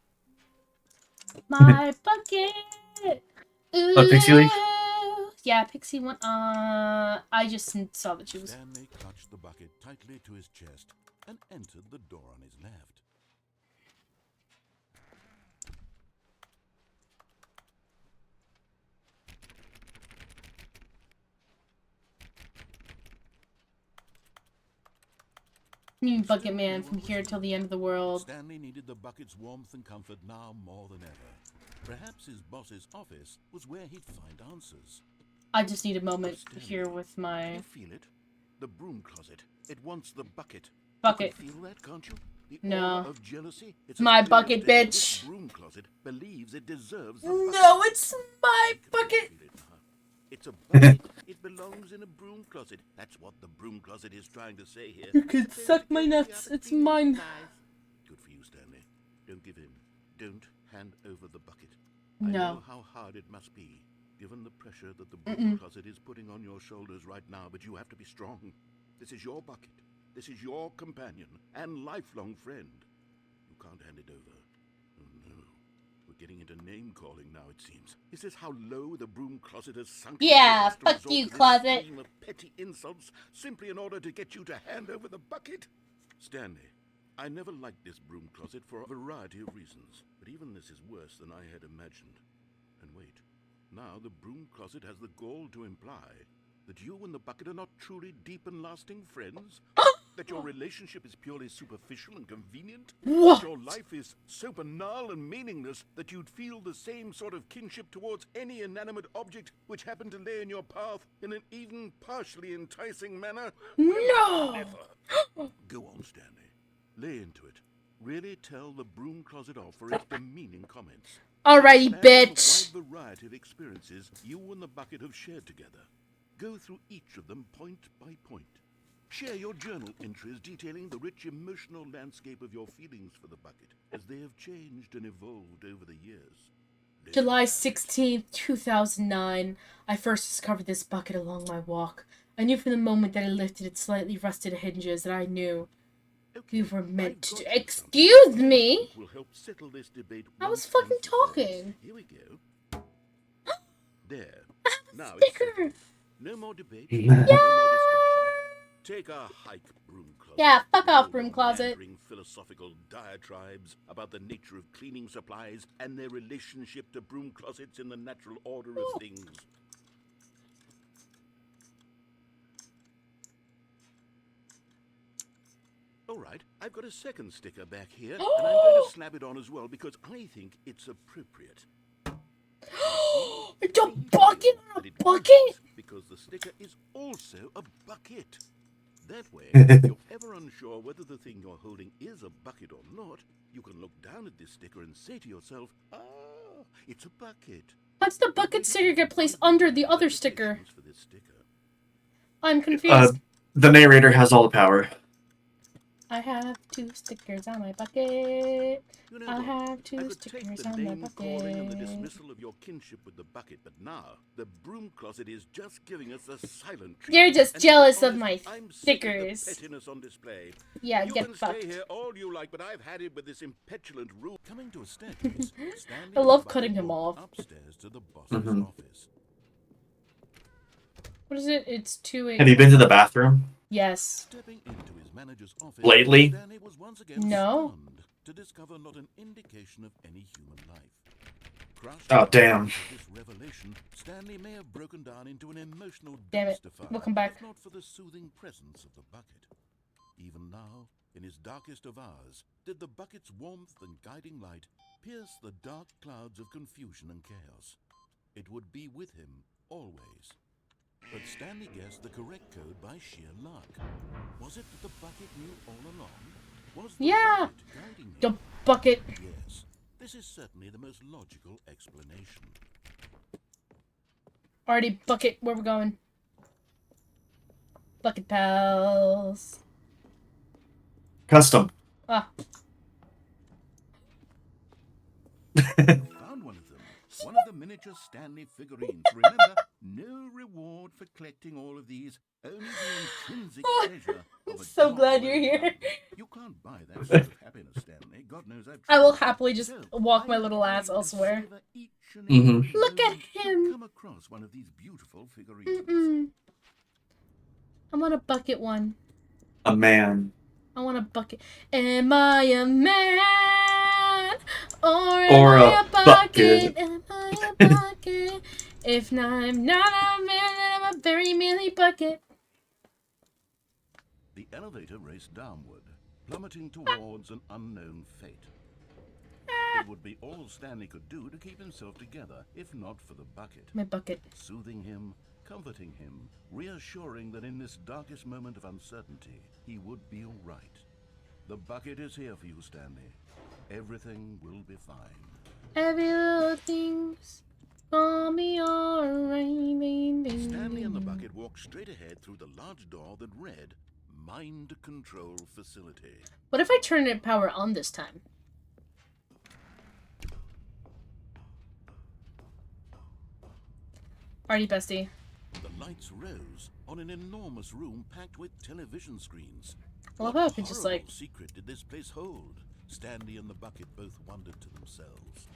Speaker 1: My bucket! Ooh.
Speaker 7: Oh, Pixie Leaf?
Speaker 1: Yeah, Pixie went, I just saw that she was...
Speaker 2: Stanley clutched the bucket tightly to his chest and entered the door on his left.
Speaker 1: You Bucket Man from here till the end of the world.
Speaker 2: Stanley needed the bucket's warmth and comfort now more than ever. Perhaps his boss's office was where he'd find answers.
Speaker 1: I just need a moment
Speaker 2: Stanley,
Speaker 1: here with my...
Speaker 2: you feel it? The broom closet. It wants the bucket.
Speaker 1: Bucket.
Speaker 2: You can feel that, can't you? The
Speaker 1: No.
Speaker 2: aura of jealousy. It's
Speaker 1: My
Speaker 2: as clear
Speaker 1: bucket,
Speaker 2: as day.
Speaker 1: bitch.
Speaker 2: This broom closet believes it deserves the bucket.
Speaker 1: No, it's my bucket!
Speaker 2: Feel it now. It's a bucket. It belongs in a broom closet. That's what the broom closet is trying to say here.
Speaker 1: You can suck my nuts. It's mine.
Speaker 2: Good for you, Stanley. Don't give in. Don't hand over the bucket.
Speaker 1: No.
Speaker 2: I know how hard it must be, given the pressure that the broom closet is putting on your shoulders right now, but you have to be strong. This is your bucket. This is your companion and lifelong friend. You can't hand it over. Oh no. We're getting into name-calling now, it seems. Is this how low the broom closet has sunk?
Speaker 1: Yeah,
Speaker 2: Just to
Speaker 1: fuck
Speaker 2: resort
Speaker 1: you,
Speaker 2: to this
Speaker 1: closet.
Speaker 2: stream of petty insults simply in order to get you to hand over the bucket? Stanley, I never liked this broom closet for a variety of reasons, but even this is worse than I had imagined. And wait, now the broom closet has the gall to imply that you and the bucket are not truly deep and lasting friends? That your relationship is purely superficial and convenient?
Speaker 1: What?
Speaker 2: That your life is so banal and meaningless that you'd feel the same sort of kinship towards any inanimate object which happened to lay in your path in an even partially enticing manner?
Speaker 1: No!
Speaker 2: Never. Go on, Stanley. Lay into it. Really tell the broom closet off for its demeaning comments.
Speaker 1: Alrighty,
Speaker 2: Expand
Speaker 1: bitch.
Speaker 2: the wide variety of experiences you and the bucket have shared together. Go through each of them point by point. Share your journal entries detailing the rich emotional landscape of your feelings for the bucket as they have changed and evolved over the years.
Speaker 1: July 16th, 2009. I first discovered this bucket along my walk. I knew from the moment that I lifted its slightly rusted hinges that I knew we were meant to... Excuse me?
Speaker 2: Will help settle this debate
Speaker 1: I was
Speaker 2: once
Speaker 1: fucking
Speaker 2: and for all.
Speaker 1: talking.
Speaker 2: Here we go. There.
Speaker 1: I have a
Speaker 2: Now it's
Speaker 1: sticker.
Speaker 2: settled. No more debate. No more discussion. Take a hike, broom closet.
Speaker 1: Yeah, fuck
Speaker 2: with
Speaker 1: off,
Speaker 2: all
Speaker 1: broom
Speaker 2: your
Speaker 1: closet.
Speaker 2: meandering philosophical diatribes about the nature of cleaning supplies and their relationship to broom closets in the natural order of things. All right, I've got a second sticker back here, and I'm going to slap it on as well because I think it's appropriate.
Speaker 1: It's a bucket on a bucket?
Speaker 2: Because the sticker is also a bucket. That way, if you're ever unsure whether the thing you're holding is a bucket or not, you can look down at this sticker and say to yourself, ah, it's a bucket.
Speaker 1: How's the bucket sticker get placed under the other sticker?
Speaker 2: For this sticker.
Speaker 1: I'm confused.
Speaker 7: The narrator has all the power.
Speaker 1: I have 2 stickers on my bucket.
Speaker 2: You know
Speaker 1: I
Speaker 2: what?
Speaker 1: have 2
Speaker 2: I could
Speaker 1: stickers
Speaker 2: take the
Speaker 1: on my
Speaker 2: name calling and the
Speaker 1: bucket.
Speaker 2: dismissal of your kinship with the bucket, but now the broom closet is just giving us the silent treatment.
Speaker 1: You're just
Speaker 2: And
Speaker 1: jealous
Speaker 2: to
Speaker 1: of
Speaker 2: be
Speaker 1: my
Speaker 2: honest, I'm sick of the
Speaker 1: stickers.
Speaker 2: pettiness on display.
Speaker 1: Yeah,
Speaker 2: You
Speaker 1: get
Speaker 2: can
Speaker 1: fucked.
Speaker 2: stay here all you like, but I've had it with this impetulant rule. Coming to a staircase, Stanley
Speaker 1: I love
Speaker 2: and the
Speaker 1: cutting
Speaker 2: bucket
Speaker 1: him
Speaker 2: walked
Speaker 1: off.
Speaker 2: upstairs to the boss's office.
Speaker 1: What is it? It's 2
Speaker 7: Have you been to the bathroom
Speaker 1: Yes.
Speaker 2: Stepping into his manager's office,
Speaker 7: lately?
Speaker 2: Stanley was once again
Speaker 1: No.
Speaker 2: stunned to discover not an indication of any human life. Crushed
Speaker 7: Oh,
Speaker 2: by
Speaker 7: damn.
Speaker 2: this revelation, Stanley may have broken down into an emotional
Speaker 1: Damn it.
Speaker 2: dumpster fire,
Speaker 1: Welcome back.
Speaker 2: if not for the soothing presence of the bucket. Even now, in his darkest of hours, did the bucket's warmth and guiding light pierce the dark clouds of confusion and chaos. It would be with him always. But Stanley guessed the correct code by sheer luck. Was it that the bucket knew all along? Was the
Speaker 1: Yeah.
Speaker 2: bucket guiding him?
Speaker 1: The bucket.
Speaker 2: Yes, this is certainly the most logical explanation.
Speaker 1: Already, bucket. Where we going? Bucket pals.
Speaker 7: Custom.
Speaker 1: Ah.
Speaker 2: Found one of them. One of the miniature Stanley figurines. Remember, no reward for collecting all of these. Only the intrinsic pleasure of a
Speaker 1: So
Speaker 2: job
Speaker 1: glad
Speaker 2: well
Speaker 1: you're here.
Speaker 2: done. You can't buy that sort of happiness, Stanley. God knows I've
Speaker 1: I will
Speaker 2: tried.
Speaker 1: happily just
Speaker 2: So,
Speaker 1: walk my
Speaker 2: I'm
Speaker 1: little ass
Speaker 2: trying to
Speaker 1: elsewhere.
Speaker 2: savor each and
Speaker 7: Mhm.
Speaker 2: every
Speaker 1: Look at
Speaker 2: moment to
Speaker 1: him.
Speaker 2: Come across one of these beautiful figurines.
Speaker 1: Mm-mm. I want a bucket one.
Speaker 7: A man.
Speaker 1: I want a bucket. Am I a man? Or am
Speaker 7: Or
Speaker 1: I
Speaker 7: a
Speaker 1: a bucket?
Speaker 7: bucket.
Speaker 1: Am I a bucket? If not, I'm not a man, then I'm a very manly bucket.
Speaker 2: The elevator raced downward, plummeting towards an unknown fate. It would be all Stanley could do to keep himself together, if not for the bucket.
Speaker 1: My bucket.
Speaker 2: Soothing him, comforting him, reassuring that in this darkest moment of uncertainty, he would be all right. The bucket is here for you, Stanley. Everything will be fine.
Speaker 1: Every little thing's gonna be alright, baby.
Speaker 2: Stanley and the bucket walked straight ahead through the large door that read, Mind Control Facility.
Speaker 1: What if I turn it power on this time? Alrighty, bestie.
Speaker 2: The lights rose on an enormous room packed with television screens.
Speaker 1: I love
Speaker 2: What
Speaker 1: how it could just,
Speaker 2: horrible
Speaker 1: like-
Speaker 2: secret did this place hold? Stanley and the bucket both wondered to themselves.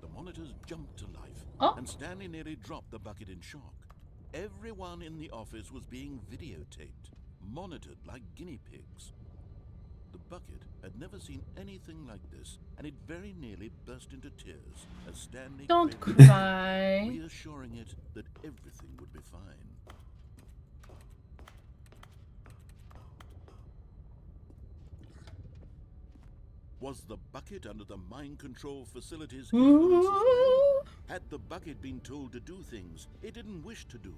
Speaker 2: The monitors jumped to life,
Speaker 1: Oh.
Speaker 2: and Stanley nearly dropped the bucket in shock. Everyone in the office was being videotaped, monitored like guinea pigs. The bucket had never seen anything like this, and it very nearly burst into tears as Stanley
Speaker 1: Don't
Speaker 2: cradled it,
Speaker 1: cry.
Speaker 2: reassuring it that everything would be fine. Was the bucket under the mind control facility's influence as well? Had the bucket been told to do things it didn't wish to do?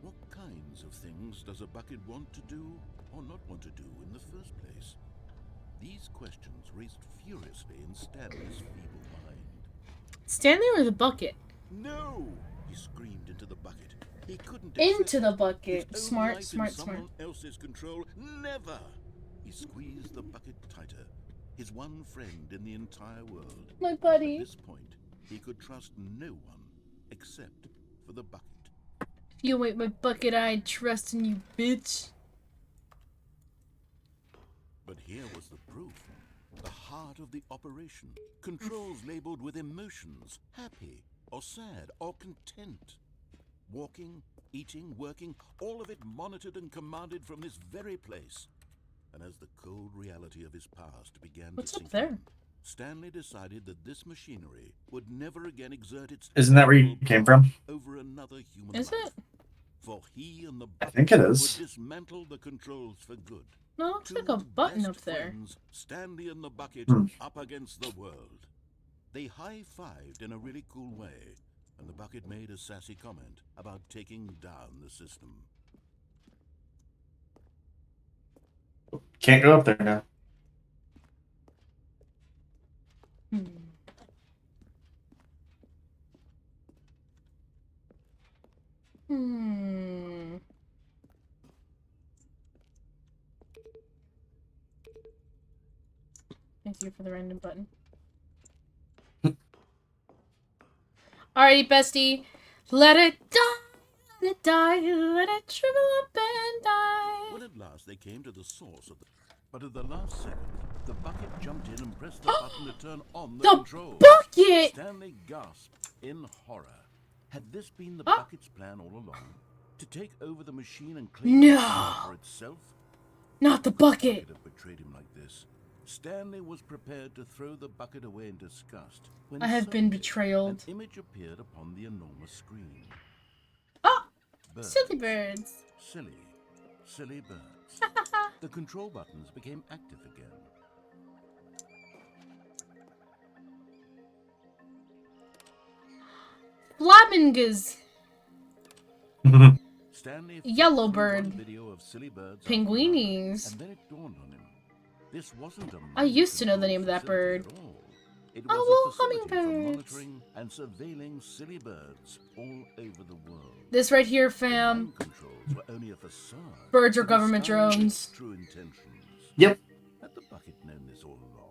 Speaker 2: What kinds of things does a bucket want to do or not want to do in the first place? These questions raced furiously in Stanley's feeble mind.
Speaker 1: Stanley or the bucket?
Speaker 2: No! He screamed into the bucket. He couldn't
Speaker 1: Into
Speaker 2: accept
Speaker 1: the
Speaker 2: it.
Speaker 1: bucket.
Speaker 2: His own
Speaker 1: Smart,
Speaker 2: life
Speaker 1: smart,
Speaker 2: in
Speaker 1: smart.
Speaker 2: someone else's control. Never! He squeezed the bucket tighter. His one friend in the entire world.
Speaker 1: My
Speaker 2: At
Speaker 1: buddy.
Speaker 2: this point, he could trust no one except for the bucket.
Speaker 1: You ain't my bucket, I ain't trusting you, bitch.
Speaker 2: But here was the proof. The heart of the operation. Controls labeled with emotions. Happy, or sad, or content. Walking, eating, working, all of it monitored and commanded from this very place. And as the cold reality of his past began
Speaker 1: What's
Speaker 2: to
Speaker 1: up
Speaker 2: sink
Speaker 1: there?
Speaker 2: in, Stanley decided that this machinery would never again exert its
Speaker 7: Isn't that where you
Speaker 2: terrible
Speaker 7: came
Speaker 2: power
Speaker 7: from?
Speaker 2: over another human
Speaker 1: Is
Speaker 2: life.
Speaker 1: it?
Speaker 2: For he and the
Speaker 7: I
Speaker 2: bucket
Speaker 7: think it
Speaker 2: would
Speaker 7: is.
Speaker 2: dismantle the controls for good.
Speaker 1: No, it looks like a button up there.
Speaker 2: Friends, Stanley and the bucket up against the world. They high-fived in a really cool way, and the bucket made a sassy comment about taking down the system.
Speaker 7: Can't go up there now.
Speaker 1: Thank you for the random button. Alrighty, bestie. Let it die, let it die, let it shrivel up and die.
Speaker 2: When at last they came to the source of the... But at the last second, the bucket jumped in and pressed the button to turn on the controls.
Speaker 1: Bucket!
Speaker 2: Stanley gasped in horror. Had this been the bucket's plan all along? To take over the machine and claim it for itself?
Speaker 1: Not the bucket!
Speaker 2: Could have betrayed him like this. Stanley was prepared to throw the bucket away in disgust when
Speaker 1: I have been
Speaker 2: suddenly
Speaker 1: betrayed.
Speaker 2: An image appeared upon the enormous screen.
Speaker 1: Oh!
Speaker 2: Birds.
Speaker 1: Silly birds.
Speaker 2: Silly birds. The control buttons became active again.
Speaker 1: Flamingos.
Speaker 2: Stanley
Speaker 1: Yellow
Speaker 2: flipped through
Speaker 1: bird.
Speaker 2: one video of silly birds
Speaker 1: Penguinies.
Speaker 2: and then it dawned on him. This wasn't a
Speaker 1: I used to know the name of that
Speaker 2: facility
Speaker 1: bird.
Speaker 2: at all. It
Speaker 1: Oh,
Speaker 2: was
Speaker 1: well,
Speaker 2: a facility for
Speaker 1: hummingbirds.
Speaker 2: monitoring and surveilling silly birds all over the world.
Speaker 1: This right here,
Speaker 2: The
Speaker 1: fam.
Speaker 2: mind controls were only a facade.
Speaker 1: Birds are
Speaker 2: to
Speaker 1: government
Speaker 2: disguise
Speaker 1: drones.
Speaker 2: its true intentions.
Speaker 7: Yep.
Speaker 2: Had the bucket known this all along?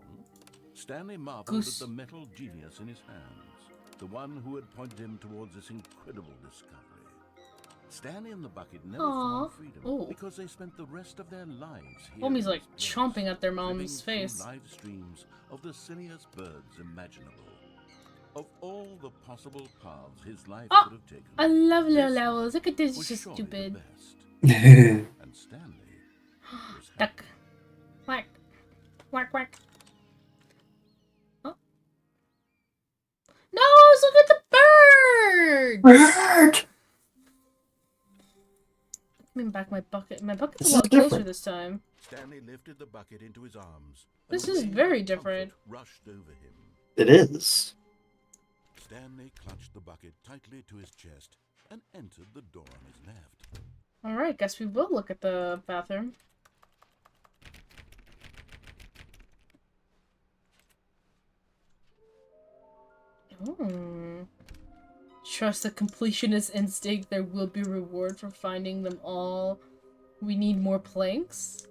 Speaker 2: Stanley marveled
Speaker 1: Goose.
Speaker 2: at the metal genius in his hands, the one who had pointed him towards this incredible discovery. Stanley and the bucket never
Speaker 1: Aw.
Speaker 2: found freedom
Speaker 1: Ooh.
Speaker 2: because they spent the rest of their lives here.
Speaker 1: Homie's
Speaker 2: in
Speaker 1: like
Speaker 2: this place,
Speaker 1: chomping at their
Speaker 2: living
Speaker 1: mom's
Speaker 2: through
Speaker 1: face.
Speaker 2: live streams of the silliest birds imaginable. Of all the possible paths his life
Speaker 1: Oh,
Speaker 2: could have taken,
Speaker 1: I love
Speaker 2: this
Speaker 1: low
Speaker 2: one
Speaker 1: levels. Look at this,
Speaker 2: was
Speaker 1: it's just
Speaker 2: surely the
Speaker 1: stupid.
Speaker 2: best. And Stanley was happy.
Speaker 1: Duck. Quack. Quack, quack. Oh. No, look at the bird!
Speaker 7: Bird!
Speaker 1: Give me back my bucket. My bucket's
Speaker 7: This
Speaker 1: a lot
Speaker 7: is
Speaker 1: closer
Speaker 7: different.
Speaker 1: this time.
Speaker 2: Stanley lifted the bucket into his arms. and
Speaker 1: This
Speaker 2: a
Speaker 1: is
Speaker 2: wave
Speaker 1: very
Speaker 2: of
Speaker 1: different.
Speaker 2: comfort rushed over him.
Speaker 7: It is.
Speaker 2: Stanley clutched the bucket tightly to his chest and entered the door on his left.
Speaker 1: Alright, guess we will look at the bathroom. Trust the completionist instinct. There will be reward for finding them all. We need more planks.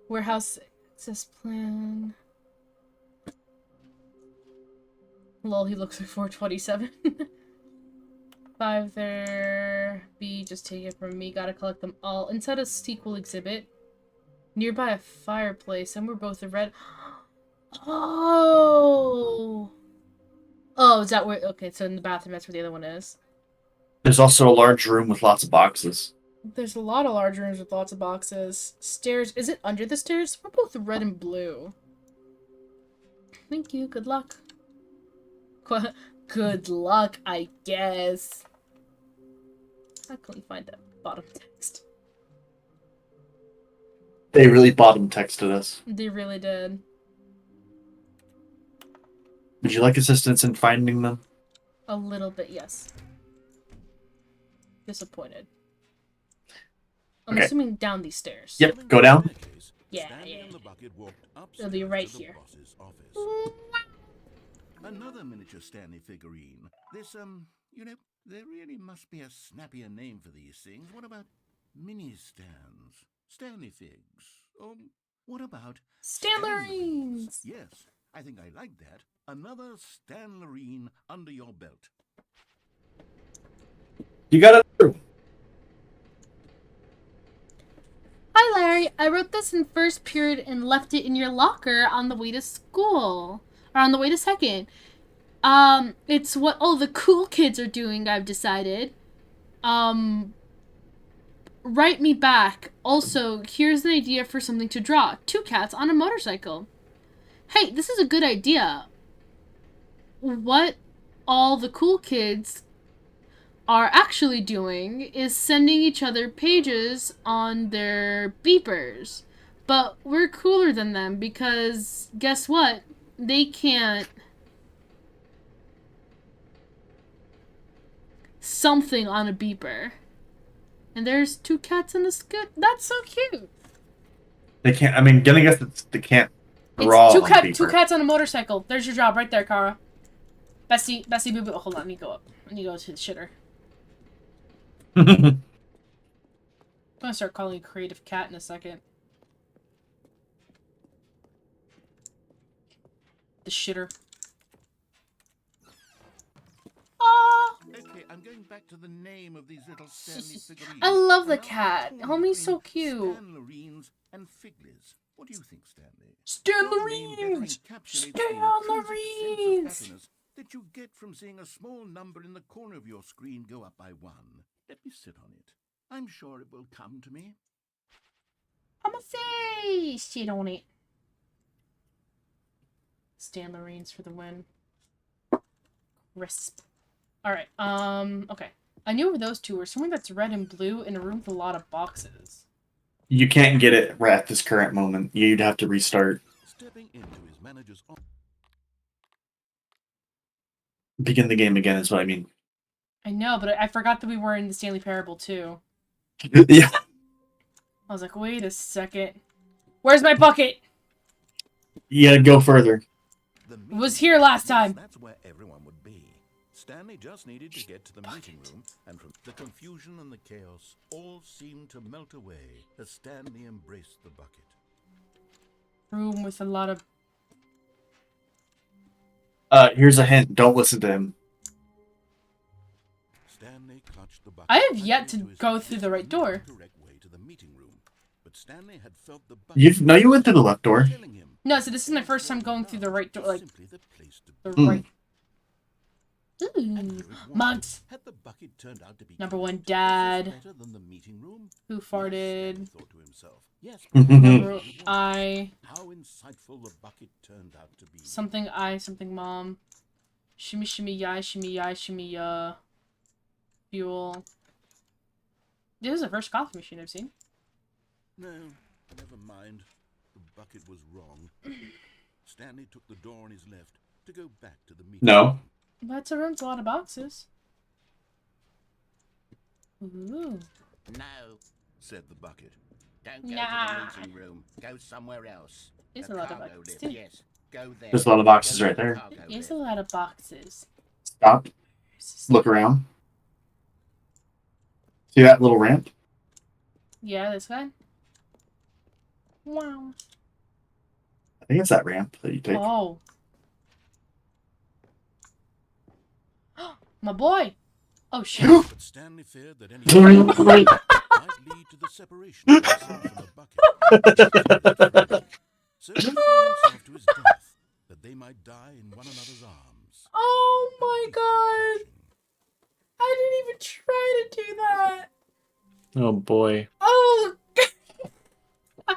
Speaker 1: Warehouse access plan. Lol, he looks like 427. 5 there. B, just take it from me. Gotta collect them all. Inside a sequel exhibit. Nearby a fireplace. And we're both in red. Oh! Oh, is that where... Okay, so in the bathroom, that's where the other one is.
Speaker 7: There's also a large room with lots of boxes.
Speaker 1: There's a lot of large rooms with lots of boxes. Stairs. Is it under the stairs? We're both red and blue. Thank you. Good luck. Good luck, I guess. How can we find that bottom text?
Speaker 7: They really bottom texted us.
Speaker 1: They really did.
Speaker 7: Would you like assistance in finding them?
Speaker 1: A little bit, yes. Disappointed. I'm
Speaker 7: Okay.
Speaker 1: assuming down these stairs.
Speaker 7: Yep, go down.
Speaker 1: Yeah,
Speaker 2: Stanley
Speaker 1: yeah.
Speaker 2: and the bucket walked
Speaker 1: It'll be
Speaker 2: upstairs
Speaker 1: right
Speaker 2: to the
Speaker 1: here.
Speaker 2: boss's office. Another miniature Stanley figurine. This, you know, there really must be a snappier name for these things. What about mini stands? Stanley figs? Or what about
Speaker 1: Stanlerines!
Speaker 2: Yes, I think I like that. Another Stanlerine under your belt.
Speaker 7: You got it.
Speaker 1: Hi, Larry. I wrote this in first period and left it in your locker on the way to school. Or on the way to second. It's what all the cool kids are doing, I've decided. Write me back. Also, here's an idea for something to draw. 2 cats on a motorcycle. hey, this is a good idea. What all the cool kids are actually doing is sending each other pages on their beepers. But we're cooler than them because guess what? They can't something on a beeper. And there's 2 cats in a scoot. That's so cute.
Speaker 7: They can't. I mean, gonna guess that they can't draw.
Speaker 1: It's two cats on a motorcycle. There's your job right there, Kara. Bessie, boo boo. Hold on, let me go up. Let me go to the shitter. I'm gonna start calling you Creative Cat in a second. The shitter. Oh,
Speaker 2: Okay, I'm going back to the name of these little Stanley figurines.
Speaker 1: I love the
Speaker 2: And now
Speaker 1: cat.
Speaker 2: I'm torn
Speaker 1: Homie's so
Speaker 2: between
Speaker 1: cute.
Speaker 2: Stanlerines and Figlers. What do you think, Stanley?
Speaker 1: Stanlerines! Stanlerines!
Speaker 2: That you get from seeing a small number in the corner of your screen go up by 1. Let me sit on it. I'm sure it will come to me.
Speaker 1: I'm a face! Shit on it. Stanlerines for the win. Crisp. Alright, okay. I knew where those two were. Something that's red and blue in a room with a lot of boxes.
Speaker 7: You can't get it right at this current moment. You'd have to restart.
Speaker 2: Stepping into his manager's office.
Speaker 7: Begin the game again is what I mean.
Speaker 1: I know, but I forgot that we were in the Stanley Parable too.
Speaker 7: Yeah.
Speaker 1: I was like, wait a second. Where's my bucket?
Speaker 7: Yeah, go further.
Speaker 1: It was here last time.
Speaker 2: That's where everyone would be. Stanley just needed to get to the meeting room, and from the confusion and the chaos, all seemed to melt away as Stanley embraced the bucket.
Speaker 1: Room with a lot of...
Speaker 7: Here's a hint. Don't listen to him.
Speaker 2: Stanley clutched the bucket.
Speaker 1: I have yet to go through the right door.
Speaker 7: No, you went through the left door.
Speaker 1: No, so this is my first time going through the right door, like, the right... Ooh, mugs. Number 1, Dad. Who farted? Number I. Something Mom. Shimmy shimmy yai, shimmy ya. Fuel. This is the first coffee machine I've seen.
Speaker 2: No, never mind. The bucket was wrong. Stanley took the door on his left to go back to the meeting.
Speaker 7: No.
Speaker 1: That's a room with a lot of boxes. Ooh.
Speaker 6: No,
Speaker 2: said the bucket.
Speaker 6: don't go to the meeting room. Go somewhere else.
Speaker 1: There's
Speaker 6: The
Speaker 1: a lot of
Speaker 6: cargo
Speaker 1: boxes,
Speaker 6: lift,
Speaker 1: too.
Speaker 6: yes. Go there.
Speaker 7: There's a lot of boxes
Speaker 6: Go
Speaker 7: right
Speaker 6: to the
Speaker 7: there.
Speaker 6: cargo
Speaker 1: There's
Speaker 6: lift.
Speaker 1: a lot of boxes.
Speaker 7: Stop. Look around. See that little ramp?
Speaker 1: Yeah, this guy. Wow.
Speaker 7: I think it's that ramp that you take.
Speaker 1: Oh. My boy. Oh shit.
Speaker 2: But Stanley feared that any might lead to the separation of himself and the bucket. So he threw himself to his death, that they might die in one another's arms.
Speaker 1: Oh my god. I didn't even try to do that.
Speaker 7: Oh boy.
Speaker 1: Oh.
Speaker 2: A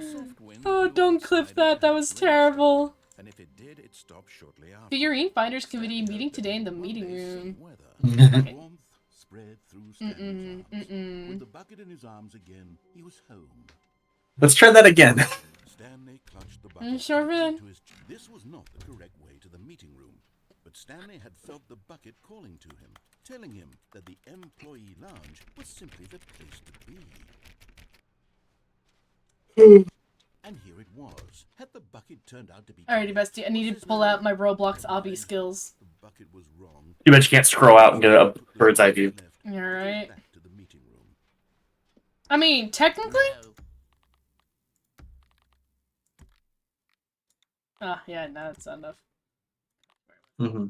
Speaker 2: soft wind
Speaker 1: Oh,
Speaker 2: blew
Speaker 1: don't clip
Speaker 2: outside
Speaker 1: that.
Speaker 2: and
Speaker 1: That was
Speaker 2: raised
Speaker 1: terrible.
Speaker 2: and if it did, it stopped shortly after.
Speaker 1: Figurine Finders Committee meeting today in the meeting room.
Speaker 2: Okay. Warmth spread through Stanley's arms. With the bucket in his arms again, he was home.
Speaker 7: Let's try that again.
Speaker 2: Stanley clutched the bucket.
Speaker 1: Sure
Speaker 2: to his This was not the correct way to the meeting room, but Stanley had felt the bucket calling to him, telling him that the employee lounge was simply the place to be. And here it was. Had the bucket turned out to be
Speaker 1: Alrighty, bestie. I need to pull out my Roblox obby skills.
Speaker 2: The bucket was wrong.
Speaker 7: You bet you can't scroll out and get a bird's eye view.
Speaker 1: Alright.
Speaker 2: Back to the meeting room.
Speaker 1: I mean, technically? Ah, yeah, no, that's not enough.
Speaker 7: Mm-hmm.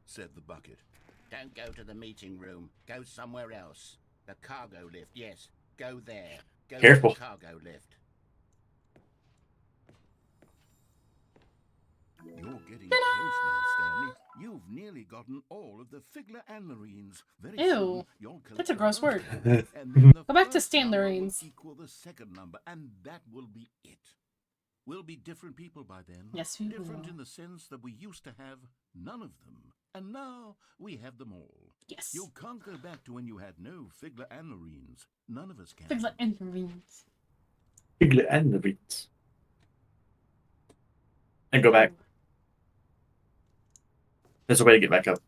Speaker 2: Said the bucket.
Speaker 6: Don't go to the meeting room. Go somewhere else. The cargo lift, yes. Go there. Go
Speaker 7: Careful.
Speaker 6: to the cargo lift.
Speaker 2: You're getting close now, Stanley. You've nearly gotten all of the Figler Anlerines. Very
Speaker 1: Ew,
Speaker 2: soon, you'll collect
Speaker 1: that's a gross
Speaker 2: another
Speaker 1: word.
Speaker 2: four, and then the
Speaker 1: Go back to
Speaker 2: first number will
Speaker 1: Stanlerines.
Speaker 2: equal the second number, and that will be it. We'll be different people by then.
Speaker 1: Yes, we
Speaker 2: Different
Speaker 1: will.
Speaker 2: in the sense that we used to have none of them, and now we have them all.
Speaker 1: Yes.
Speaker 2: You can't go back to when you had no Figler and Marines. None of us can.
Speaker 1: Things like Marines.
Speaker 7: Figlet and the beats. And go back. There's a way to get back up.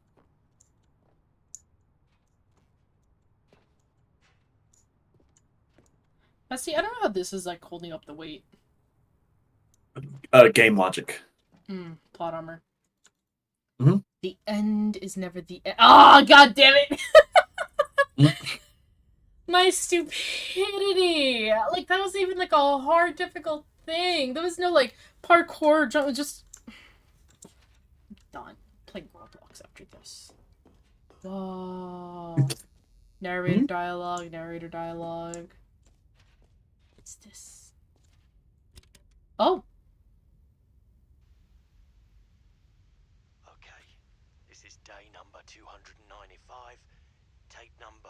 Speaker 1: Now, see, I don't know how this is like holding up the weight.
Speaker 7: Game logic.
Speaker 1: Plot armor.
Speaker 7: Mm-hmm.
Speaker 1: The end is never the end. Oh, god damn it! My stupidity! Like, that wasn't even like a hard, difficult thing. There was no like parkour jump. Just done. Playing Roblox after this. Oh. Narrator dialogue. Narrator dialogue. What's this? Oh.
Speaker 11: Okay, this is day number 295. Tape number...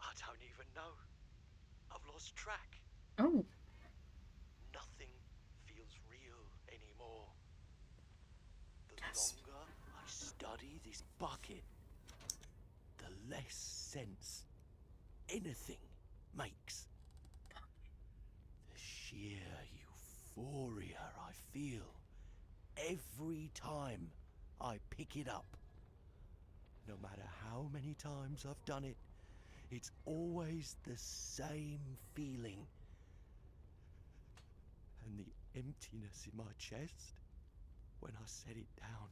Speaker 11: I don't even know. I've lost track.
Speaker 1: Oh.
Speaker 11: Nothing feels real anymore. The longer I study this bucket, the less sense anything makes. The sheer euphoria I feel every time I pick it up. No matter how many times I've done it, it's always the same feeling. And the emptiness in my chest when I set it down.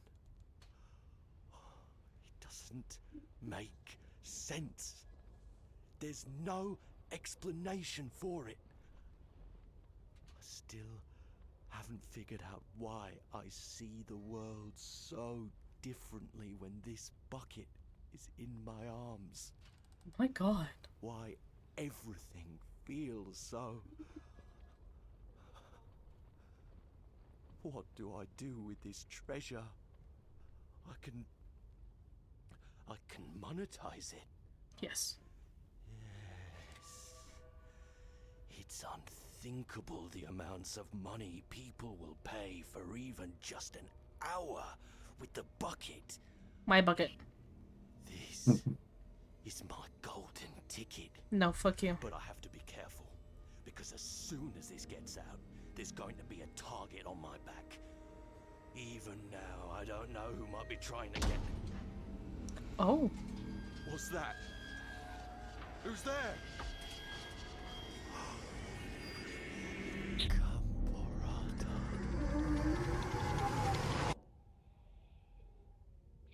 Speaker 11: It doesn't make sense. There's no explanation for it. I still haven't figured out why I see the world so differently when this bucket is in my arms.
Speaker 1: Oh my god.
Speaker 11: Why everything feels so... What do I do with this treasure? I can monetize it.
Speaker 1: Yes.
Speaker 11: Yes. It's unthinkable the amounts of money people will pay for even just an hour with the bucket.
Speaker 1: My bucket.
Speaker 11: This is my golden ticket.
Speaker 1: No, fuck you.
Speaker 11: But I have to be careful, because as soon as this gets out, there's going to be a target on my back. Even now, I don't know who might be trying to get...
Speaker 1: Oh.
Speaker 11: What's that? Who's there?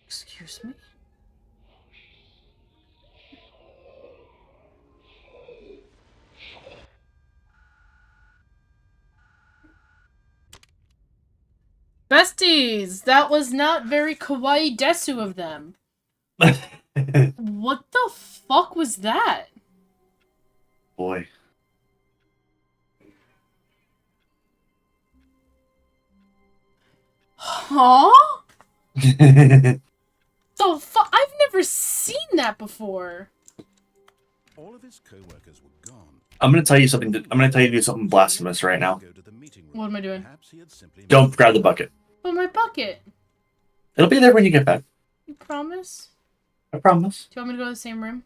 Speaker 1: Excuse me? Besties! That was not very kawaii desu of them. What the fuck was that?
Speaker 7: Boy.
Speaker 1: Huh? The fuck? I've never seen that before.
Speaker 2: All of his co-workers were gone.
Speaker 7: I'm gonna tell you something. I'm gonna tell you to do something blasphemous right now.
Speaker 1: What am I doing?
Speaker 7: Don't grab the bucket.
Speaker 1: Oh, my bucket.
Speaker 7: It'll be there when you get back.
Speaker 1: You promise?
Speaker 7: I promise.
Speaker 1: Do you want me to go to the same room?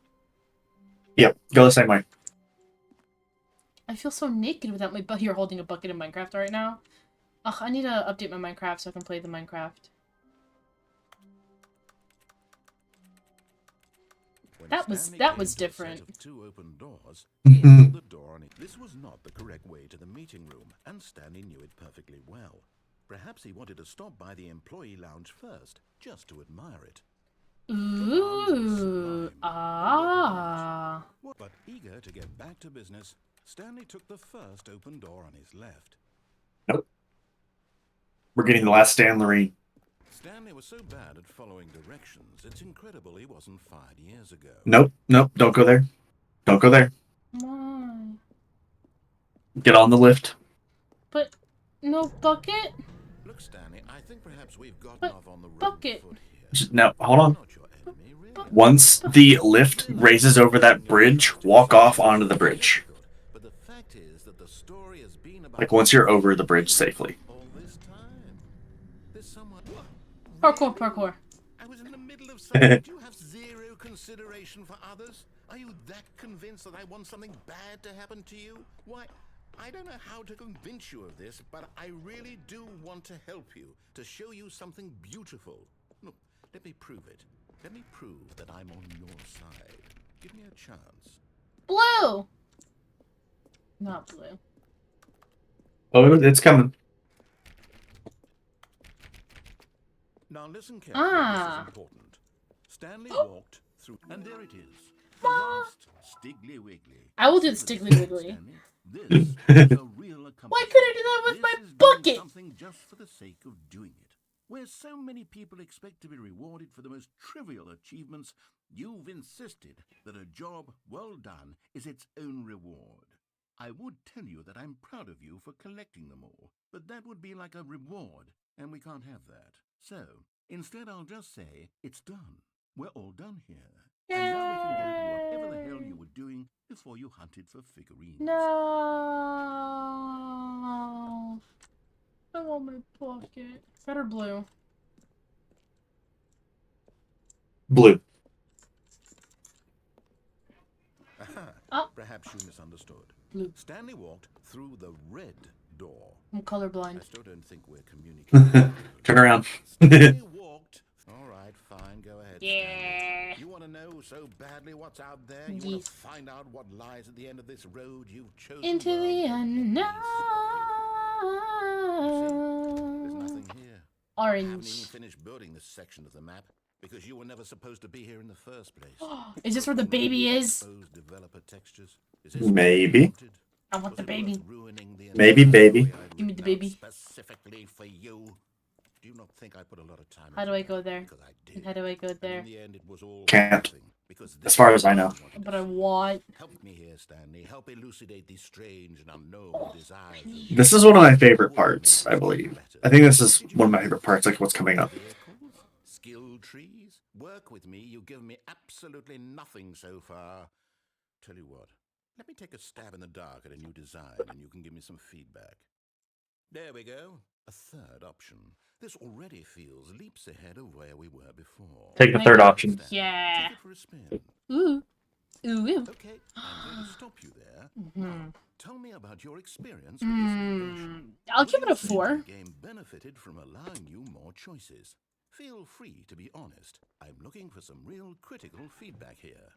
Speaker 7: Yep. Go the same way.
Speaker 1: I feel so naked without my butt. You're holding a bucket in Minecraft right now. Ugh, I need to update my Minecraft so I can play the Minecraft. That was different.
Speaker 2: Two open doors, he opened the door on it. This was not the correct way to the meeting room, and Stanley knew it perfectly well. Perhaps he wanted to stop by the employee lounge first, just to admire it.
Speaker 1: Ooh, ah.
Speaker 2: But eager to get back to business, Stanley took the first open door on his left.
Speaker 7: Nope. We're getting the last Stanley.
Speaker 2: Stanley was so bad at following directions, it's incredible he wasn't fired years ago.
Speaker 7: Nope. Nope. Don't go there. Don't go there.
Speaker 1: Why?
Speaker 7: Get on the lift.
Speaker 1: But no bucket?
Speaker 2: Look, Stanley, I think perhaps we've gotten
Speaker 1: But
Speaker 2: off on the wrong
Speaker 1: bucket.
Speaker 2: foot here.
Speaker 7: Now, hold on.
Speaker 2: Not your enemy, really.
Speaker 7: Once the lift raises over that bridge, walk off onto the bridge.
Speaker 2: But the fact is that the story has been
Speaker 7: Like once you're over the bridge safely.
Speaker 2: All this time. There's someone.
Speaker 1: Parkour, parkour.
Speaker 2: I was in the middle of something. Do you have zero consideration for others? Are you that convinced that I want something bad to happen to you? Why, I don't know how to convince you of this, but I really do want to help you, to show you something beautiful. Look, let me prove it. Let me prove that I'm on your side. Give me a chance.
Speaker 1: Blue! Not blue.
Speaker 7: Oh, it's coming.
Speaker 2: Now listen carefully, this is important. Stanley walked through, and there it is. The last Stiggly Wiggly.
Speaker 1: I will do the Stiggly Wiggly.
Speaker 2: This is a real accomplishment.
Speaker 1: Why couldn't I do that with my
Speaker 2: This is doing
Speaker 1: bucket?
Speaker 2: something just for the sake of doing it. Where so many people expect to be rewarded for the most trivial achievements, you've insisted that a job well done is its own reward. I would tell you that I'm proud of you for collecting them all, but that would be like a reward, and we can't have that. So, instead I'll just say, it's done. We're all done here. And now we can go to whatever the hell you were doing before you hunted for figurines.
Speaker 1: No. I want my bucket. Red or blue?
Speaker 7: Blue.
Speaker 2: Aha.
Speaker 1: Oh.
Speaker 2: Perhaps you misunderstood.
Speaker 1: Blue.
Speaker 2: Stanley walked through the red door.
Speaker 1: I'm colorblind.
Speaker 2: I still don't think we're communicating.
Speaker 7: Turn around.
Speaker 2: Stanley walked. All right, fine, go ahead.
Speaker 1: Yeah.
Speaker 2: Stanley. You want to know so badly what's out there? You want
Speaker 1: Yes.
Speaker 2: to find out what lies at the end of this road you've chosen?
Speaker 1: Into
Speaker 2: Well,
Speaker 1: the
Speaker 2: let me
Speaker 1: unknown.
Speaker 2: There's nothing here. I haven't even
Speaker 1: Orange.
Speaker 2: finished building this section of the map because you were never supposed to be here in the first place.
Speaker 1: Is this where the baby is?
Speaker 2: Exposed developer textures? Is this what you
Speaker 7: Maybe.
Speaker 2: wanted?
Speaker 1: I want the
Speaker 2: Was it
Speaker 1: baby.
Speaker 2: worth ruining the
Speaker 7: Maybe,
Speaker 2: entire
Speaker 7: baby.
Speaker 2: story I'd
Speaker 1: Give me the
Speaker 2: written out
Speaker 1: baby.
Speaker 2: specifically for you? Do you not think I put a lot of time
Speaker 1: How do
Speaker 2: into
Speaker 1: I go
Speaker 2: that?
Speaker 1: there?
Speaker 2: Because I did.
Speaker 1: And how do I go
Speaker 2: And
Speaker 1: there?
Speaker 2: in the end, it was all
Speaker 7: Can't.
Speaker 2: nothing, because
Speaker 7: As
Speaker 2: this
Speaker 7: far
Speaker 2: is
Speaker 7: as I
Speaker 2: what
Speaker 7: know.
Speaker 2: wanted to
Speaker 1: But I
Speaker 2: see.
Speaker 1: want.
Speaker 2: Help me here, Stanley. Help elucidate these strange and unknown desires. of yours.
Speaker 7: This is one of my favorite
Speaker 2: Would
Speaker 7: parts,
Speaker 2: make
Speaker 7: I
Speaker 2: me
Speaker 7: believe.
Speaker 2: better.
Speaker 7: I think this is
Speaker 2: Did you
Speaker 7: one of my
Speaker 2: know
Speaker 7: favorite parts, like what's coming up.
Speaker 2: Vehicles? Skill trees? Work with me. You've given me absolutely nothing so far. Tell you what, let me take a stab in the dark at a new design and you can give me some feedback. There we go. A third option. This already feels leaps ahead of where we were before.
Speaker 7: Take the third option.
Speaker 2: Stanley,
Speaker 1: Yeah.
Speaker 2: Take it for a spin.
Speaker 1: Ooh. Ooh. Ooh.
Speaker 2: Okay, I'm going to stop you there.
Speaker 1: Mhm.
Speaker 2: Now, tell me about your experience with this new version.
Speaker 1: I'll
Speaker 2: What
Speaker 1: give
Speaker 2: do
Speaker 1: it a
Speaker 2: you think
Speaker 1: 4.
Speaker 2: The game benefited from allowing you more choices. Feel free to be honest. I'm looking for some real critical feedback here.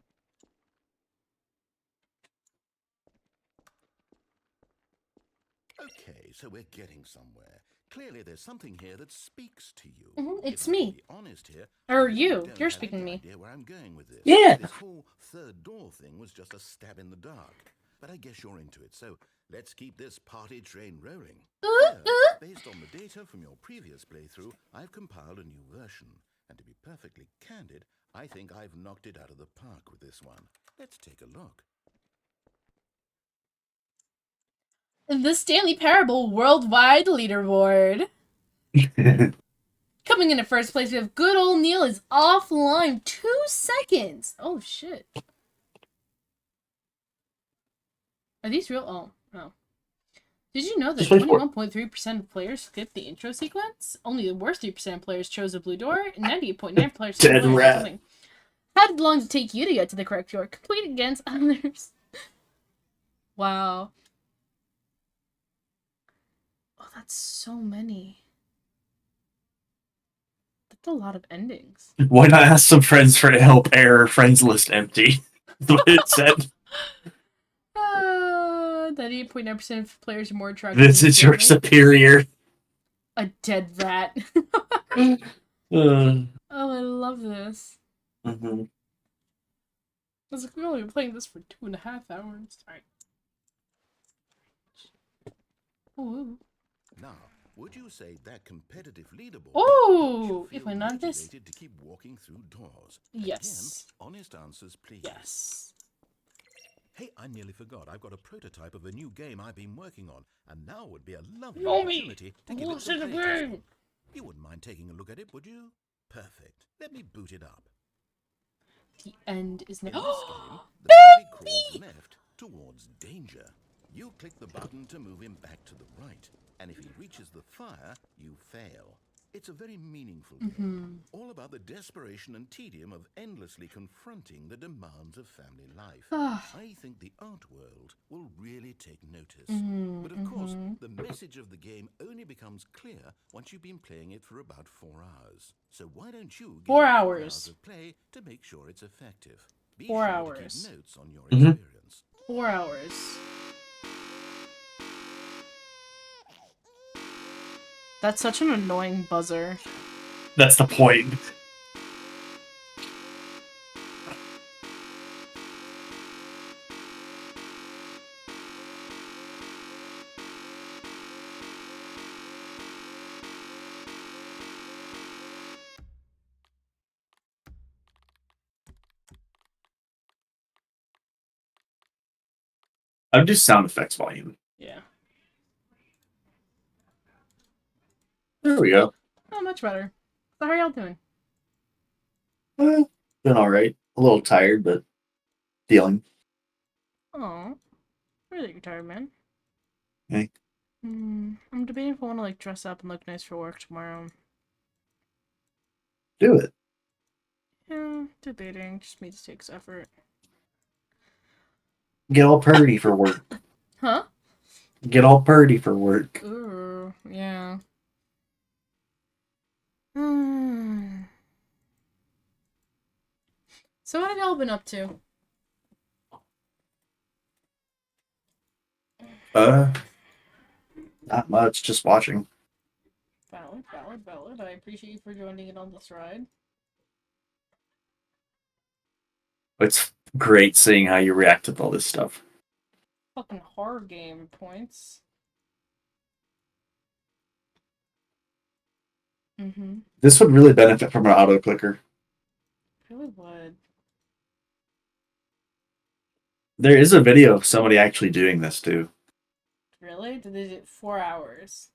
Speaker 2: Okay, so we're getting somewhere. Clearly, there's something here that speaks to you.
Speaker 1: It's
Speaker 2: If I'm
Speaker 1: me.
Speaker 2: to be honest here,
Speaker 1: Or
Speaker 2: I really
Speaker 1: you.
Speaker 2: don't
Speaker 1: You're
Speaker 2: have
Speaker 1: speaking
Speaker 2: any
Speaker 1: to me.
Speaker 2: idea where I'm going with this.
Speaker 7: Yeah.
Speaker 2: This whole third door thing was just a stab in the dark. But I guess you're into it, so let's keep this party train rolling. Here, based on the data from your previous playthrough, I've compiled a new version. And to be perfectly candid, I think I've knocked it out of the park with this one. Let's take a look.
Speaker 1: The Stanley Parable Worldwide Leaderboard. Coming in at first place, we have good old Neil is offline 2 seconds. Oh, shit. Are these real? Oh, no. Did you know that
Speaker 7: Just wait for it.
Speaker 1: 21.3% of players skipped the intro sequence? Only the worst 3% of players chose a blue door, and 98.9% players
Speaker 7: Dead
Speaker 1: chose
Speaker 7: rat.
Speaker 1: something. How long did it take you to get to the correct door? Complete against others. Wow. Oh, that's so many. That's a lot of endings.
Speaker 7: Why not ask some friends for help? Error. Friends list empty. That's what it said.
Speaker 1: 98.9% of players are more attractive.
Speaker 7: This
Speaker 1: than
Speaker 7: is your
Speaker 1: Stanley.
Speaker 7: superior.
Speaker 1: A dead rat.
Speaker 7: Uh,
Speaker 1: Oh, I love this.
Speaker 7: mhm.
Speaker 1: I was like, we've only been playing this for 2.5 hours. Alright. Ooh.
Speaker 2: Now, would you say that competitive leaderboard
Speaker 1: Oh,
Speaker 2: makes you
Speaker 1: if
Speaker 2: feel
Speaker 1: I not this.
Speaker 2: motivated to keep walking through doors?
Speaker 1: Yes.
Speaker 2: Again, honest answers, please.
Speaker 1: Yes.
Speaker 2: Hey, I nearly forgot. I've got a prototype of a new game I've been working on, and now would be a lovely
Speaker 1: Mommy,
Speaker 2: opportunity to give it
Speaker 1: what's
Speaker 2: some
Speaker 1: in the
Speaker 2: playtesting.
Speaker 1: game?
Speaker 2: You wouldn't mind taking a look at it, would you? Perfect. Let me boot it up.
Speaker 1: The end is
Speaker 2: In
Speaker 1: now.
Speaker 2: this game, the baby crawls left towards danger. You click the button to move him back to the right, and if he reaches the fire, you fail. It's a very meaningful game, all about the desperation and tedium of endlessly confronting the demands of family life. I think the art world will really take notice. But of course, the message of the game only becomes clear once you've been playing it for about 4 hours. So why don't you give
Speaker 1: 4
Speaker 2: it 4
Speaker 1: hours.
Speaker 2: hours of play to make sure it's effective? Be
Speaker 1: 4
Speaker 2: sure
Speaker 1: hours.
Speaker 2: to keep notes on your experience.
Speaker 1: 4 hours. That's such an annoying buzzer.
Speaker 7: That's the point. I'd do sound effects volume.
Speaker 1: Yeah.
Speaker 7: There we go.
Speaker 1: Oh, much better. So how are y'all doing?
Speaker 7: Been alright. A little tired, but dealing.
Speaker 1: Oh, really you're tired, man.
Speaker 7: Hey.
Speaker 1: I'm debating if I want to like dress up and look nice for work tomorrow.
Speaker 7: Do it.
Speaker 1: Yeah, debating. Just me to take effort.
Speaker 7: Get all purdy for work.
Speaker 1: Huh?
Speaker 7: Get all purdy for work.
Speaker 1: Ooh, yeah. So what have y'all been up to?
Speaker 7: Not much. Just watching.
Speaker 1: Valid. I appreciate you for joining in on this ride.
Speaker 7: It's great seeing how you react to all this stuff.
Speaker 1: Fucking horror game points.
Speaker 7: This would really benefit from an auto clicker.
Speaker 1: Really would.
Speaker 7: There is a video of somebody actually doing this too.
Speaker 1: Really? Did they do 4 hours?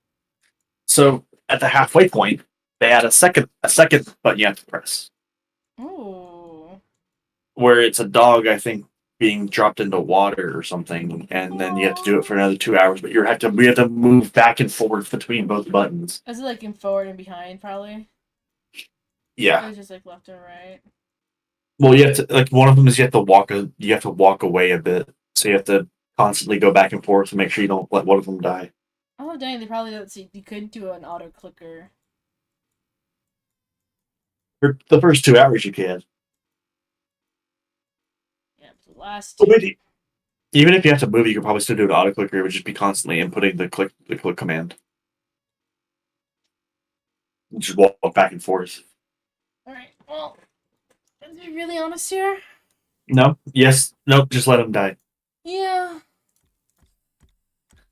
Speaker 7: So at the halfway point, they add a second button you have to press.
Speaker 1: Ooh.
Speaker 7: Where it's a dog, I think, being dropped into water or something, and then you have to do it for another 2 hours. But we have to move back and forth between both buttons.
Speaker 1: Is it like in forward and behind, probably?
Speaker 7: Yeah.
Speaker 1: Or just like left and right?
Speaker 7: Well, you have to like one of them is you have to walk away a bit, so you have to constantly go back and forth to make sure you don't let one of them die.
Speaker 1: Oh dang, they probably don't see. You could do an auto clicker.
Speaker 7: For the first 2 hours, you can.
Speaker 1: Yeah, but the last
Speaker 7: Oh,
Speaker 1: two.
Speaker 7: wait, even if you have to move, you could probably still do an auto clicker. It would just be constantly inputting the click command. Just walk back and forth.
Speaker 1: Alright, well, to be really honest here.
Speaker 7: No. Yes. Nope. Just let him die.
Speaker 1: Yeah.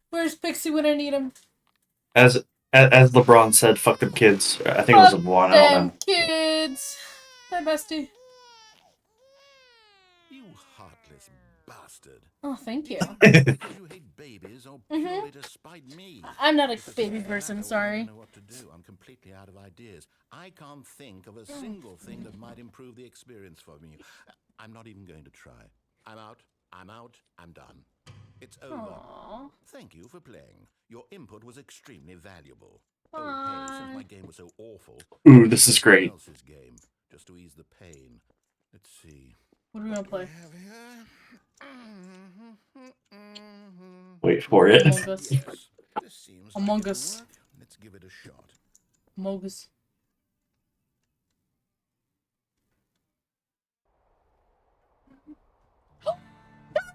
Speaker 1: Where's Pixie when I need him?
Speaker 7: As LeBron said, "Fuck them kids." I think it was LeBron. I don't know.
Speaker 1: Kids. Hi, bestie.
Speaker 2: You heartless bastard.
Speaker 1: Oh, thank you.
Speaker 2: You hate babies or purely to spite me?
Speaker 1: I'm not a baby person, sorry.
Speaker 2: I don't know what to do. I'm completely out of ideas. I can't think of a single thing that might improve the experience for me. I'm not even going to try. I'm out. I'm done. It's over.
Speaker 1: Aww.
Speaker 2: Thank you for playing. Your input was extremely valuable. Oh, hey, since my game was so awful.
Speaker 7: Ooh, this is great.
Speaker 2: Else's game, just to ease the pain. Let's see.
Speaker 1: What are we gonna play?
Speaker 7: Wait for it.
Speaker 1: Among Us.
Speaker 2: This seems
Speaker 1: Among
Speaker 2: like
Speaker 1: Us.
Speaker 2: it'll work. Let's give it a shot.
Speaker 1: Among Us.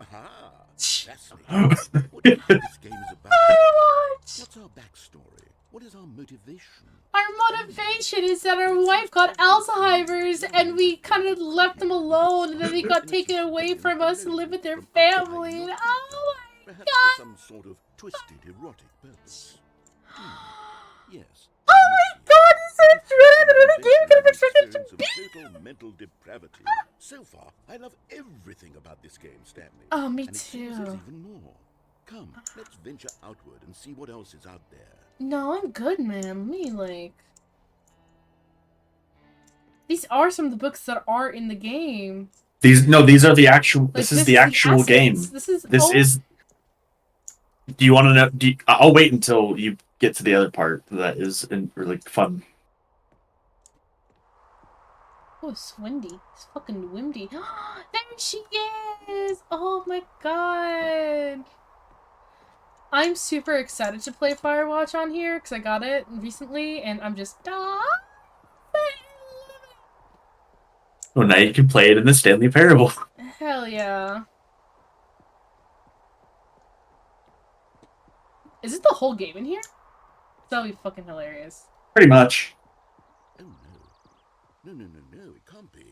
Speaker 2: Aha! That's me. What do you think this game is about? What's our backstory? What is our motivation?
Speaker 1: Our motivation is that our wife got Alzheimer's and we kind of left them alone and then they got taken away from us and live with their family. And oh my
Speaker 2: Perhaps
Speaker 1: god!
Speaker 2: for some sort of twisted erotic purpose. Yes.
Speaker 1: Oh my god, this is true! The game could have expected it to be!
Speaker 2: Total mental depravity. So far, I love everything about this game, Stanley.
Speaker 1: Oh, me
Speaker 2: and it seems there's
Speaker 1: too.
Speaker 2: even more. Come, let's venture outward and see what else is out there.
Speaker 1: No, I'm good, man. Let me, like... These are some of the books that are in the game.
Speaker 7: These are the actual.
Speaker 1: Like,
Speaker 7: this is the actual game.
Speaker 1: This is
Speaker 7: Do you want to know? I'll wait until you get to the other part that is really fun.
Speaker 1: Oh, it's windy. It's fucking windy. There she is! Oh my god. I'm super excited to play Firewatch on here because I got it recently and I'm just
Speaker 7: Well, now you can play it in the Stanley Parable.
Speaker 1: hell yeah. Is it the whole game in here? That'll be fucking hilarious.
Speaker 7: Pretty much.
Speaker 2: Oh no. No, it can't be.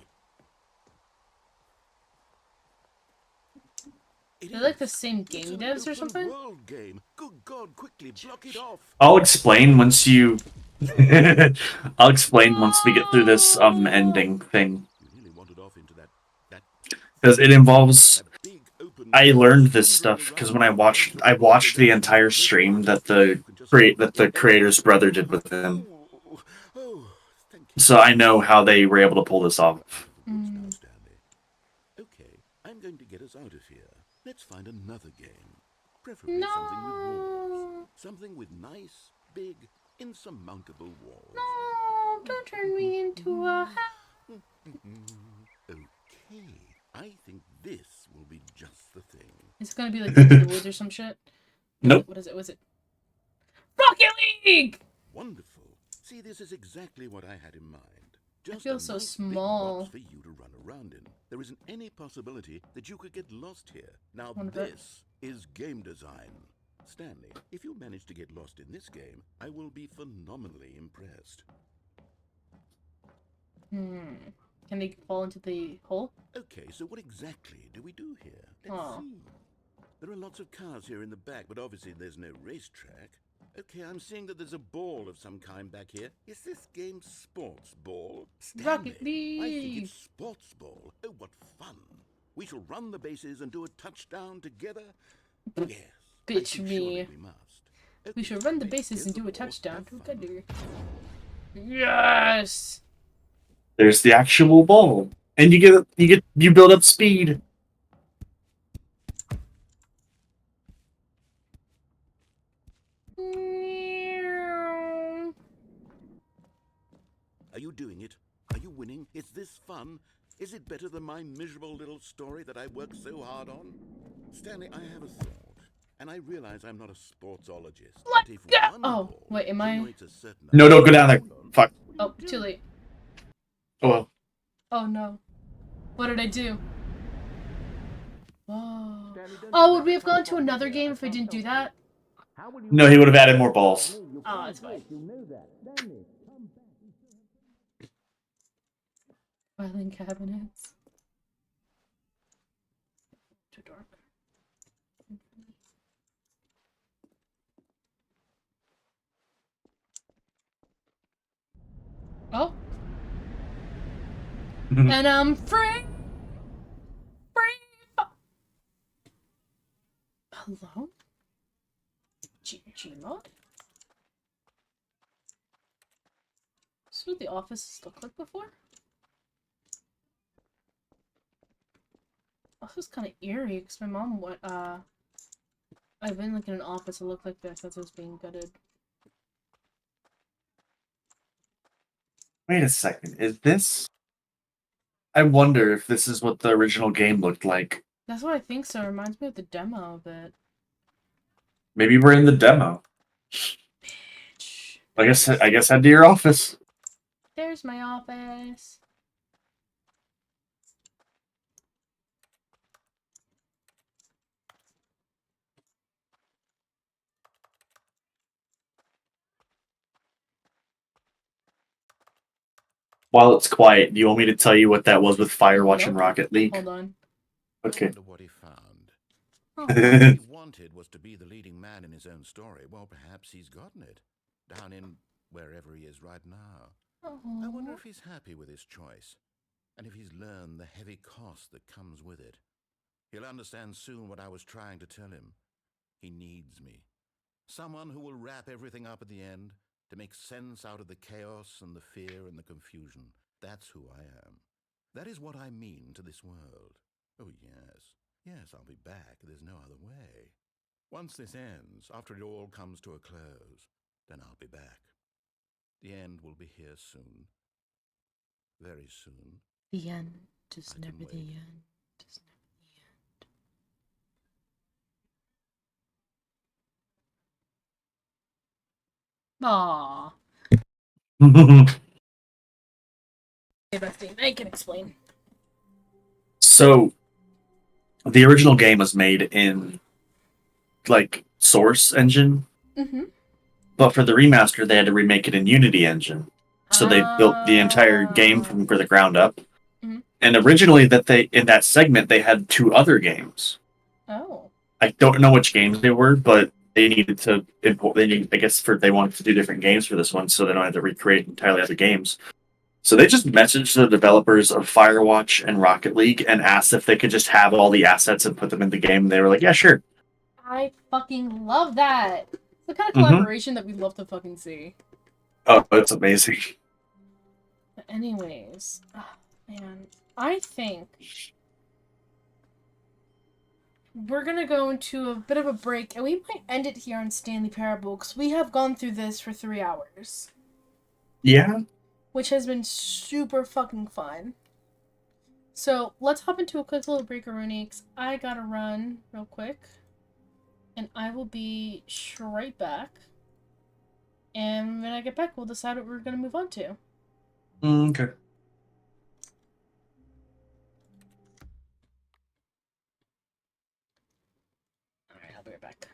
Speaker 1: They're like the same game devs or
Speaker 2: Open
Speaker 1: something?
Speaker 2: world game. Good God, quickly block it off.
Speaker 7: I'll explain once you. I'll explain once we get through this ending thing.
Speaker 2: You really wanted off into that
Speaker 7: Because it involves.
Speaker 2: big open
Speaker 7: I
Speaker 2: world
Speaker 7: learned this
Speaker 2: wandering
Speaker 7: stuff because
Speaker 2: around
Speaker 7: when I watched the entire stream that the creator's brother did with him.
Speaker 2: Oh, thank you.
Speaker 7: So I know how they were able to pull this off.
Speaker 2: Stanley. Okay, I'm going to get us out of here. Let's find another game. Preferably something with walls. Something with nice, big, insurmountable walls.
Speaker 1: No, don't turn me into a
Speaker 2: Okay, I think this will be just the thing.
Speaker 1: It's gonna be like Into the Woods or some shit.
Speaker 7: Nope.
Speaker 1: What is it? Was it Rocket League?
Speaker 2: Wonderful. See, this is exactly what I had in mind.
Speaker 1: I
Speaker 2: Just
Speaker 1: feel
Speaker 2: a
Speaker 1: so
Speaker 2: nice
Speaker 1: small.
Speaker 2: big box for you to run around in. There isn't any possibility that you could get lost here. Now
Speaker 1: Wonderful.
Speaker 2: this is game design. Stanley, if you manage to get lost in this game, I will be phenomenally impressed.
Speaker 1: Can they fall into the hole?
Speaker 2: Okay, so what exactly do we do here? Let's
Speaker 1: Oh.
Speaker 2: see. There are lots of cars here in the back, but obviously there's no racetrack. Okay, I'm seeing that there's a ball of some kind back here. Is this game sports ball? Stanley,
Speaker 1: Rocket
Speaker 2: I think
Speaker 1: League.
Speaker 2: it's sports ball. Oh, what fun. We shall run the bases and do a touchdown together. Yes. I
Speaker 1: Bitch
Speaker 2: think
Speaker 1: me.
Speaker 2: surely we must.
Speaker 1: We
Speaker 2: Okay,
Speaker 1: should run the
Speaker 2: Stanley,
Speaker 1: bases
Speaker 2: get
Speaker 1: and
Speaker 2: the
Speaker 1: do a
Speaker 2: ball,
Speaker 1: touchdown
Speaker 2: have fun.
Speaker 1: together. Yes.
Speaker 7: There's the actual ball, and you build up speed.
Speaker 2: Are you doing it? Are you winning? Is this fun? Is it better than my miserable little story that I worked so hard on? Stanley, I have a thought, and I realize I'm not a sportsologist.
Speaker 1: Let's
Speaker 2: but if
Speaker 1: go!
Speaker 2: one
Speaker 1: Oh,
Speaker 2: ball
Speaker 1: wait, am I?
Speaker 2: generates a certain
Speaker 7: No, don't go down there. Fuck.
Speaker 1: Oh, too late.
Speaker 7: Oh well.
Speaker 1: Oh no. What did I do? Whoa. Oh, would we have gone to another game if we didn't do that?
Speaker 7: No, he would have added more balls.
Speaker 1: Oh, that's fine. Filing cabinets. Too dark. Oh. And I'm free! Free! Hello? Gmod? This is what the offices looked like before? This was kind of eerie because my mom went, I've been like in an office that looked like this as it was being gutted.
Speaker 7: Wait a second. Is this? I wonder if this is what the original game looked like.
Speaker 1: That's what I think so. It reminds me of the demo a bit.
Speaker 7: Maybe we're in the demo.
Speaker 1: Bitch.
Speaker 7: I guess head to your office.
Speaker 1: There's my office.
Speaker 7: While it's quiet, do you want me to tell you what that was with Firewatch and
Speaker 1: Nope.
Speaker 7: Rocket League?
Speaker 1: Hold on.
Speaker 7: Okay.
Speaker 2: I wonder what he found.
Speaker 1: Oh.
Speaker 2: What he wanted was to be the leading man in his own story. Well, perhaps he's gotten it. Down in wherever he is right now. I wonder if he's happy with his choice. And if he's learned the heavy cost that comes with it. He'll understand soon what I was trying to tell him. He needs me. Someone who will wrap everything up at the end to make sense out of the chaos and the fear and the confusion. That's who I am. That is what I mean to this world. Oh, yes. Yes, I'll be back. There's no other way. Once this ends, after it all comes to a close, then I'll be back. The end will be here soon. Very soon.
Speaker 1: The end is
Speaker 2: I can
Speaker 1: never the
Speaker 2: wait.
Speaker 1: end. Is never the end. Aww. Hey, Bestie, I can explain.
Speaker 7: So, the original game was made in like Source engine,
Speaker 1: Mm-hmm.
Speaker 7: but for the remaster, they had to remake it in Unity engine. So they built the entire game from the ground up.
Speaker 1: Mhm.
Speaker 7: And originally, that they in that segment they had 2 other games.
Speaker 1: Oh.
Speaker 7: I don't know which games they were, but they needed to import. They need, I guess, they wanted to do different games for this one, so they don't have to recreate entirely other games. So they just messaged the developers of Firewatch and Rocket League and asked if they could just have all the assets and put them in the game. And they were like, "Yeah, sure."
Speaker 1: I fucking love that. It's the kind of
Speaker 7: Mm-hmm.
Speaker 1: collaboration that we love to fucking see.
Speaker 7: Oh, it's amazing.
Speaker 1: But anyways, man, I think we're gonna go into a bit of a break, and we might end it here on Stanley Parable because we have gone through this for 3 hours.
Speaker 7: Yeah.
Speaker 1: Which has been super fucking fun. So let's hop into a quick little break-a-rooney, because I gotta run real quick. And I will be right back. And when I get back, we'll decide what we're gonna move on to.
Speaker 7: Okay.
Speaker 1: Alright, I'll be right back.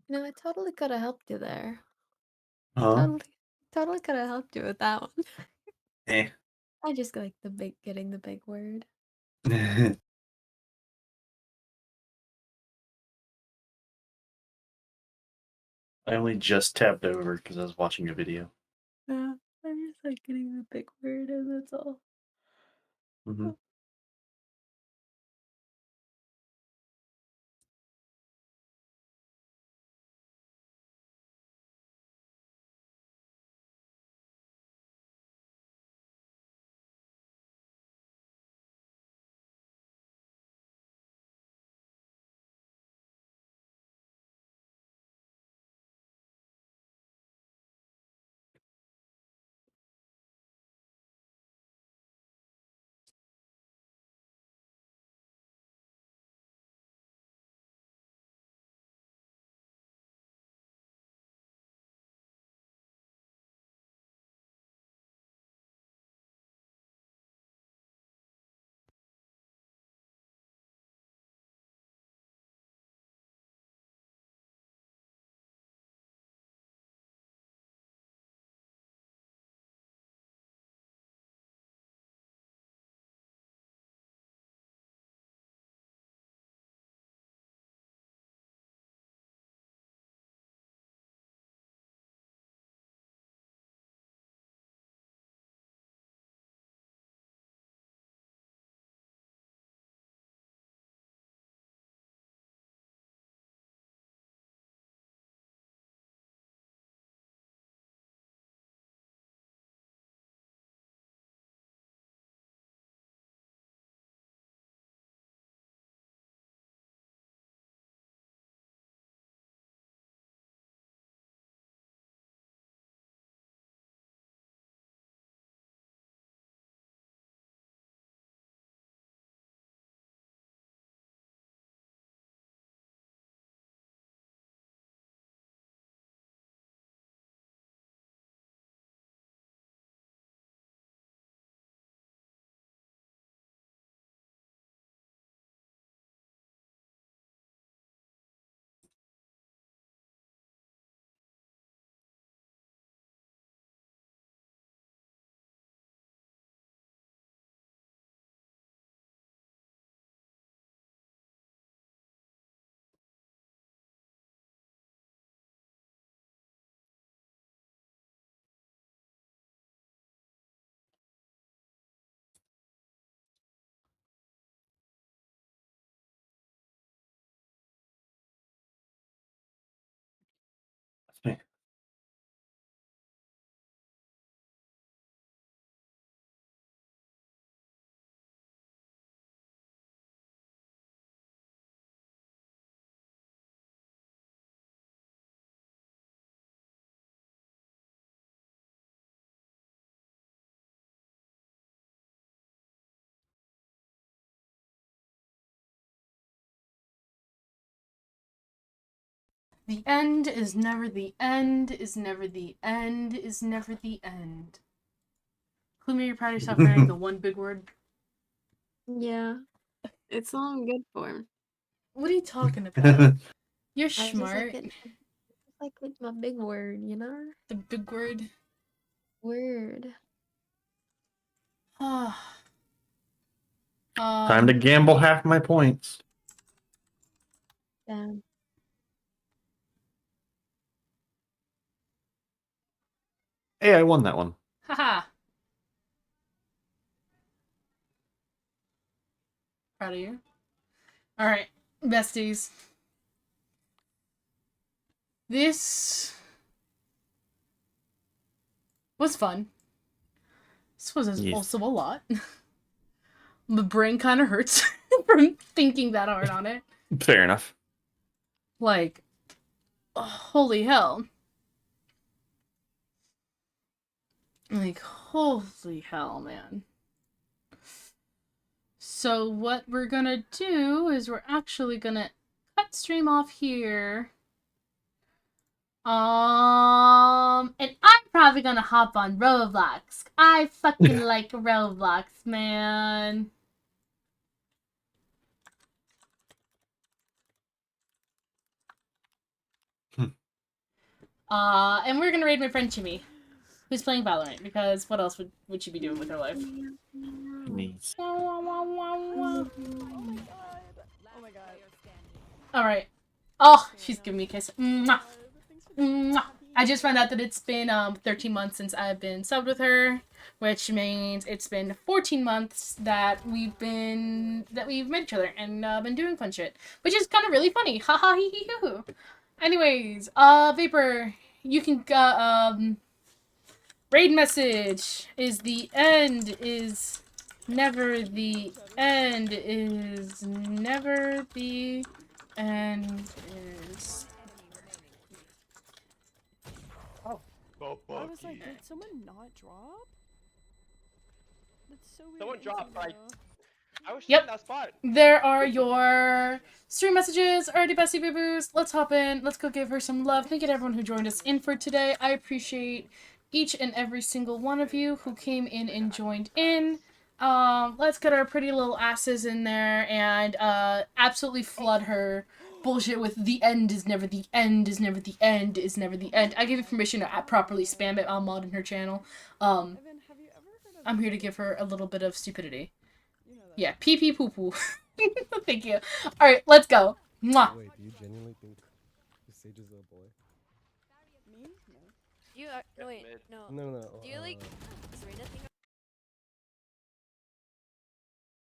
Speaker 10: No, I totally could have helped you there.
Speaker 7: Huh?
Speaker 10: Totally could have helped you with that one.
Speaker 7: Eh.
Speaker 10: I just like getting the big word.
Speaker 7: I only just tapped over because I was watching a video.
Speaker 10: Yeah, I just like getting the big word, and that's all.
Speaker 7: Mhm. That's me.
Speaker 1: The end is never the end, is never the end, is never the end. Klumi, you're proud of yourself for hearing the one big word?
Speaker 10: Yeah, it's all in good form.
Speaker 1: What are you talking about? You're
Speaker 10: I was
Speaker 1: smart.
Speaker 10: just like with my big word, you know?
Speaker 1: The big word.
Speaker 10: Word.
Speaker 7: Time to gamble half my points.
Speaker 10: Damn.
Speaker 7: Hey, I won that one.
Speaker 1: Haha. Proud of you. Alright, besties. This was fun. This was also a lot. My brain kind of hurts from thinking that hard on it.
Speaker 7: Fair enough.
Speaker 1: Like, holy hell. Like, holy hell, man. So what we're gonna do is we're actually gonna cut stream off here. And I'm probably gonna hop on Roblox. I fucking like Roblox, man. And we're gonna raid my friend Jimmy, who's playing Valorant, because what else would she be doing with her life?
Speaker 7: Neat.
Speaker 12: Oh my god.
Speaker 1: Alright. Oh, she's giving me a kiss. Mwah. Mwah. I just found out that it's been 13 months since I've been subbed with her, which means it's been 14 months that we've met each other and been doing fun shit, which is kind of really funny. Ha ha hee hee hoo hoo. Anyways, Vapor, you can raid message is the end is never the end is never the end is.
Speaker 12: I was like, did someone not drop? That's so weird.
Speaker 13: Someone dropped, but I was
Speaker 1: Yep.
Speaker 13: in that spot.
Speaker 1: There are your stream messages. Alrighty, Bessie Boo Boos. Let's hop in. Let's go give her some love. Thank you to everyone who joined us in for today. I appreciate each and every single one of you who came in and joined in. Let's get our pretty little asses in there and absolutely flood her bullshit with the end is never the end is never the end is never the end. I give you permission to properly spam it on mod in her channel. I'm here to give her a little bit of stupidity. Yeah, pee pee poo poo. Thank you. Alright, let's go. Mwah.
Speaker 14: Wait, do you genuinely think Sage is a boy?
Speaker 12: Me? No.
Speaker 8: Do you, no wait, no.
Speaker 14: No.
Speaker 8: Do you like Serena think